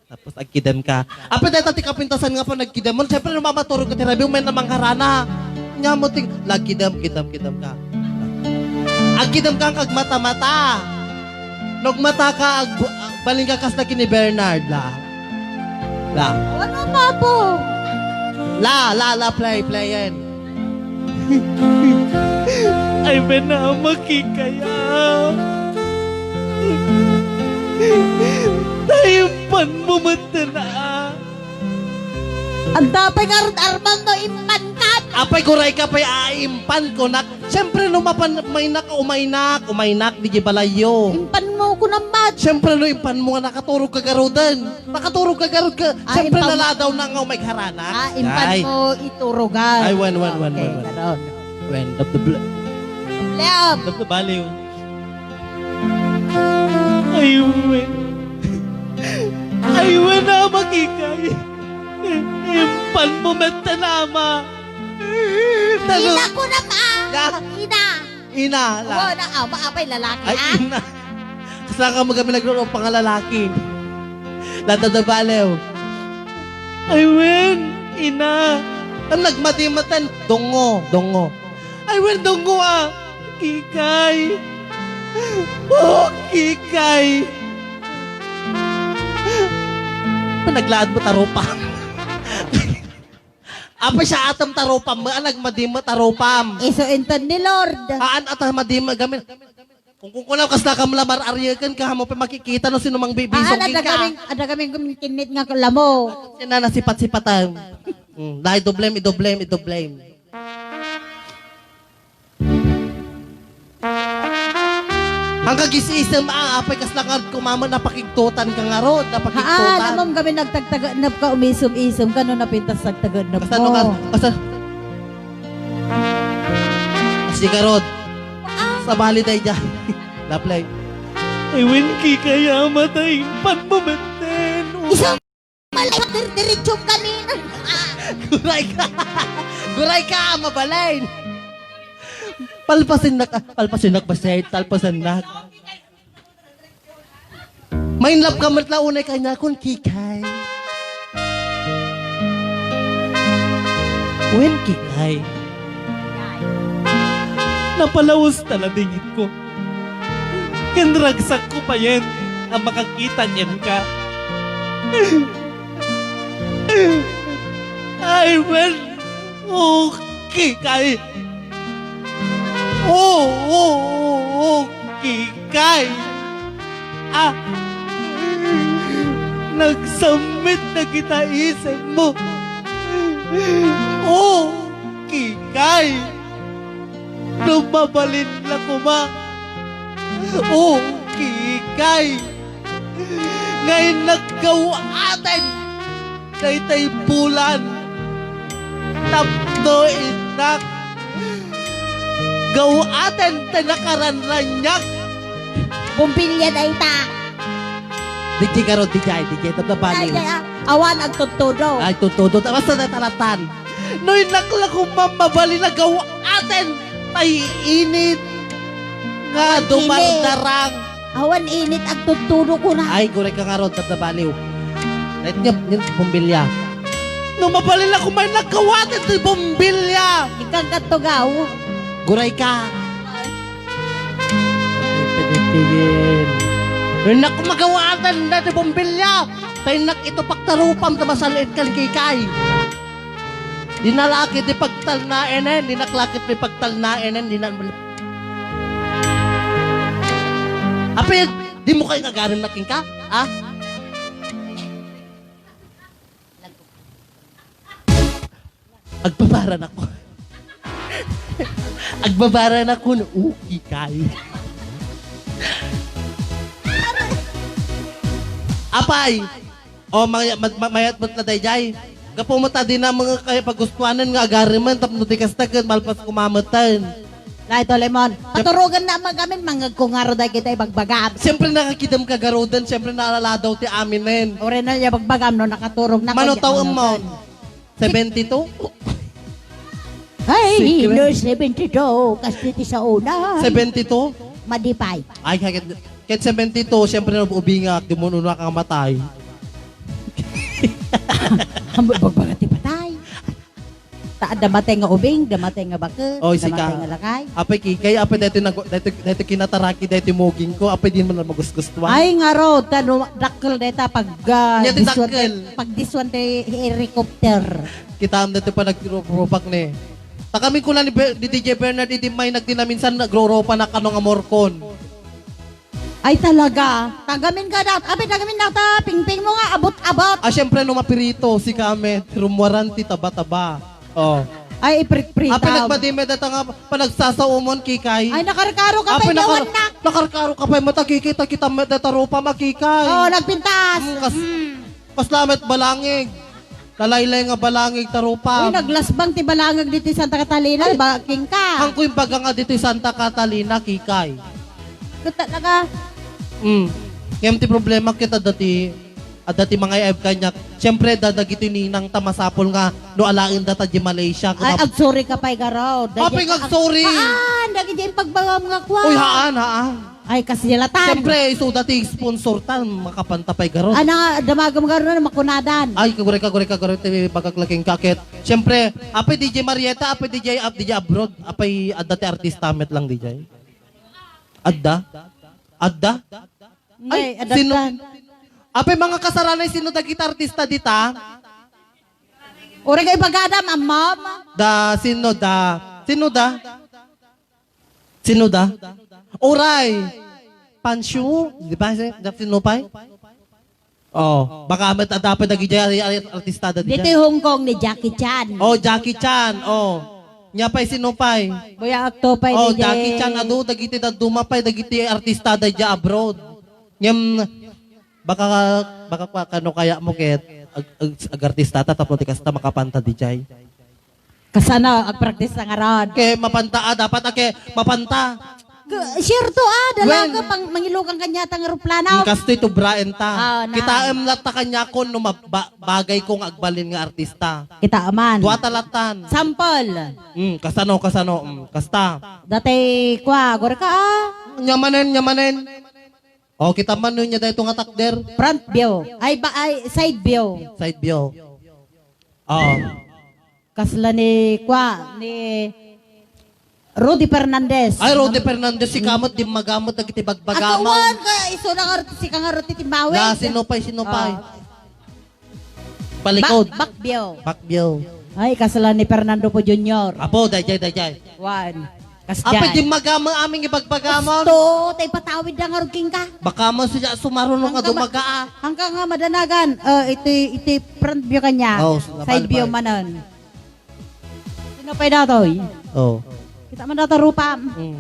Tapos agkidam ka. Apa dahil tati kapintasan nga pa nagkidam mo. Siyempre namamaturo ka tirabi, may namang harana. Nga mo ting, kidam ka. Agkidam ka kag mata-mata. Nagmata ka, baling ka kas na kini Bernard, la. Ano pa po? Play yan. Ay, makikaya. Tayumpan mo mata na. Ang dapay nga rin arman no impankat. Apay guray ka pa'y aimpan ko nak. Siyempre no umainak, di balayo. Impan mo ko ng mat. Siyempre no impan mo nga nakaturog ka garudan. Nakaturog ka. Siyempre impan mo. naladaw na nga umay harana. Impan mo iturugan. Ay, wan. Okay, karon. When of Leom. the baliw. Ay, na makikay. Impan mo metanama. Ina ko na ma. Ya. Ina. Oo, na maapay lalaki Ay, ah. ina. Kasama ka magami nagro ng pangalalaki. Lata na balew. Ay, ina. Ang nagmatimatan, dongo. Ay, dongo ah. Kikay. Oh, kikay. Naglaad mo taropam. Apa siya atam taropam mo, nagmadim mo taropam. Isuintan ni Lord. Aan atam madim gamit. Kung kunaw kas nakamlamar aryakan ka mo pa makikita no sino mang bibisong ka. Ada kaming gumikinit nga lamo. Sina nasipat-sipatan. Dahil idoblame. Hanggang gisisem apay kas lakad kumama napakigtutan ka nga rod, napakigtutan. Namam kami nagtagtaganap ka umisum-isum ka no napintas nagtaganap Basta no ka, mo. basta. Kasi ka rod. Sa bali tayo dyan. Laplay. Ay, winki kaya matay. Panmumenten. Isang malay diritsong kanina. Guray ka, mabalain. Palpasin nak basay, talpasan nak. Main lap ka matla unay kanya kun kikay. Wen kikay. Napalawas taladingit ko. Kinragsak ko pa yan ang makakita niyan ka. Ay, well, kikay. Kikay. Nagsamit na kita isip mo. kikay. Lumabalin na kuma. Kikay. Ngayon naggawa atin. Tay bulan. Tapno inak. Gawa atin tinakaranranyak. Bumbilya na ita. DJ karot DJ tapno Ay, bali. awan ang tutudo. Ay tutudo basta natalatan. Noy nakla ko mamabali na gawa atin. Tay init. Nga Ay, dumardarang. Awan init ang tutudo ko na. Ay, guray ka nga ron, tatabaliw. Let niya, yung bumbilya. Nung mabalil ako may nagkawatin ito'y bumbilya. Ikang katugaw. Guray ka. Pinitigin. Nung naku magawatan na ito'y bumbilya. Tayo nak ito pagtarupam na masalit kalikikay. Di nalaki, di pagtalnaenen. Di naklakit, di pagtalnaenen. Di na... Apit, di mo kayo nagarin na king ka? Ha? Agbabaran ako. Agbabaran ako ng ukikay. Apay! O, mayat mo't na dayjay. Kapumata din na mga kaya pagustuhanan nga agariman, tapno di kastagan, malpas kumamatan. Na ito, Lemon. Paturugan na magamin, mga kungaro dahil kita ibagbagam. Siyempre nakakidam ka garudan, siyempre naalala daw ti aminen. Ore na niya bagbagam, no, nakaturog na. Manotaw ang mo? 72? Ay, no, 72. Kasi sa una. 72? Madipay. Ay, kahit 72, siyempre nabubingak, di mo nuna kang matay. Ang bagbagati patay. Damatay nga ubing, damatay nga bakit, Oy, damatay sika. nga lakay. Apay kikay, apay dito kinataraki, dito muging ko, apay din mo na magusgustuhan. Ay nga ro, dakkel deta pag Nya ti dakkel. pag diswan te helicopter. Kita am dito pa nagrupak ni. Takami ko lang ni DJ Bernard, iti may nagdinaminsan nagroropa na kanong amorkon. Ay talaga, tagamin ka daw. Abi tagamin na ta, pingping mo nga abot-abot. Ah, syempre no mapirito, si Kamet, rumwaranti taba-taba. Oh. Ay iprit-pritaw. Apay nagmadime data nga panagsasaumon kikay. Ay nakarkaro ka pa Apay inawan na. nakarkaro ka pa matakikita kita data rupa makikay. Oh, nagpintas. Kas lamet balangig. Lalaylay nga balangig tarupa. Uy, naglasbang ti balangag dito sa Santa Catalina, baking ka. Ang kuing baga nga dito Santa Catalina, kikay. Talaga. Ngayon ti problema kita dati, dati mga IF kanya, siyempre dadagito ninang tamasapol nga, no alain data di Malaysia. Ay, agsorry ka pa'y garaw. Apay nga, sorry. Haan, dagi dyan pagbawam nga kwa. Uy, haan. Ay, kasilatan. Siyempre, so dati sponsor tan, makapantapay garon. Ana, damagam garo na makunadan. Ay, kagure, bagaglaking kakit. Siyempre, apay DJ Marieta, apay DJ abroad, apay dati artista met lang DJ. Adda? Ay, sino? adaptan. Apay mga kasaranay, sino dagita artista dita? Uri kay bagada, ma'am. Sino da? Oray! Pansyo? Di ba? Sino pa? Oh, baka dapat naging artista da Dito dito. Hong Kong ni Jackie Chan. Oh, Jackie Chan. Oh. Nya pa'y sino pa'y? Buya akto pa'y Oh, DJ. Jackie Chan ado dagiti da dumapay dagiti artista da ja abroad. Nyam baka kano kaya mo ket ag artista ta tapno ti kasta makapanta di jay. Kasana, agpraktis na nga ron. Ke mapanta dapat ake mapanta. Sure to dalaga pang mangilugang kanya tang aeroplano. Kasto ito braen ta. na. Kita lata kanya kon no bagay kong agbalin nga artista. Kita aman. Duwa talatan. Sample. Kasano. Kasta. Dati kwa, gore ka Nyamanen. Oh, kita man nun niya dahil itong atakder. Front view. Ay, side view. Side view. Oh. Kasla ni Rudy Fernandez. Ay, Rode Fernandez, si kamot, di magamot, nagiti bagbagamaw. Atuan ka, iso na si kang Rudy Timbawin. La, sinupay. Palikod. Backview. Ay, kasla ni Fernando po Jr. Apo, dayjay. One. Apa, di magamang aming ibagbagamon. Gusto, tay patawid na nga rugking ka. Baka mo siya sumarunong nga dumagaa. Hanggang nga madanagan, iti front view kanya. Oh, Side view manon. Ano pa datoy? Oh. Kita man dato rupa. Mm.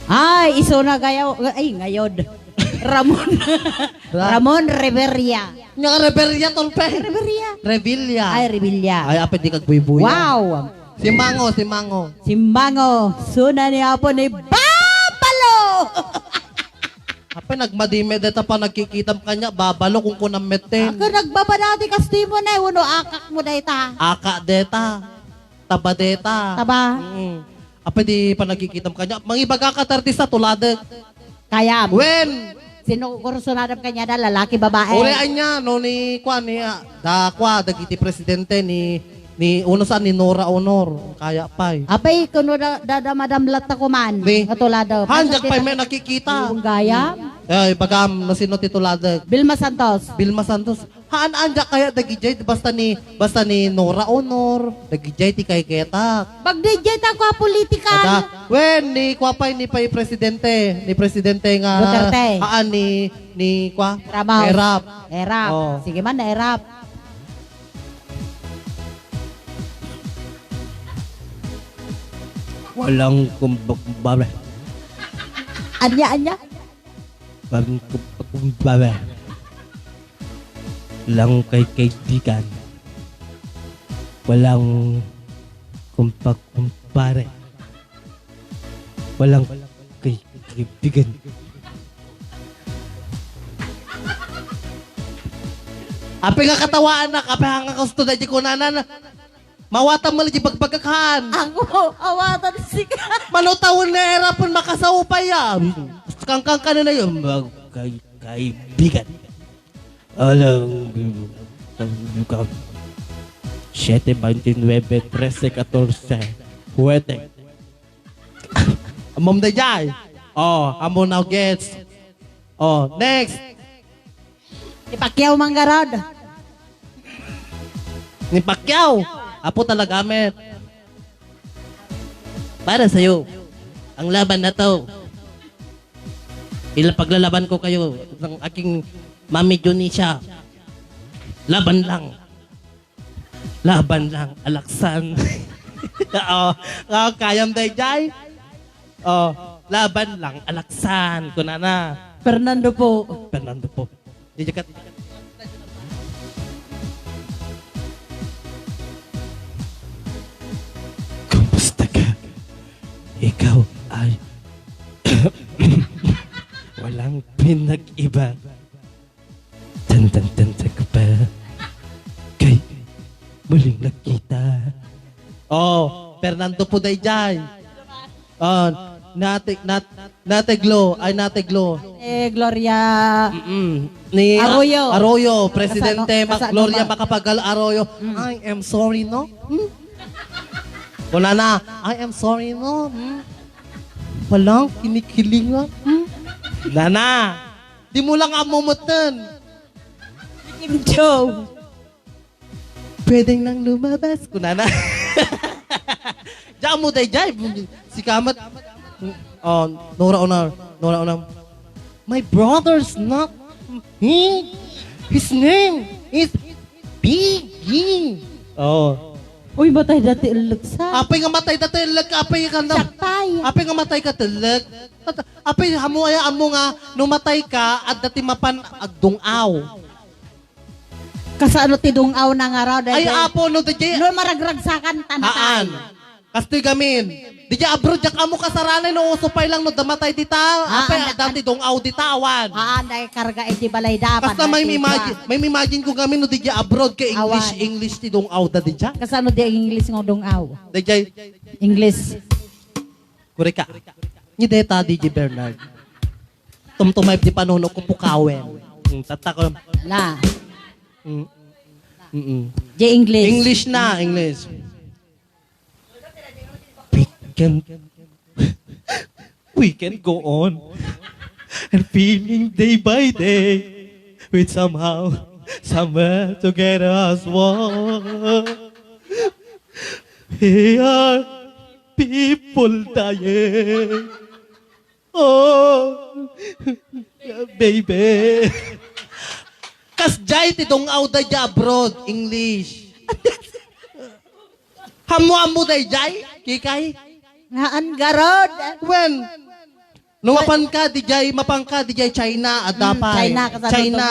Ay, iso na gayaw. Ay, ngayod. Ramon. Ramon Reveria. Nga Rebelia tolpe. Reveria. Revilla. Ay, Revilla. Ay, apa di kagbuy-buya. Wow. Si Mango. Simbango. Suna ni Apo ni Babalo. Apa nagmadime deta pa nagkikitam kanya babalo kung kunam meten. Ako nagbabadati kasti mo na. Uno akak mo na ita. Aka deta. Taba deta. Taba. Apa di pa nagkikitam kanya. Mangibaga ka artista tulad. Kaya. When? Sino kursunadam kanya na lalaki babae? Ulian niya no ni Kwan ni dagiti presidente ni uno sa ni Nora Honor. Kaya pa eh. Apay kuno dadamadamlat na kuman. Ni? Katulado. Hanjak pa may nakikita. Yung gaya. Ay, bagam na sino titulad. Vilma Santos. Vilma Santos. Haan anja kaya dagijay basta ni Nora Honor, dagijay ti kay ketak. Pag-DJ ta ko political. Ada, when ni kwa pa ni pay presidente nga Duterte. haan ni kwa Ramos. Erap. Erap. Oh. Sige man, erap. Walang kumbaba. Anya. Walang kumbaba. Walang kay kaibigan. Walang kumpare. Walang kay kaibigan. Api nga katawaan na, api hanga ka studa di kunanan. Mawatan mo di bagbagakan. Ako, awatan si Manutawon na erapon makasaupay ya. Kangkang ka na yun. Kay kaibigan. Walang 7, 29, 13, 14. Huwete. Mom da jay. Oh, amo now gets. Oh, next. Ipakyaw manggarod. Ni Pacquiao. Apo talaga met. Para sa'yo, ang laban na to. Paglalaban ko kayo ng aking Mami Junisha. Laban lang. Laban lang. Alaksan. Kayam day jay. Laban lang. Alaksan. Kunana. Fernando po. Fernando po. Dijakat. Kumusta ka? Ikaw ay walang pinag-iba. Tanda ka pa. Kay muling nakita. Oh, Fernando po day jay. Oh, Nateglo. Gloria. Ni Arroyo. Presidente Kasano Gloria ba? Macapagal Arroyo. I am sorry, no? Wala na. I am sorry, no? Walang kinikilingan. Wala na. Di mo lang amumutan. Kim Joe. Pwedeng nang lumabas. Kunana. Diyan mo tayo dyan. Si Kamat. Oh, Nora Honor. My brother's not he. His name is Biggie. Oh. Uy, batay dati ulog sa. Apay nga matay dati lag apay ka na. Saktay. Apay nga matay ka telag. Apay amo nga numatay ka at dati mapan agdungaw. Kasano tidungaw na nga raw. Ay apo no DJ. No maragragsakan tanatan. Haan. Kastoy gamin. DJ abroad jak amo kasaranay no usupay lang no damatay dita. Apay dati dungaw ditawan. Dahil karga iti balay dapat. Basta may imagine ko gamin no DJ abroad kay English ti dungaw da DJ. Kasano di English ng dungaw? DJ English. Kureka. Ni deta DJ Bernard. Tumtumay di panuno ko pukawen. Tatakon. La. Di English English. We can go on and feeling day by day with somewhere to get us one. Here are people dying. Oh, baby. Kasjay ti dungaw da abroad English. Hamu-hamu day jay, kikay. Ngaan garod. When? Nuwapan ka, di jay, mapang ka, di jay China, at dapay. China, China.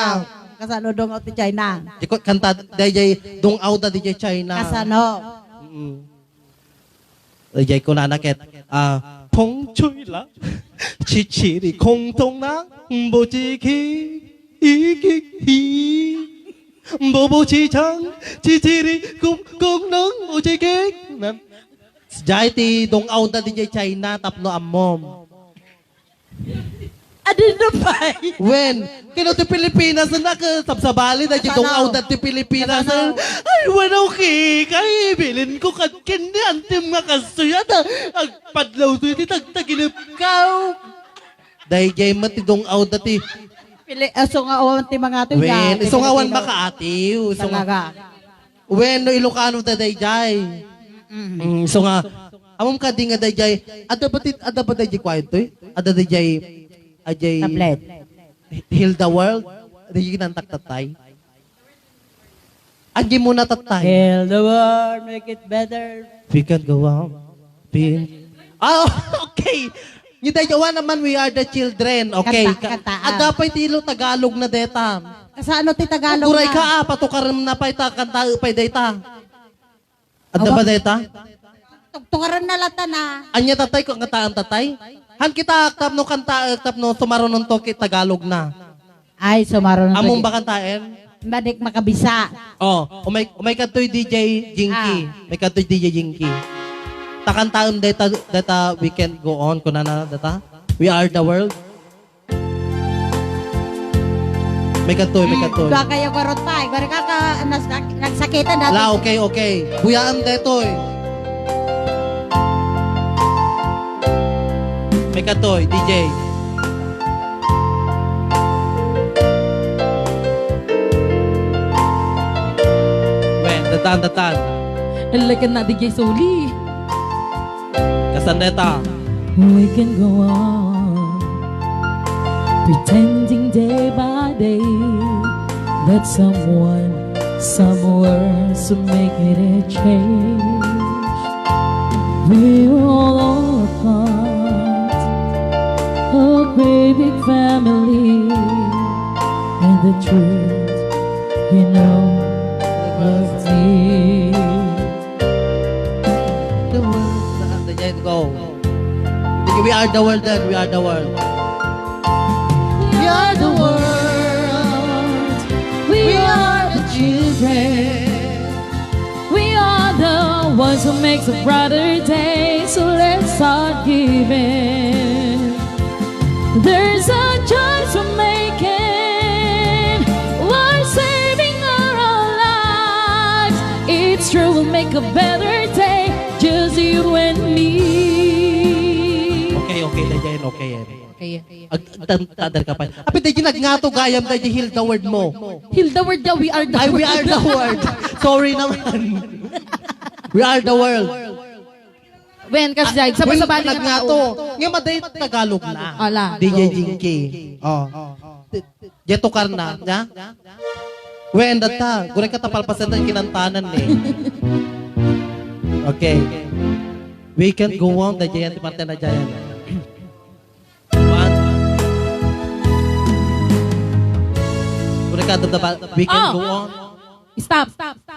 Kasanodong out ti China. Ikot kanta, di jay, dong auda, di jay China. Kasano. Di jay ko nanakit. Pong chuy la, chichiri kong tong na, bo chi ki, ikik hi. Bo bo chi chang, chichiri kong nang, bo chi ki. Jay ti, dong auda, di jay China, tapno amom. Adin na ba? When? Kino ti Pilipinas na sabsabali na dito out at ti Pilipinas. Ay, wala kay bilin ko kin ni antim nga kasuyat. Agpadlaw to iti tagtagilip ka. Dahil jay matidong out at ti. So nga awan ti mga ito. When? Iso nga wan makaatiw. Talaga. When? No Ilocano ta day jay. So nga, amom ka di nga day jay. Ada ba day jay kwento eh? Ada day jay. Ajay Tablet. Heal the world. Di ginantak tatay. Anji muna tatay. Heal the world, make it better. We can go on. Okay. Yung dayawa naman, we are the children. Okay. Kanta. Ada pa'y tilo Tagalog na deta. Kasano ti Tagalog Kuray na? ka patukaram na pa'y kanta pa'y deta. Ada ba deta? Tugtukaran na lata na. Anya tatay ko ngataan tatay? Han kita aktap no kanta aktap no tumaron ng toki Tagalog na. Ay, sumaron na. Among ba kantaen? Badik makabisa. Umay katoy DJ Jinky. May katoy DJ Jinky. Takantaon data we can go on kuna na data. We are the world. May katoy. Dua kayo karot pa. Gari ka nagsakitan dati. La okay. Buyaan detoy. May katoy DJ. Datan. Lakan na DJ Soli. Kasandeta. We can go on pretending day by day that someone somewhere to make it a change. We're all a part of a big family, and the truth, you know, loves me. The world. Go. We are the world then. We are the world. We are the world. We are the children. We are the ones who make a brighter day. So let's start giving. There's a choice we're making. We're saving our own lives. It's true, we'll make a better day. Just you and me. Okay, dayan, okay yan. Okay. Agtadar ka pa. Apit dayan nagngato gayam dayan heal the word mo. Heal the word daw, we are the Ay, world. we are the world. Sorry naman. We are the world. Ben, kasi Jai, sabay-sabay ka Nagngato. Ngayon maday Tagalog na. Ala. DJ Jinky. Jeto karna. Ya? When data. Gure ka tapalpasan ng kinantanan eh. Okay. We can go on. Dayan, tiparte na dayan. One. Gure ka data. We can go on. Stop.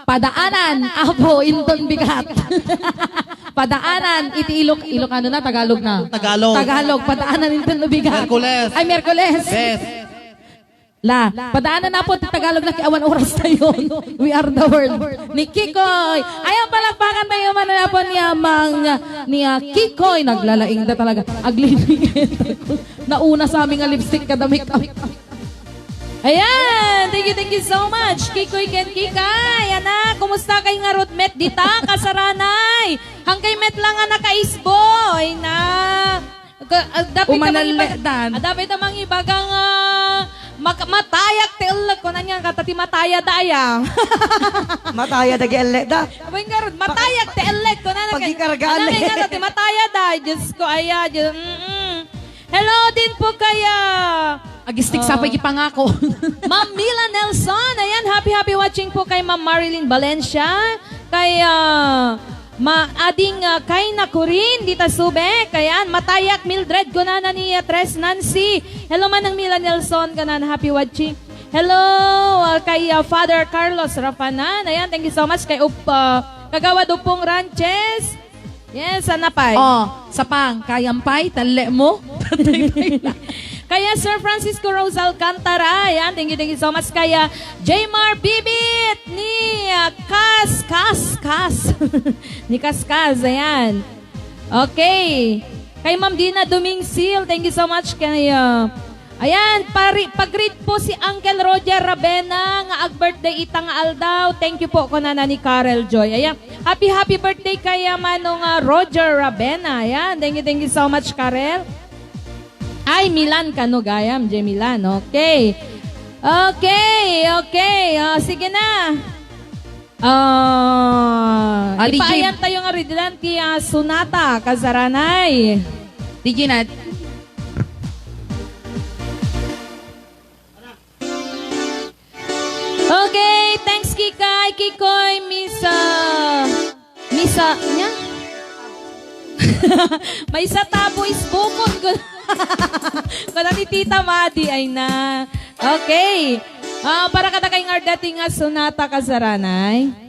Padaanan. Apo, inton bigat. Padaanan. Iti Ilocano na, Tagalog na. Tagalog. Padaanan inton bigat. Merkules. Ay, Merkules. Best. Padaanan na po Tagalog na kiawan oras na yun. We are the world. Ni Kikoy. Ayaw palakpakan tayo man na po niya Kikoy. Naglalaing na talaga. Aglibigin. Nauna sa aming lipstick kadamik. Ayan. Thank you so much. Kikoy ken Kikay. Anak, kumusta kay nga Ruthmet? Dita, kasaranay. Hangkay met lang nga nakaisboy na. Dapat namang ibagang matayak tilag ko na niya katati mataya daya. Mataya dagi elle da. Abay nga ron, matayak tilag ko na. Pagkikargaan Ano na nga katati mataya daya. Diyos ko, aya. Hello din po kaya. Agistik sa pagipangako. Ma'am Mila Nelson. Ayan, happy watching po kay Ma'am Marilyn Valencia. Kay Maading kay na kurin dita sube kayan matayak Mildred gunana ni Tres Nancy. Hello man ng Mila Nelson kanan happy watching. Hello kay Father Carlos Rafanan. Ayan, thank you so much kay Kagawad Upong Ranches. Yes, sana pay. Oh, sapang, kayampay, tali mo. Kaya Sir Francisco Rose Alcantara, ayan, thank you so much. Kaya Jaymar Bibit ni Kas. Ni Kaskas, ayan. Okay. Kay Ma'am Dina Dumingsil, thank you so much. Kaya, ayan, pag-greet po si Uncle Roger Rabena, nga ag-birthday itang aldaw. Thank you po, kunana ni Karel Joy. Ayan, happy birthday kaya manong Roger Rabena. Ayan, thank you so much, Karel. Ay, Milan ka no, gayam, J. Milan. Okay. Sige na. DJ. Ipayan tayo nga ridilan kaya Sunata, Kazaranay. DJ Nat. Okay, thanks Kikay, Kikoy, Misa niya? May sa tabo is bukod ko. Kung ni Tita Madi ay na. Okay. Para kada kay nga dating nga Sunata Kazaranay.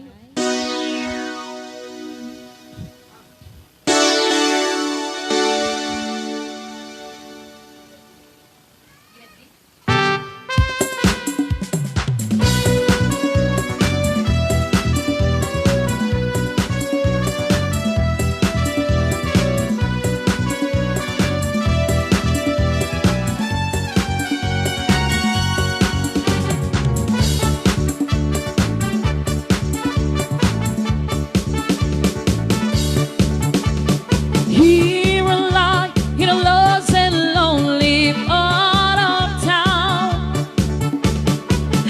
Here alive in a lost and lonely part of town,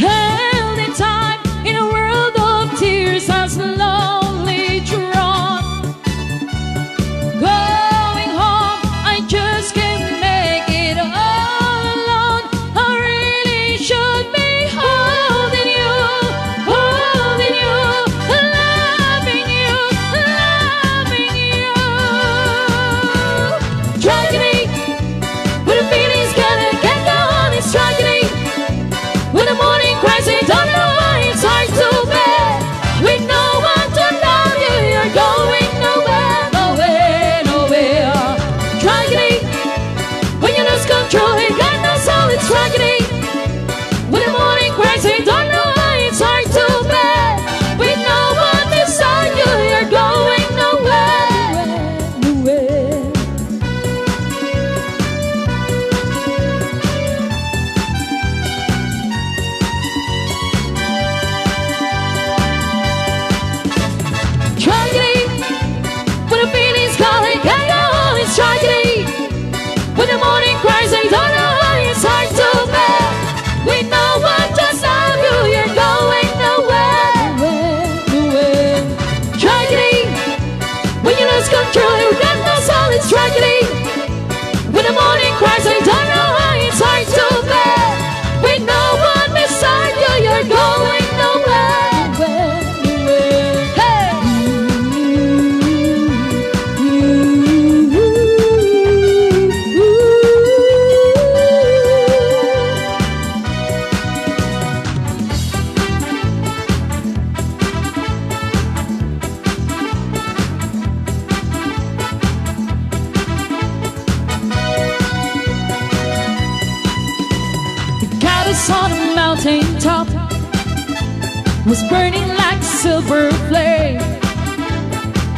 held in time in a world of tears as lonely drawn. Going home, I just can't make it all alone. I really should be holding you, loving you, loving you. Tragedy, when the feeling's gonna get gone, it's tragedy. When the morning cries, I don't know why it's hard to bear. With no one to love you, you're going nowhere, nowhere. Tragedy, when you lose control, you got no soul, it's tragedy. When the morning cries, I don't know why it's hard to bear. With no one beside you, you're going nowhere, nowhere. Tragedy, when the feeling's calling, can't go on, it's tragedy. When the morning cries, I don't know why it's hard to bear. With no one to love you, you're going nowhere, nowhere. Tragedy, when you lose control, you got no soul, it's tragedy. When the morning cries, I don't know why it's hard to bear. With no one beside you, you're going nowhere, nowhere. Hey! The goddess on a mountain top was burning like a silver flame.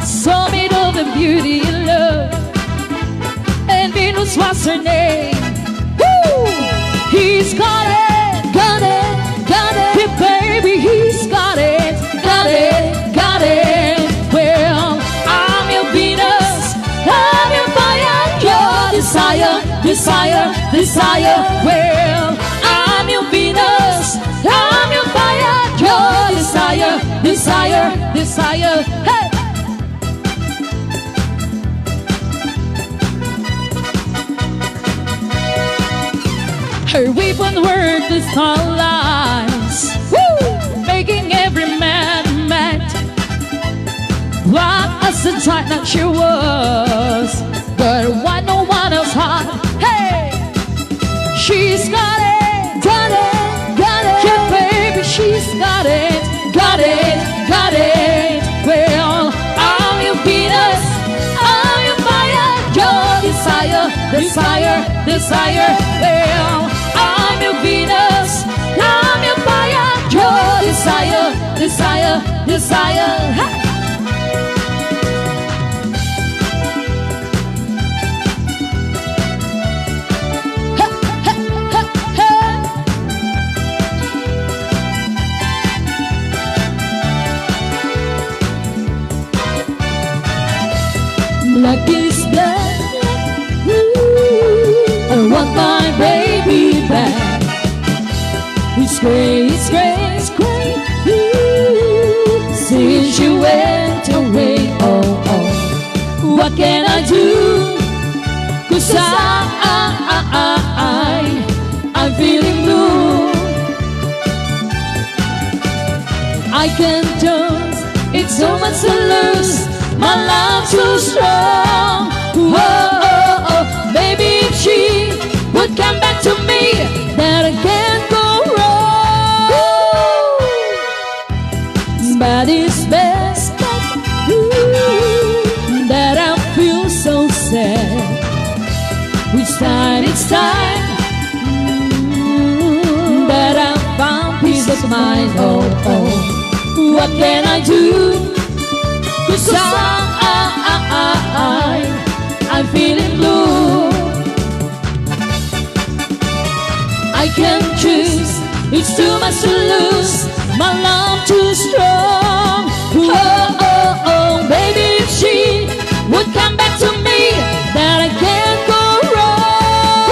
Summit of the beauty and love, and Venus was her name. Woo! He's got it, got it, got it. Yeah, baby, he's got it, got it, got it. Well, I'm your Venus, I'm your fire, your desire, desire, desire. Well, I'm your Venus, I'm your fire, your desire, desire, desire. Hey! Her weapon were the starlights, woo! Making every man mad. What a inside, not she was. But why no one else had? Hey, she's got it, got it, got it. Yeah, baby, she's got it, got it, got it. Well, I'm your Venus, I'm your fire, your desire, desire, desire. Well, I'm your Venus, I'm your fire, your desire, desire, desire. Ha! Black is black. Ooh, I want my baby back. It's gray, it's gray, it's gray. Ooh, since you went away, oh, oh. What can I do? 'Cause I'm feeling blue. I can't just, it's so much to lose. My love's so strong. Oh, oh, oh. Maybe if she would come back to me, that I can't go wrong. But it's best that I feel so sad. Each time that I found peace of mind. Oh, oh. What can I do? 'Cause I'm feeling blue. I can't choose, it's too much to lose. My love too strong. Oh, oh, oh, baby, if she would come back to me, that I can't go wrong.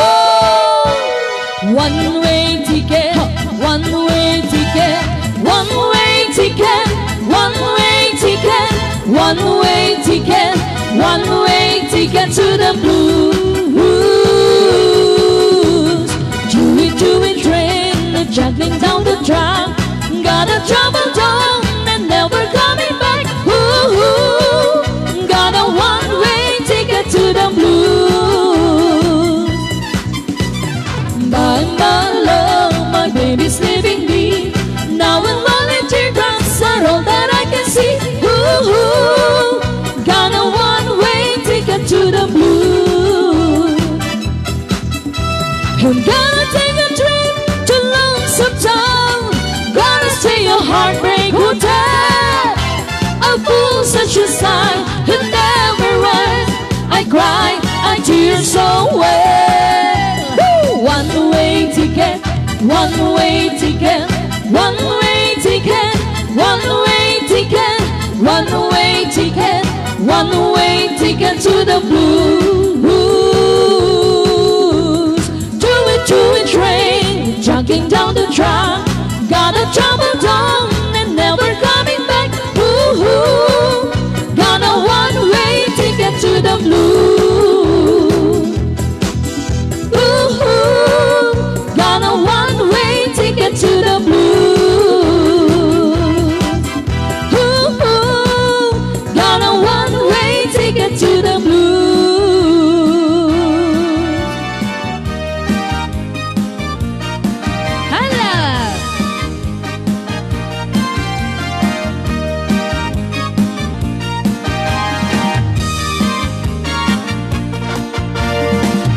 One-way ticket, one-way ticket, one-way ticket, one-way ticket. One-way ticket, one-way ticket to the blues. Do it, train, juggling down the track. Got a trouble down and never coming back. Ooh, got a one-way ticket to the blues. My love, my baby's leaving me. Now when lonely teardrops are all that I can see. Ooh, got a one-way ticket to the blue. I'm gonna take a trip to Lonesome Town. Gonna stay a heartbreak hotel. A fool such a sign who never runs. I cry, I tear so well. One-way ticket, one-way ticket, one-way ticket, one-way ticket. One-way ticket, one-way ticket to the blues. Do it, train, junking down the track. Got a trouble down and never coming back. Ooh, got a one-way ticket to the blues. Ooh, got a one-way ticket to the blues. To the blues. Hala!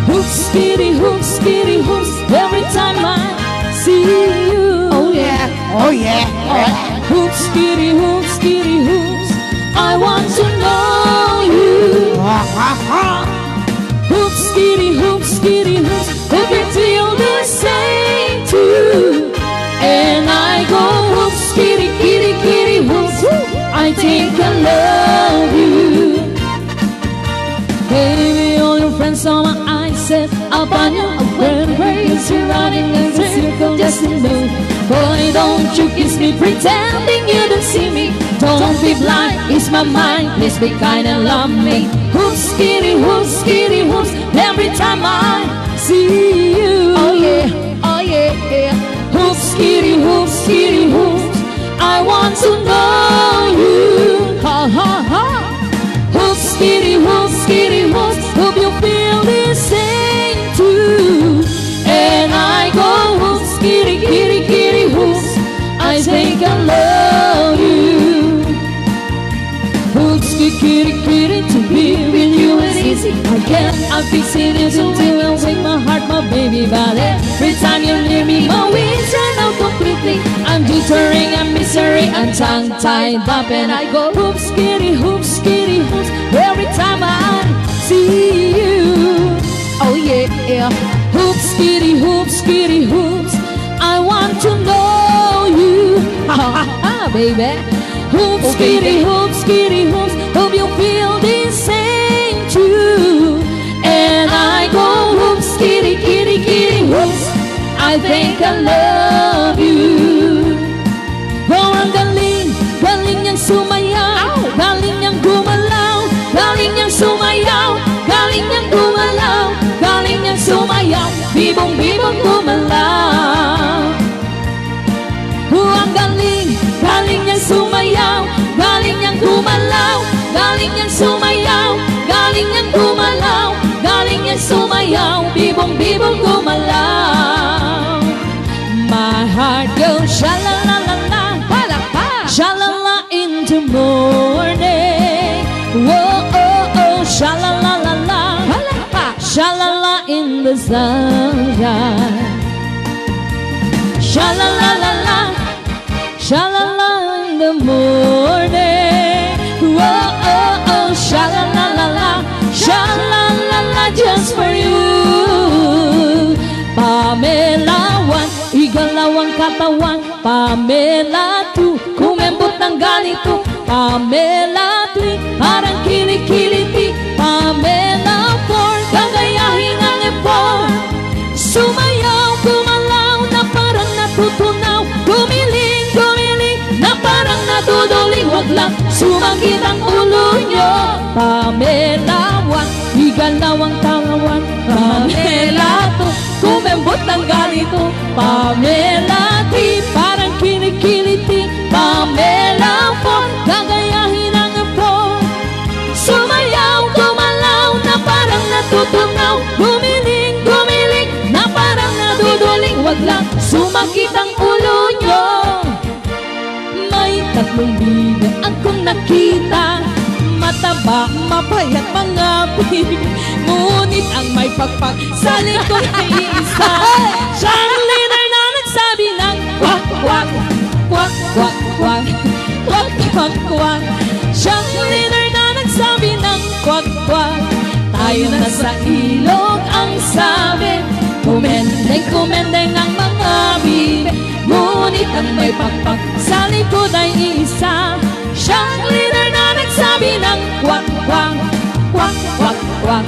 Hoops, skitty, hoops, skitty, hoops. Every time I see you. Oh yeah, oh yeah. Hoops, skitty, hoops, skitty, hoops. I want to know you. Hoops, skitty, hoops, skitty, hoops. If you feel the same too. And I go hoops, skitty, kitty, kitty, hoops. I think I love you. Baby, all your friends saw my eyes set up on you. When crazy running in a circle just to know. Boy, don't you kiss me pretending you don't see me. Don't be blind, it's my mind. Please be kind and love me. Hoops, skitty, hoops, skitty, hoops. Every time I see you. Oh yeah, oh yeah, yeah. Hoops, skitty, hoops, skitty, hoops. I want to know you. Ha ha ha. Hoops, fixing you until you wake my heart, my baby. But every time you're near me, my wings run out completely. I'm jittering and misery and tongue tied up, and I go hoops, kitty, hoops, kitty, hoops. Every time I see you, oh yeah, hoops, kitty, hoops, kitty, hoops. I want to know you, ha ha ha, baby. Hoops, kitty, hoops, kitty, hoops. Hope you feel the same too. And I go hoops, kitty, kitty, kitty, hoops. I think I love you. Oh, ang galing, galing niyang sumayaw, galing niyang gumalaw, galing niyang sumayaw, galing niyang gumalaw, galing niyang sumayaw, bibong-bibong gumalaw. Oh, ang galing, galing niyang sumayaw, galing niyang gumalaw, galing niyang sumayaw, galing niyang gumalaw, galing niyang sumayaw, bibong-bibong gumalaw. My heart goes sha-la-la-la-la, sha-la-la in the morning. Whoa, oh, oh, sha-la-la-la-la, sha-la-la in the sunshine. Sha-la-la-la-la, sha-la-la in the morning. Whoa, oh, oh, sha-la-la-la-la, sha-la-la-la just for you. Pamela 1, igalaw ang katawan. Pamela 2, kumembot ng ganito. Pamela 3, parang kilikiliti. Pamela 4, gagayahin ang effort. Sumayaw, gumalaw na parang natutunaw. Gumiling, gumiling na parang natuduling. Wag lang sumagit ang ulo nyo. Pamela 1, igalaw ang katawan. Pamela 2, kumembot ng ganito. Pamela 3, parang kinikiliti. Pamela 4, gagayahin ang effort. Sumayaw, gumalaw na parang natutunaw. Gumiling, gumiling na parang naduduling. Wag lang sumakit ang ulo nyo. May tatlong bigat akong nakita, mataba, mapayat, mga big. Ngunit ang may pagpag sa likod ay isa. Siyang leader na nagsabi ng kwak, kwak, kwak, kwak, kwak, kwak, kwak, kwak. Siyang leader na nagsabi ng kwak, kwak. Tayo na sa ilog ang sabi. Kumendeng, kumendeng ang mga bibig. Ngunit ang may pagpag sa likod ay isa. Siyang leader na nagsabi ng kwak, kwak, kwak, kwak, kwak,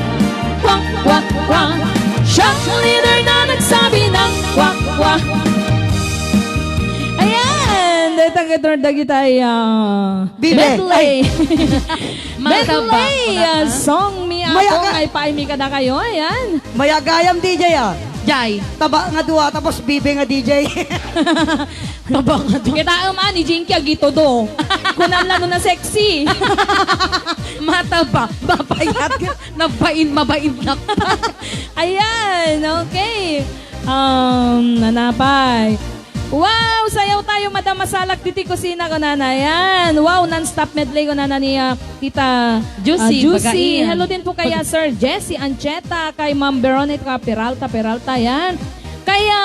kwak, kwak, kwak. Siyang leader na nagsabi ng kwak, kwak. Ayan, dito tayo. Bibe, Medley. Mataba. Medley, song mi Maya ako ka. ay paimi ka na kayo. Ayan. Mayagayam DJ ah. Jai. Taba nga duwa, tapos bibe nga DJ. Kita man ni Jinky agito do. Kunam lalo na sexy. Mataba. Mapayat. Nabain, mabain na. Ayan, okay. Nanapay. Wow, sayaw tayo Madam Masalak Titi Kusina ko na yan. Wow, non-stop medley ko na ni Tita Juicy, Juicy. Bagain. Hello din po kaya Sir Jesse Ancheta, kay Ma'am Veronica Peralta yan. Kaya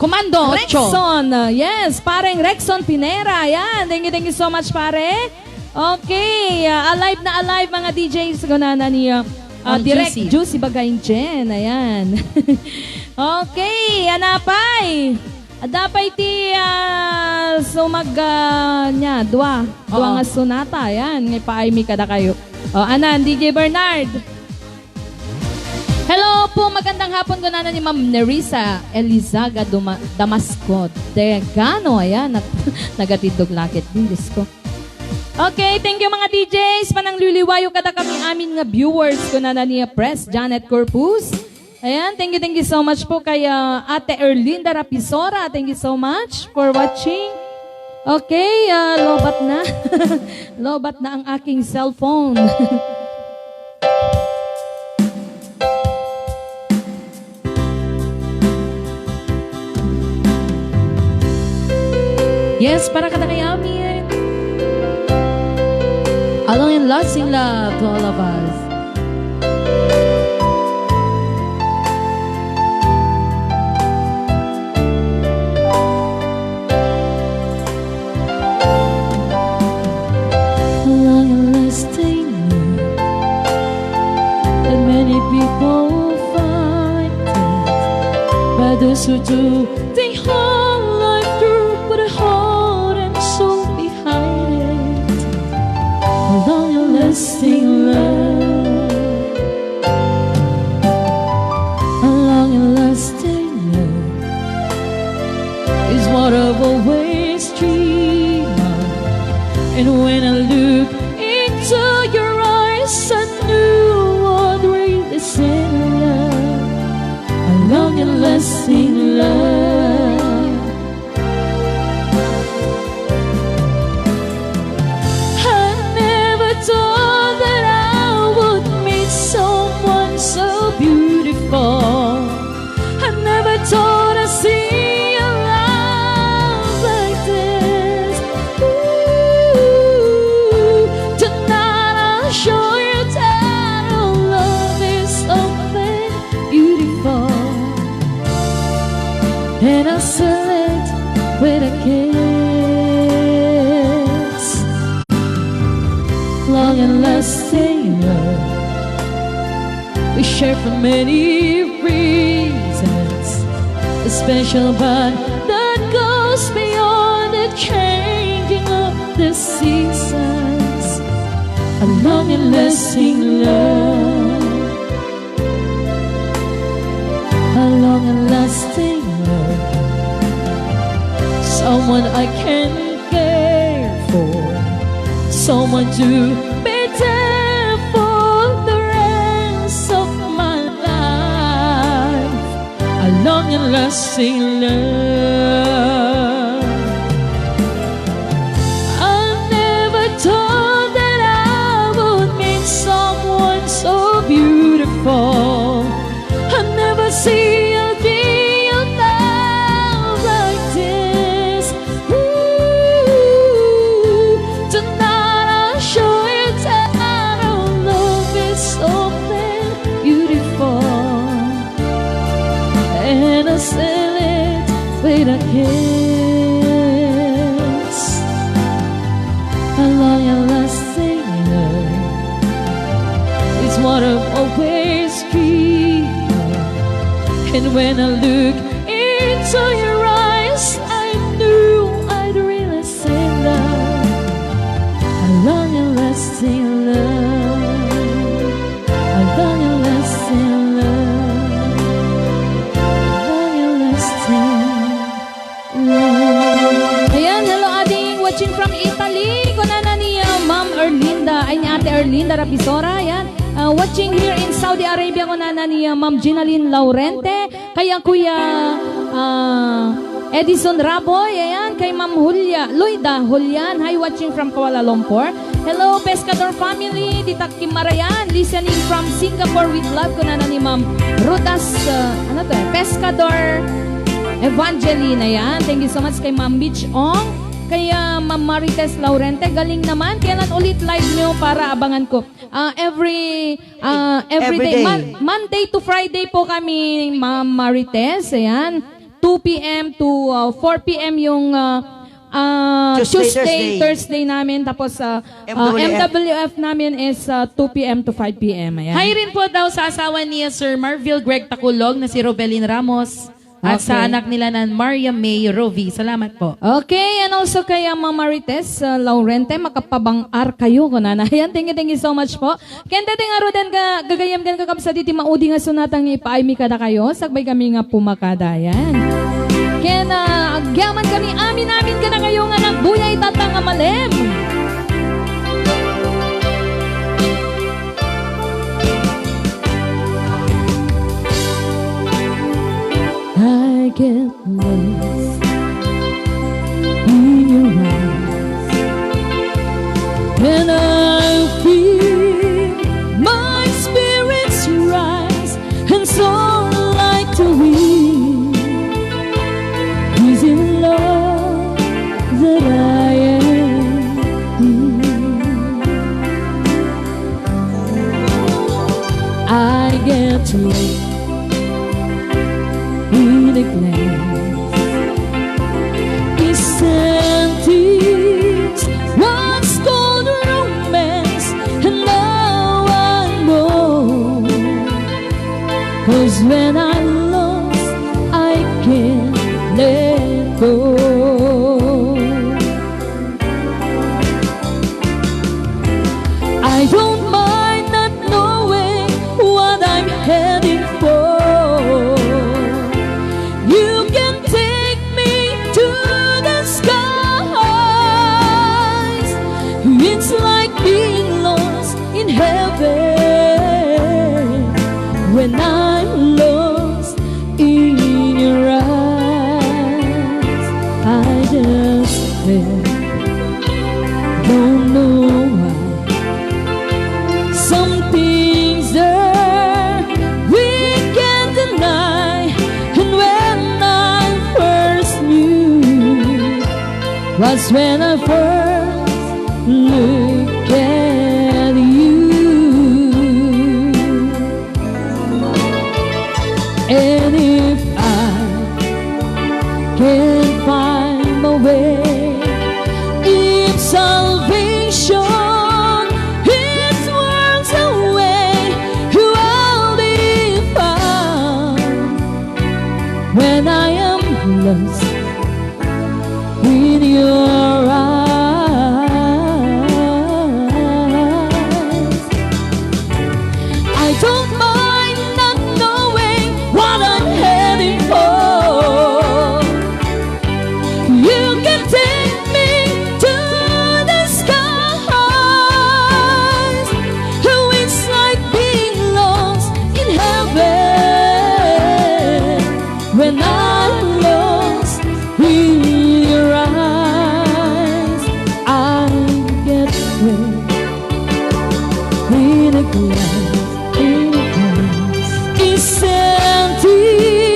Komando 8. Rexon, yes, pareng Rexon Pinera, yan. Thank you so much pare. Okay, alive na alive mga DJs ko na ni Direct Juicy Bagain Jen, ayan. Okay, anapay. Adapay ti sumag nya dua nga sunata yan ngay paay mi kada kayo. Anan DJ Bernard. Hello po, magandang hapon ko na ni Ma'am Nerissa Elizaga Damasco. Degano, ayan, nagatidog lakit din ko. Okay, thank you mga DJs. Panang liliwayo kada kami amin nga viewers ko na niya Press Janet Corpus. Ayan, thank you so much po kay Ate Erlinda Rapisora. Thank you so much for watching. Okay, lobat na. Lobat na ang aking cellphone. Yes, para kada kay amin. Along in lost in love to all of us. to do the whole life through with a heart and soul behind it. A long and lasting love, a long and lasting love is what I've always dreamed of. And when I look into your eyes, I knew what really said love, a long and lasting love. I never thought that I would meet someone so beautiful. I never thought I'd see a love like this. Ooh, tonight I'll show you that our love is something beautiful. And I'll seal it with a kiss. Long and lasting love we share for many reasons. A special bond that goes beyond the changing of the seasons. A long and lasting love, a long and lasting love. Someone I can care for, someone to be there for the rest of my life. A long and lasting love. I never thought that I would meet someone so beautiful. I never see a day of love like this. Ooh, tonight I'll show you that our love is something beautiful. And I'll seal it with a kiss. A long and lasting love is what I've always dreamed of. And when I look into your eyes, I knew I'd really say love, a long and lasting love, a long and lasting love, a long and lasting love. Ayan, hello ating watching from Italy. Kunana ni Ma'am Erlinda, ay ni Ate Erlinda Rapisora. Ayan, watching here in Saudi Arabia. Kunana ni Ma'am Ginaline Laurente. Kaya Kuya Edison Raboy. Ayan, kay Ma'am Loida Julian. Hi, watching from Kuala Lumpur. Hello, Pescador family. Tita Kim Marayan, listening from Singapore with love. Kunana ni Ma'am Rutas, Pescador Evangeline, ayan. Thank you so much kay Ma'am Mitch Ong, kay Ma'am Marites Laurente. Galing naman. Kailan ulit live nyo para abangan ko? Every day. day. Monday to Friday po kami, Ma'am Marites. Ayan. 2 p.m. to 4 p.m. yung Tuesday, Thursday namin. Tapos MWF namin is 2 p.m. to 5 p.m. Ayan. Hi rin po daw sa asawa niya Sir Marville Greg Taculog na si Robelin Ramos. At sa anak nila na Maria May Rovi. Salamat po. Okay, and also kay Ma'am Marites Laurente, makapabang-ar kayo ko na. Ayan, thank you so much po. Kenda ting arudan ka, gagayam gan ka kapsa diti maudi nga sunatang ipaaymi ka na kayo, sagbay kami nga pumakada. Ayan. Kaya na, agyaman kami, amin ka na kayo nga nagbuyay tatang amalem. I get lost in your eyes, and I feel my spirits rise, and so like the wind is in love that I am. I get lost in a glance. It's empty, once called romance, and now I know. 'Cause when I'm lost, I can't said, don't know why. Some things that we can't deny. And when I first knew was when I first looked at you. And if I can't find my way, if salvation is worlds away, I'll be found when I am lost in your eyes. I don't mind not knowing what I'm heading for. You can take me to the skies. Oh, it's like being lost in heaven when I'm lost in your eyes. I get wet in a glass, in a glass.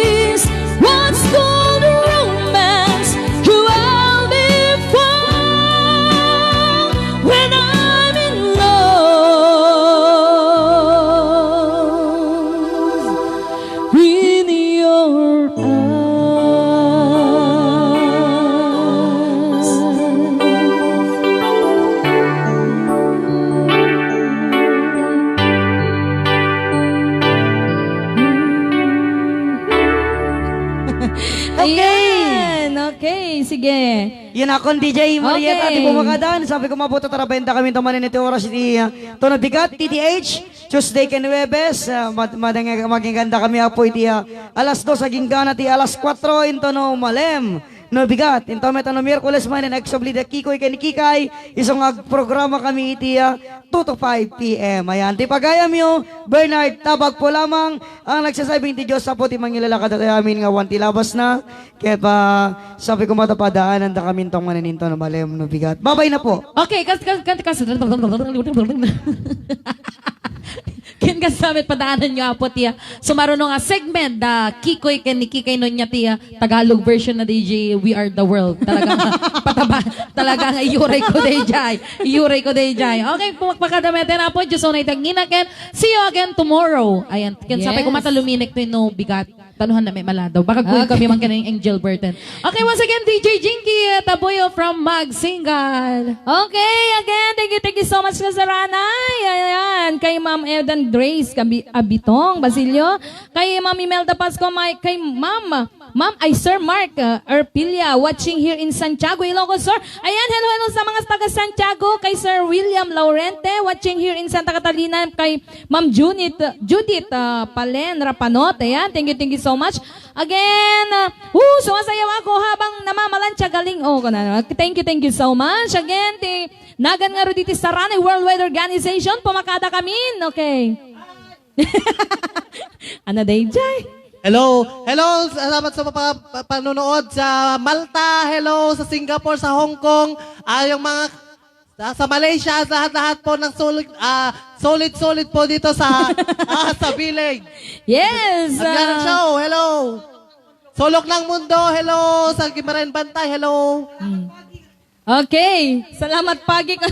Is what's called romance. Who I'll be found when I'm in love in your Ayan, okay, sige. Yun akong DJ Marieta, Okay. di po makadaan. Sabi ko mabuto tarabenta kami tamanin ito oras iti Tono Bigat, TTH, Tuesday can Webes. Maging ganda kami po iti alas 2 aging gana ti alas 4 in Tono Malem. No bigat, in Tono Miyerkules man in Exobli de Kikoy ken Kikay, isang programa kami iti 2 to 5 p.m. Ayan, ti pagayam yo, Bernard Tabag po lamang ang nagsasabing ti Diyos sa po ti mangilalakad at amin nga wanti labas na. Kaya pa sabi ko matapadaan, anda kami tong mananinto na malem no bigat. Babay na po. Okay, ken kasamit padaanan nyo apo tiya. Sumaruno nga segment da Kikoy ken ni Kikay no niya tiya Tagalog version na DJ We Are the World. Talagang pataba, talagang iyuray ko dayjay. Iyuray ko dayjay. Okay, pumakpakadamete na po. Diyos onay tagina ken. See you again tomorrow. Ayan, ken sapay Yes. ko mataluminik to no bigat. Tanuhan na may maladaw. Baka kuya kami man kanang Angel Burton. Okay, once again, DJ Jinky Taboyo from Magsingal. Okay, again, thank you so much Kasaranay. Ayan, kay Ma'am Edan Grace Abitong Basilio, kay Ma'am Imelda Pasco, kay Ma'am Sir Mark Erpilia, watching here in Santiago, Ilocos Sur. Ayan, hello sa mga taga Santiago, kay Sir William Laurente, watching here in Santa Catalina, kay Ma'am Judith Palen Rapanot. Ayan, thank you so much. Again, sumasayaw ako habang namamalansya galing. Thank you so much. Again, nagan nga ro dito sa Ranay Worldwide Organization, pumakada kami. Okay. Ano day, Jai? Hello! Hello! Salamat sa panonood sa Malta. Hello! Sa Singapore, sa Hong Kong. Yung mga sa Malaysia, lahat-lahat po ng solid po dito sa Bilig. Yes. Ang show, hello! Sulok ng mundo, hello! Sa Gimaran Bantay, hello! Okay. Salamat pagi ko.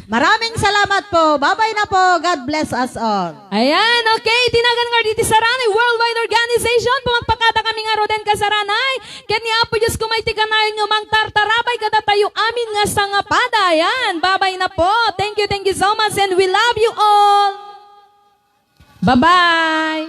Maraming salamat po. Bye-bye na po. God bless us all. Ayan, okay. Tinagan nga dito sa Ranay Worldwide Organization. Pumagpakata kami nga roden ka sa Ranay. Kanya po Diyos kumay tikanayon nyo mang tartarabay kada tayo amin nga sangapada. Ayan, babay na po. Thank you so much and we love you all. Bye-bye.